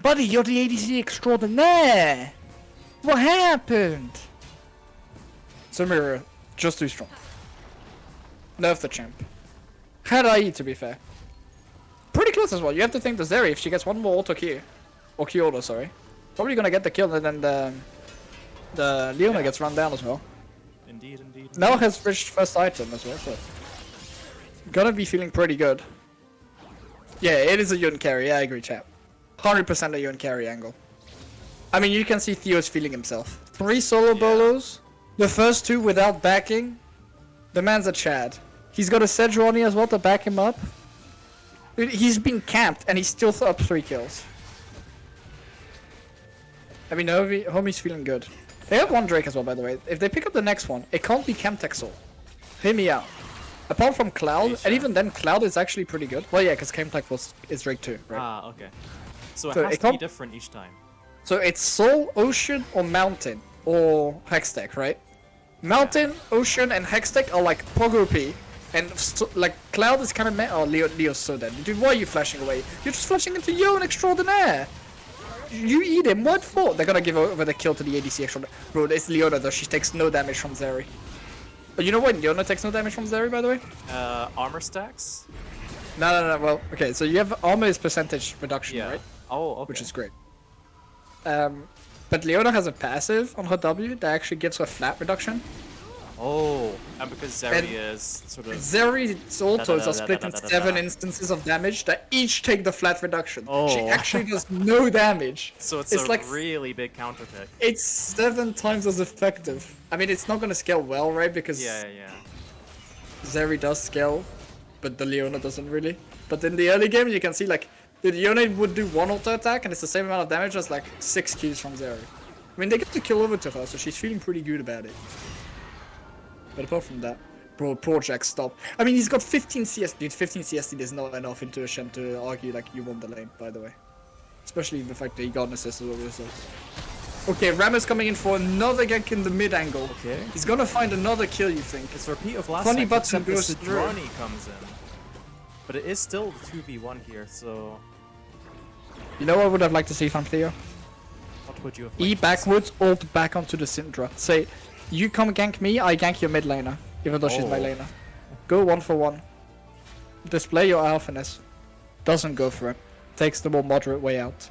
Buddy, you're the ADC extraordinaire. What happened? Samira, just too strong. Nerf the champ. Had IE, to be fair. Pretty close as well. You have to think the Zeri, if she gets one more auto Q, or Kyoto, sorry, probably gonna get the kill, and then the Leona Yeah. gets run down as well. Indeed. Now has reached first item as well, so gonna be feeling pretty good. Yeah, it is a Yun carry. I agree, chap. 100% a Yun carry angle. I mean, you can see Theo's feeling himself. 3 solo bolos, the first 2 without backing. The man's a Chad. He's got a Sejuani as well to back him up. Dude, he's been camped and he's still up 3 kills. I mean, homie's feeling good. They have 1 Drake as well, by the way. If they pick up the next one, it can't be Camtech Soul. Hear me out. Apart from Cloud, and even then, Cloud is actually pretty good. Well, yeah, because Camtech is Drake too, right? Ah, okay. So it So has it to be can't- different each time. So it's Soul, Ocean, or Mountain, or Hextech, right? Mountain, Ocean, and Hextech are like Pogo P, and like Cloud is kind of meh. Oh, Leo's so dead. Dude, why are you flashing away? You're just flashing into Yone extraordinaire. You eat him. What for? They're gonna give over the kill to the ADC extraordinaire. Bro, it's Leona though. She takes no damage from Zeri. But you know what? Leona takes no damage from Zeri, by the way. Armor stacks? No. Well, okay. So you have armor is percentage reduction, Yeah. right? Oh, okay. Which is great. But Leona has a passive on her W that actually gives her flat reduction. Oh, and because Zeri And is sort of... Zeri's autos are split in 7 instances of damage that each take the flat reduction. She Oh. actually does no damage. So it's a like really big counter pick. it's 7 times as effective. I mean, it's not gonna scale well, right? Because Yeah. Zeri does scale, but the Leona doesn't really. But in the early game, you can see like the Leona would do 1 auto attack, and it's the same amount of damage as like 6 Qs from Zeri. I mean, they get the kill over to her, so she's feeling pretty good about it. But apart from that, bro, Project stop. I mean, he's got 15 CS. Dude, 15 CSD is not enough into a Shen to argue like you won the lane, by the way. Especially the fact that he got an assist as well. Okay, Ram is coming in for another gank in the mid angle. Okay. He's gonna find another kill, you think. It's a repeat of last Funny time, button except the goes through. Sejuani comes in. But it is still 2v1 here, so... You know what I would have liked to see from Theo? What would you have E liked to backwards, ult back onto the Syndra. Say, you come gank me, I gank your mid laner. Even though she's my Oh. laner. Go 1 for 1. Display your alphaness. Doesn't go for it. Takes the more moderate way out.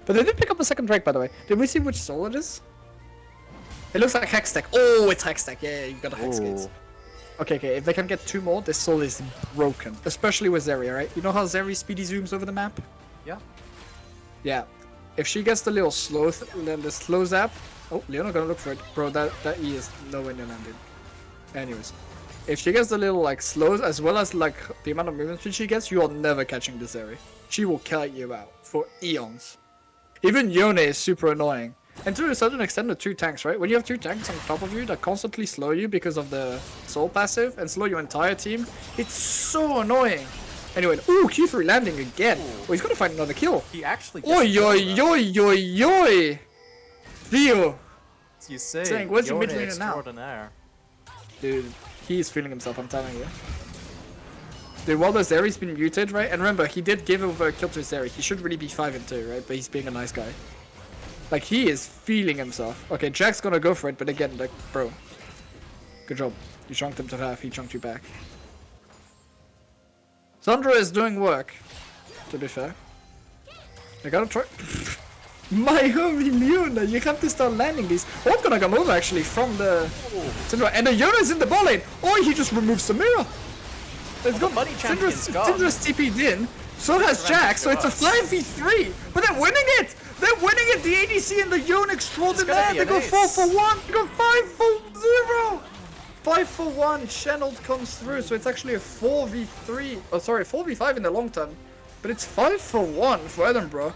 But they did pick up a second Drake, by the way. Did we see which soul it is? It looks like Hextech. Oh, it's Hextech. Yeah, you got a Hex see? gates. Okay, if they can get 2 more, this soul is broken. Especially with Zeri, right? You know how Zeri speedy zooms over the map? Yeah. Yeah. If she gets the little slow, the slow zap. Oh, Leona gonna look for it. Bro, that E is nowhere near landed. Anyways. If she gets the little like slows as well as like the amount of movement speed she gets, you are never catching this Zeri. She will kite you out for eons. Even Yone is super annoying. And to a certain extent, the 2 tanks, right? When you have 2 tanks on top of you that constantly slow you because of the soul passive and slow your entire team, it's so annoying. Anyway, ooh, Q3 landing again. Oh, he's gonna find another kill. He actually. Oi, oi, oi, oi, oi. Theo. You say, Saying, where's your Yone mid laner now? extraordinaire. Dude, he's feeling himself, I'm telling you. Dude, while the Zeri's been muted, right? And remember, he did give over a kill to Zeri. He should really be 5-2, right? But he's being a nice guy. Like, he is feeling himself. Okay, Jack's gonna go for it, but again, like, bro. Good job. You chunked him to half, he chunked you back. Sandra is doing work, to be fair. I gotta try. My homie Leona, you have to start landing these. Oh, I'm gonna come over actually from the Syndra, and the Yona's in the ball lane. Oh, he just removed Samira. Let's go. Buddy champion's gone. Syndra's TP'd in. So has Jack. So it's a 5v3. But they're winning it. They're winning it. The ADC and the Yona extraordinaire. They go 4 for 1. They go 5 for 0. 5 for 1. Channeled comes through. So it's actually a 4v3. Oh, sorry, 4v5 in the long term. But it's 5 for 1 for Edinburgh.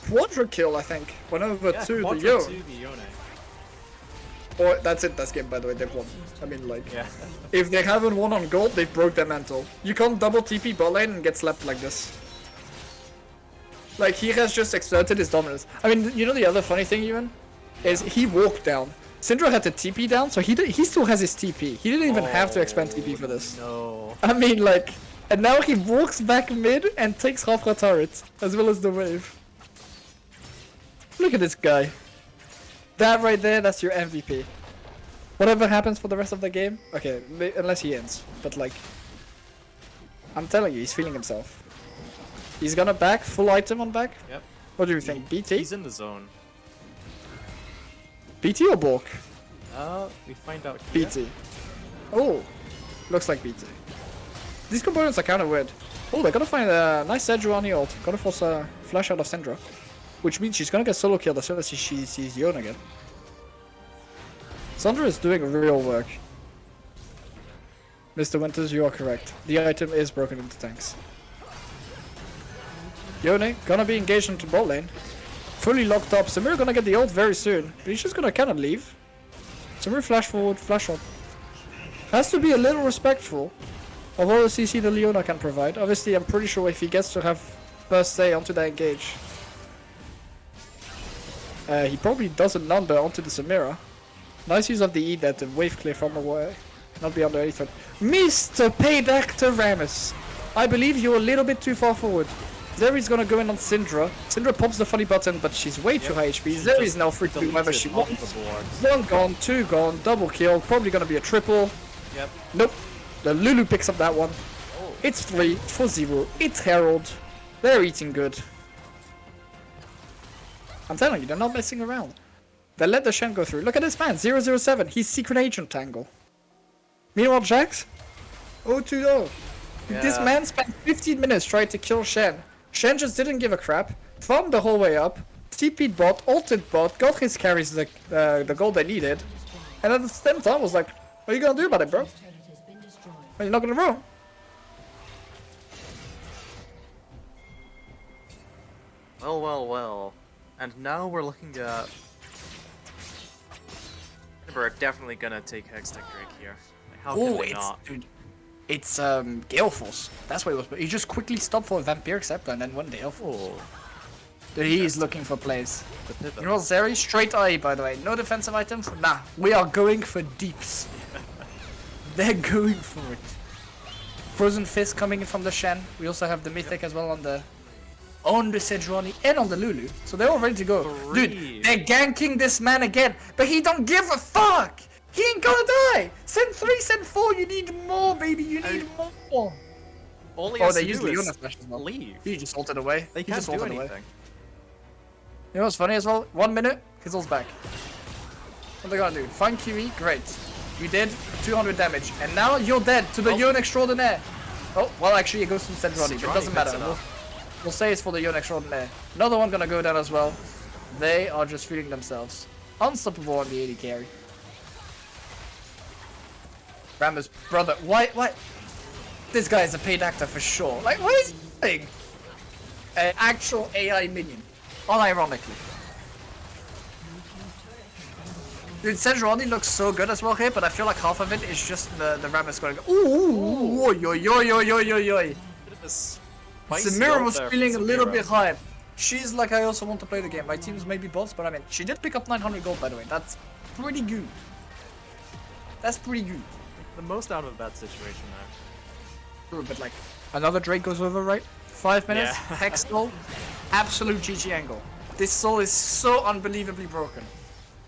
Quadra kill, I think. 1 over 2 the Yo. Or that's it, that's game by the way, they've won. I mean, like, if they haven't won on gold, they've broke their mantle. You can't double TP bot lane and get slapped like this. Like, he has just exerted his dominance. I mean, you know the other funny thing, even? Is he walked down. Syndra had to TP down, so he still has his TP. He didn't even have to expend TP for this. No. I mean, like, and now he walks back mid and takes half a turret, as well as the wave. Look at this guy. That right there, that's your MVP. Whatever happens for the rest of the game, okay, unless he ends. But like, I'm telling you, he's feeling himself. He's gonna back, full item on back. Yep. What do you think, BT? He's in the zone. BT or Bork? We find out here. BT. Oh, looks like BT. These components are kind of weird. Oh, they're gonna find a nice Sejuani ult. Gonna force a flash out of Syndra. Which means she's gonna get solo killed as soon as she sees Yone again. Sandra is doing real work. Mr. Winters, you are correct. The item is broken into tanks. Yone gonna be engaged into bot lane. Fully locked up. Samir gonna get the ult very soon. But he's just gonna kinda leave. Samir flash forward, flash up. Has to be a little respectful of all the CC that Leona can provide. Obviously, I'm pretty sure if he gets to have first say onto that engage, he probably doesn't number onto the Samira. Nice use of the E that the wave clear from away. Not be under any threat. Mr. Payback to Rammus. I believe you're a little bit too far forward. Zeri's gonna go in on Syndra. Syndra pops the funny button, but she's way too high HP. Zeri's now free to do whatever she wants. 1 gone, 2 gone, double kill. Probably gonna be a triple. Yep. Nope. The Lulu picks up that one. Oh. It's 3 for 0. It's Herald. They're eating good. I'm telling you, they're not messing around. They let the Shen go through. Look at this man, 007. He's secret agent Tangle. Meanwhile, Jax, 0-2-0. This man spent 15 minutes trying to kill Shen. Shen just didn't give a crap. Farmed the whole way up. TP'd bot, ulted bot, got his carries the gold they needed. And at the same time was like, what are you gonna do about it, bro? Are you not gonna roam? Well, well, well. And now we're looking at... We're definitely gonna take Hextech Drake here. Like, how can they not? Dude, it's Gale Force. That's what it was. But he just quickly stopped for a Vampiric Scepter and then won Gale Force. Dude, he is looking for plays. You know what, Zeri? Straight IE, by the way. No defensive items? Nah, we are going for deeps. They're going for it. Frozen Fist coming in from the Shen. We also have the Mythic as well on the Sejuani and on the Lulu. So they're all ready to go. Dude, they're ganking this man again. But he don't give a fuck. He ain't gonna die. Send 3, send 4. You need more, baby. You need more. All he has to do Leona is flash as well. leave. He just ulted away. They can't do anything. You know what's funny as well? 1 minute, his ult's back. What they gonna do? Find QE? Great. You did 200 damage. And now you're dead to the Yone Extraordinaire. Oh, well actually it goes to Sejuani, but it doesn't matter. We'll say it's for the Yone Extraordinaire. Another one gonna go down as well. They are just feeling themselves. Unstoppable on the 80 carry. Rammus, brother, why? This guy is a paid actor for sure. Like, what is he doing? An actual AI minion. Unironically. Dude, Sejuani looks so good as well here, but I feel like half of it is just the Rammus going, ooh, oi, oi, oi, oi, oi, oi, oi. Bit of a spicy Samira ult was there feeling a from little Samira. bit hype. She's like, I also want to play the game. My teams may be bots, but I mean, she did pick up 900 gold, by the way. That's pretty good. That's pretty good. The most out of a bad situation there. True, but like, another Drake goes over, right? 5 minutes, Yeah. Hex soul, absolute GG angle. This soul is so unbelievably broken.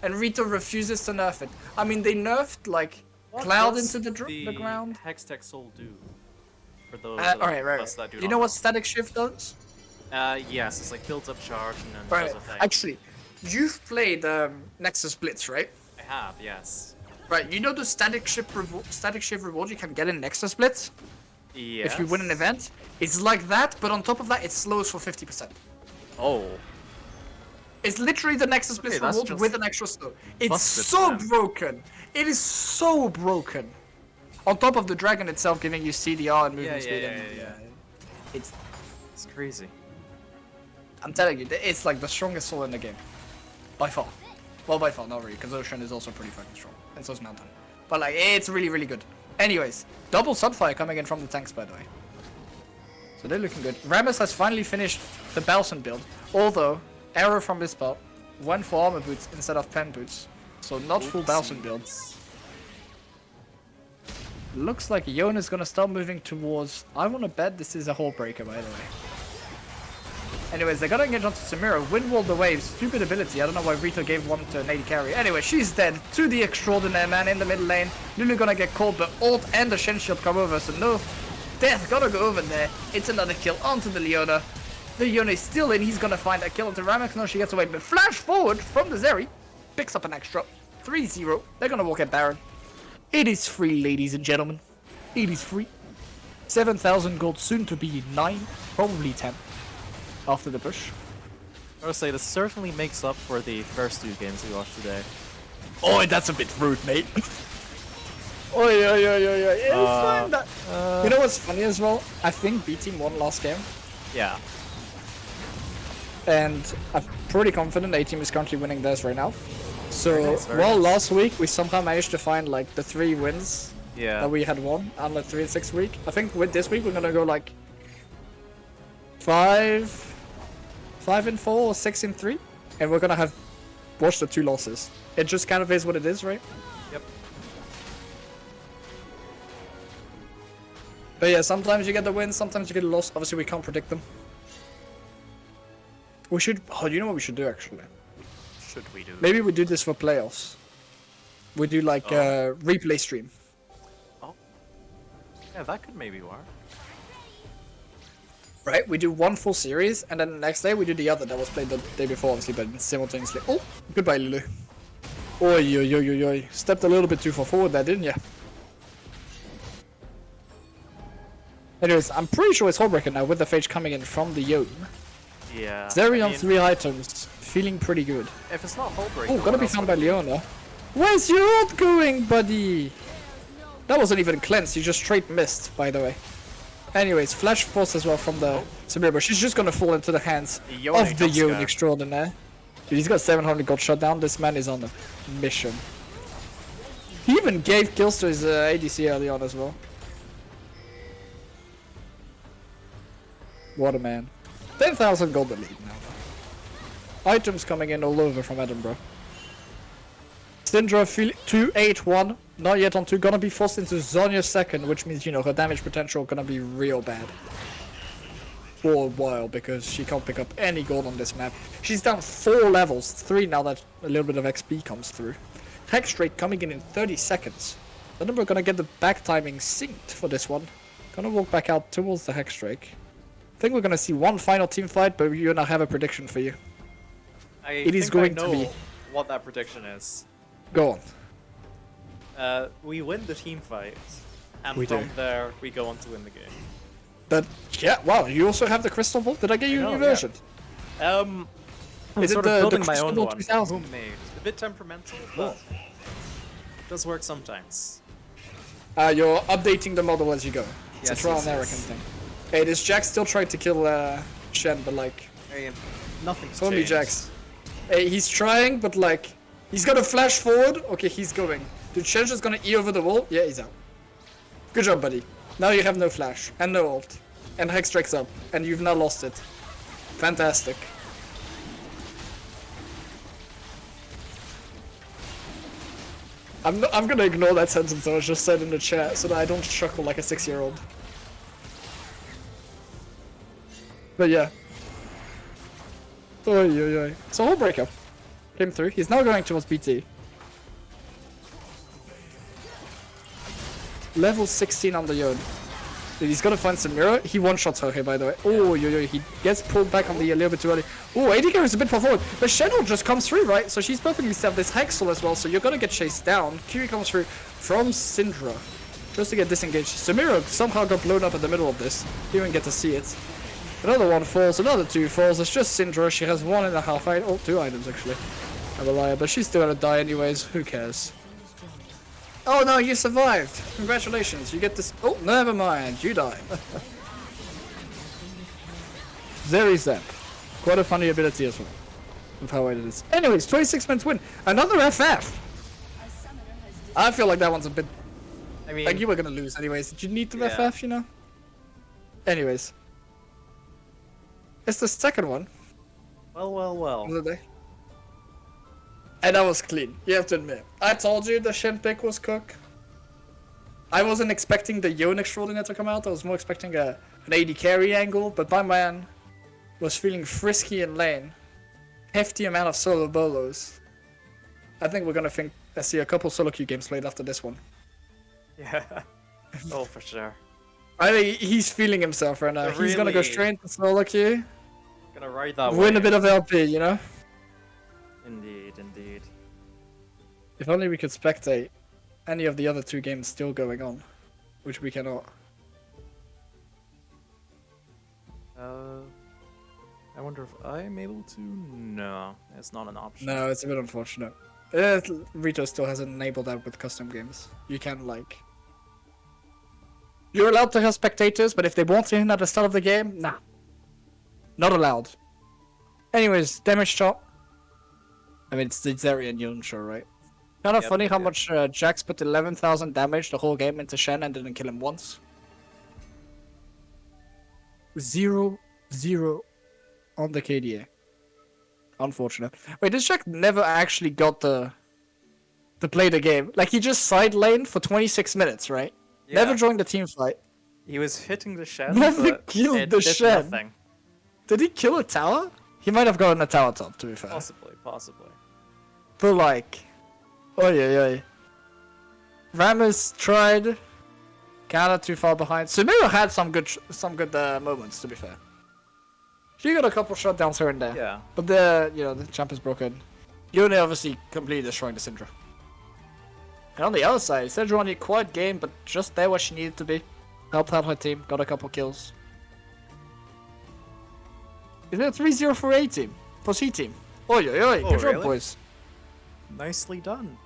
And Rito refuses to nerf it. I mean, they nerfed, like, What Cloud does into the ground. Hextech Soul do? For those Alright, of right. us that do You not know what Static Shift does? Yes, it's like builds up charge and then Right. does a thing. Actually, you've played Nexus Blitz, right? I have, yes. Right, you know the static shift reward you can get in Nexus Blitz Yes. if you win an event? It's like that, but on top of that, it slows for 50%. Oh. It's literally the Nexus Blitz Okay, that's reward just with an extra slow. It's busted so then. broken. It is so broken. On top of the dragon itself giving you CDR and movement speed. yeah. It's, It's crazy. I'm telling you, it's like the strongest soul in the game. By far. Well, by far, not really, because Ocean is also pretty fucking strong. And so is Mountain. But like, it's really, really good. Anyways, double Sunfire coming in from the tanks, by the way. So they're looking good. Rammus has finally finished the Balsan build. Although, error from this part. Went for armor boots instead of pen boots. So not full Balsan build. Looks like Yon is gonna start moving towards... I want to bet this is a hull breaker, by the way. Anyways, they're gonna engage onto Samira. Windwall the waves. Stupid ability. I don't know why Rito gave one to an AD carry. Anyway, she's dead. To the extraordinaire man in the middle lane. Lulu gonna get caught, but ult and the Shen Shield come over, so no. Death gotta go over there. It's another kill onto the Leona. The Leona is still in. He's gonna find a kill onto Ramux. No, she gets away, but flash forward from the Zeri. Picks up an extra. 3-0. They're gonna walk at Baron. It is free, ladies and gentlemen. It is free. 7,000 gold, soon to be 9, probably 10. After the push. I would say this certainly makes up for the first two games we watched today. Oh, that's a bit rude, mate. Oi, oi, oi, oi, oi. It's fine. You know what's funny as well? I think B team won last game, Yeah. and I'm pretty confident A team is currently winning theirs right now. So, very well, nice. last week we somehow managed to find like the 3 wins Yeah. that we had won on the 3 and 6 week. I think with this week we're gonna go like 5 and 4 or 6 and 3, and we're gonna have watched the 2 losses. It just kind of is what it is, right? Yep. But yeah, sometimes you get the win, sometimes you get a loss. Obviously, we can't predict them. We should. Oh, you know what we should do actually? Should we do? Maybe we do this for playoffs. We do like Oh. replay stream. Yeah, that could maybe work. Right? We do one full series, and then the next day we do the other that was played the day before, obviously, but simultaneously. Oh, goodbye, Lulu. Oi, oi, oi, oi, oi. Stepped a little bit too far forward there, didn't ya? Anyways, I'm pretty sure it's Hullbreaker now with the Phage coming in from the Yone. Yeah. Zeri I on mean, 3 items, feeling pretty good. If it's not Hullbreaker, Oh, gotta what be else found would by it be? Leona. Where's your ult going, buddy? That wasn't even cleansed, you just straight missed, by the way. Anyways, Flash Force as well from the Samira, but she's just gonna fall into the hands Yone of the jump Yone scare. extraordinaire. Dude, he's got 700 gold shut down. This man is on a mission. He even gave kills to his ADC early on as well. What a man. 10,000 gold the lead now. Items coming in all over from Edinburgh. Syndra 281, not yet on 2, gonna be forced into Zonya's second, which means, you know, her damage potential gonna be real bad. For a while, because she can't pick up any gold on this map. She's down 4 levels, 3 now that a little bit of XP comes through. Hex Drake coming in 30 seconds. Edinburgh gonna get the back timing synced for this one. Gonna walk back out towards the Hex Drake. I think we're gonna see one final team fight, but you and I have a prediction for you. It is going to be. what that prediction is. Go on. We win the team fight, and We from do. there we go on to win the game. But yeah, wow, you also have the crystal ball? Did I get you a know, new yeah. version? I'm Is it sort the- of the building my own Crystal one, 2000? homemade. A bit temperamental, but it does work sometimes. You're updating the model as you go. It's Yes, a trial yes, and error yes. kind of thing. Hey, this Jax still tried to kill Shen, but like, I mean, nothing's it's only changed. Jax. Hey, he's trying, but like, He's gonna flash forward. Okay, he's going. Dude, Shen's just gonna E over the wall. Yeah, he's out. Good job, buddy. Now you have no flash and no ult. And Hex Strike's up. And you've now lost it. Fantastic. I'm gonna ignore that sentence that was just said in the chat so that I don't chuckle like a 6-year-old. But yeah. Oy, oy, oy. So whole breakup came through. He's now going towards BT. Level 16 on the Yone. Dude, he's gonna find some mirror. He one-shots her here, by the way. Oh, yo, yo, he gets pulled back on the a little bit too early. Oh, AD carry is a bit far forward. But Shadow just comes through, right? So she's perfectly set up this Hexel as well, so you're gonna get chased down. Kiri comes through from Syndra. Just to get disengaged. Samira somehow got blown up in the middle of this. You even get to see it. Another one falls, another two falls. It's just Syndra. She has 1.5 items. Oh, 2 items actually. I'm a liar, but she's still gonna die anyways. Who cares? Oh no, you survived! Congratulations, you get this. Oh, never mind, you died. Very Zap. Quite a funny ability as well. With how it is. Anyways, 26 minutes win. Another FF! I feel like that one's a bit. I mean, Like you were gonna lose anyways. Did you need the Yeah. FF, you know? Anyways. It's the second one well. of the day. And that was clean, you have to admit. I told you the Shen pick was cook. I wasn't expecting the Yone Extraordinaire to come out, I was more expecting an AD carry angle, but my man was feeling frisky in lane. Hefty amount of solo bolos. I think we're gonna see a couple solo queue games played after this one. Yeah. Oh, for sure. I think he's feeling himself right now. He's gonna go Really? straight into solo queue, Gonna ride that win a wave. bit of LP, you know? Indeed, indeed. If only we could spectate any of the other 2 games still going on, which we cannot. I wonder if I'm able to. No, it's not an option. No, it's a bit unfortunate. Rito still hasn't enabled that with custom games. You can like... You're allowed to have spectators, but if they want in at the start of the game, nah. Not allowed. Anyways, damage shot. I mean, it's the Zeri and Yun show, right? Kind of Yep, funny how yep. much Jax put 11,000 damage the whole game into Shen and didn't kill him once. 0-0 on the KDA. Unfortunate. Wait, this Jack never actually got to play the game. Like, he just side laned for 26 minutes, right? Yeah. Never joined the team fight. He was hitting the shed, Never but killed it the did shed. nothing. Did he kill a tower? He might have gotten a tower top, to be fair. Possibly. But like, oh yeah. Rammus tried, kinda too far behind. Sumiro had some good moments, to be fair. She got a couple shutdowns here and there. Yeah. But the champ is broken. Yone obviously completely destroying the Syndra. And on the other side, Sejuani quiet game, but just there where she needed to be. Helped out her team, got a couple kills. Is it a 3-0 for A team? For C team? Oi, good job, really? boys. Nicely done.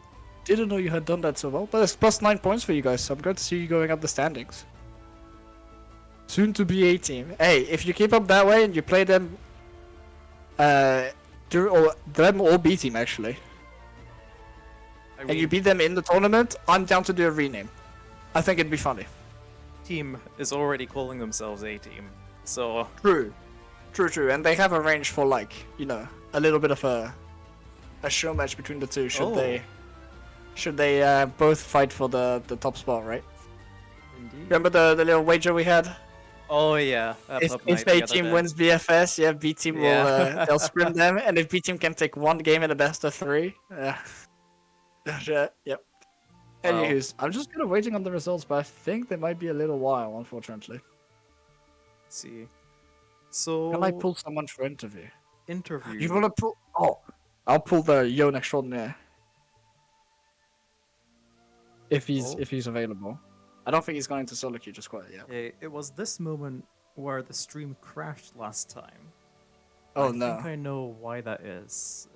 Didn't know you had done that so well, but it's plus 9 points for you guys, so I'm glad to see you going up the standings. Soon to be A team. Hey, if you keep up that way and you play them, them or B team actually, I and you beat them in the tournament, I'm down to do a rename. I think it'd be funny. team is already calling themselves A team, so True, and they have a range for like, a little bit of a show match between the two. Should they both fight for the top spot, right? indeed. Remember the little wager we had? Oh yeah. If A team wins BFS, yeah, B team will they'll scrim them, and if B team can take one game in a best of 3, yep. Anywho's, I'm just kind of waiting on the results, but I think they might be a little while, unfortunately. Let's see. So Can I pull someone for interview? interview. You wanna pull? Oh, I'll pull the Yone Extraordinaire. If he's available. I don't think he's going to solo queue just quite yet. It was this moment where the stream crashed last time. Oh I no. think I know why that is.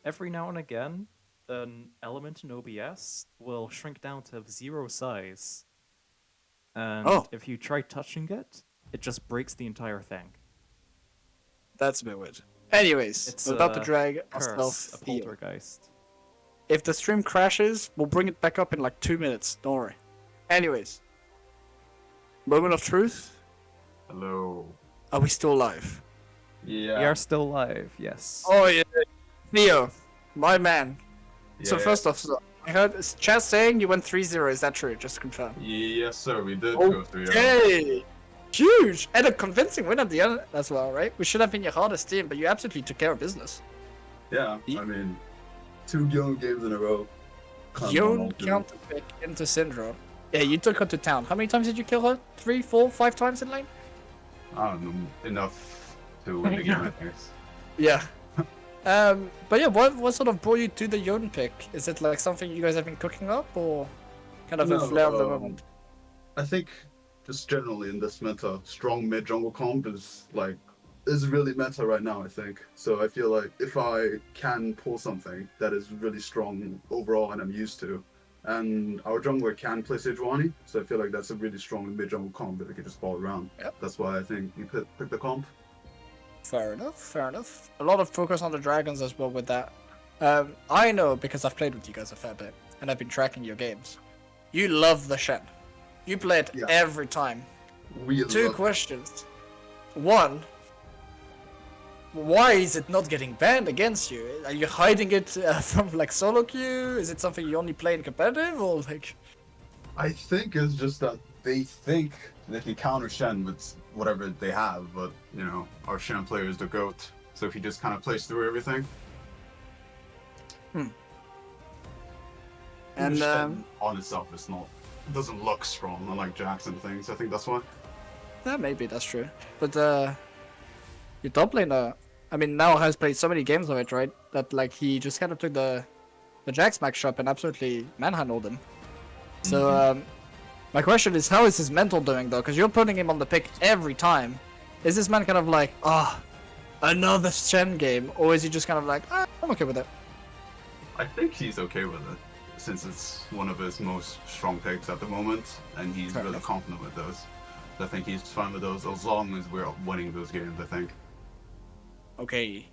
Every now and again, an element in OBS will shrink down to 0 size. And if you try touching it, it just breaks the entire thing. That's a bit weird. Anyways, It's we're about to a drag curse, ourselves a here. poltergeist. If the stream crashes, we'll bring it back up in like 2 minutes. Don't worry. Anyways, moment of truth. Hello. Are we still live? Yeah. We are still live, yes. Oh yeah, Theo, my man. So Yeah. first off, I heard chat saying you went 3-0. Is that true? Just to confirm. Yes, sir. We did go 3-0. Okay. Huge and a convincing win at the end as well, right? We should have been your hardest team, but you absolutely took care of business. Yeah. I mean, 2 young games in a row. Yon counter pick into Syndrome. Yeah, you took her to town. How many times did you kill her? 3, 4, 5 times in lane? I don't know. Enough to win the game, I guess. Yeah. But yeah, what sort of brought you to the Yon pick? Is it like something you guys have been cooking up, or kind of a No, flair of the moment? I think just generally in this meta, strong mid jungle comp is really meta right now, I think. So I feel like if I can pull something that is really strong overall and I'm used to, and our jungler can play Sejuani, so I feel like that's a really strong mid jungle comp that I can just ball around. Yep. That's why I think we picked the comp. Fair enough, fair enough. A lot of focus on the dragons as well with that. I know because I've played with you guys a fair bit, and I've been tracking your games. You love the Shen. You play it Yeah. every time. We 2 love- questions. 1, why is it not getting banned against you? Are you hiding it from like solo queue? Is it something you only play in competitive, or like? I think it's just that they think they can counter Shen with whatever they have, but you know, our Shen player is the GOAT, so he just kind of plays through everything. And Shen on itself is not, doesn't look strong, unlike Jax and things. I think that's why. yeah, maybe that's true. But your top laner, I mean, now has played so many games of it, right? That like he just kind of took the Jax matchup and absolutely manhandled him. So my question is, how is his mental doing though? Because you're putting him on the pick every time. Is this man kind of like, another Shen game, or is he just kind of like, I'm okay with it? I think he's okay with it, since it's one of his most strong picks at the moment, and he's Fair really enough. confident with those. So I think he's fine with those as long as we're winning those games, I think. Okay.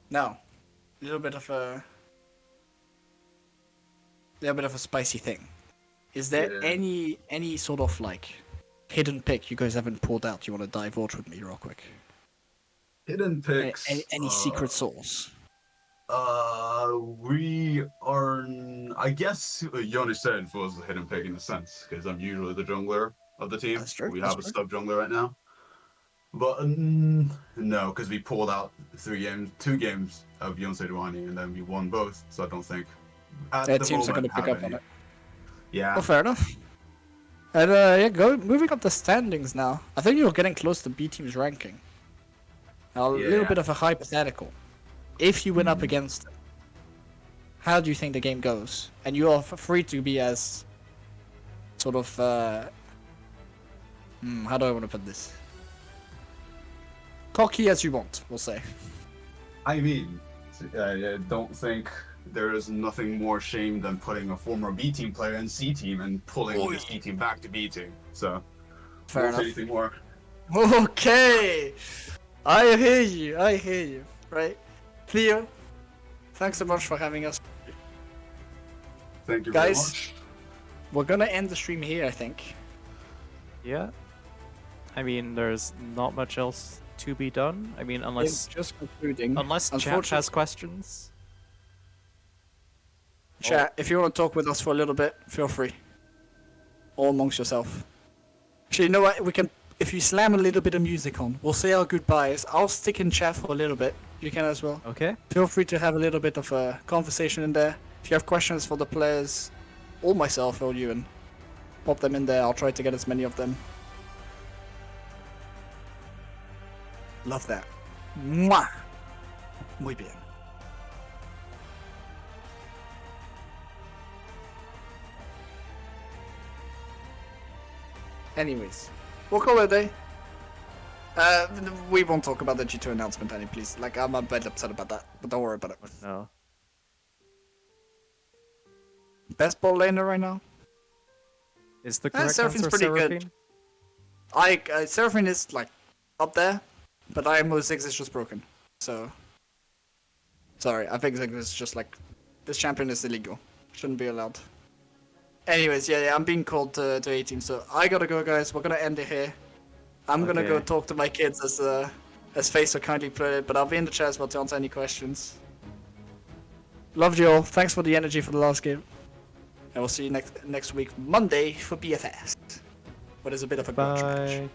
Now, a little bit of a spicy thing. Is there Yeah. any sort of like hidden pick you guys haven't pulled out? You want to divulge with me real quick? Hidden picks. Any secret sauce? We are. I guess Jonas said was the hidden pick in a sense, because I'm usually the jungler of the team. That's true, We that's have a true. sub jungler right now. But no, because we pulled out 2 games of Yon Sejuani, and then we won both. So I don't think at the Teams are going moment to pick have up on any. it. Yeah. Oh, fair enough. And moving up the standings now. I think you're getting close to B team's ranking. Now, a little Yeah. bit of a hypothetical. If you win up against them, how do you think the game goes? And you are free to be as sort of how do I want to put this? Cocky as you want, we'll say. I mean, I don't think there is nothing more shame than putting a former B team player in C team and pulling the C team back to B team. So, Fair won't say enough. anything more. Okay, I hear you. Right, Theo, thanks so much for having us. Thank you Guys. very much. We're gonna end the stream here, I think. Yeah. I mean, there's not much else to be done. I mean, unless Just concluding. chat Unfortunately- has questions. Chat, if you want to talk with us for a little bit, feel free. All amongst yourself. Actually, you know what? We can, if you slam a little bit of music on, we'll say our goodbyes. I'll stick in chat for a little bit. You can as well. Okay. Feel free to have a little bit of a conversation in there. If you have questions for the players, or myself, or you, and pop them in there. I'll try to get as many of them. Love that. Mwah! Muy bien. Anyways, we'll call it a day. We won't talk about the G2 announcement, Annie, please. Like, I'm a bit upset about that, but don't worry about it. No. Best ball laner right now? Is the correct Seraphine's answer pretty good. Seraphine? Seraphine is, like, up there, but IMO6 is just broken. So, Sorry, I think it's just like this champion is illegal. Shouldn't be allowed. Anyways, yeah, I'm being called to A team, so I gotta go, guys. We're gonna end it here. I'm gonna go Okay. talk to my kids as Face so kindly put it, but I'll be in the chat as well to answer any questions. Loved you all. Thanks for the energy for the last game. And we'll see you next week, Monday, for BFS. What is a bit of a grudge match. Bye.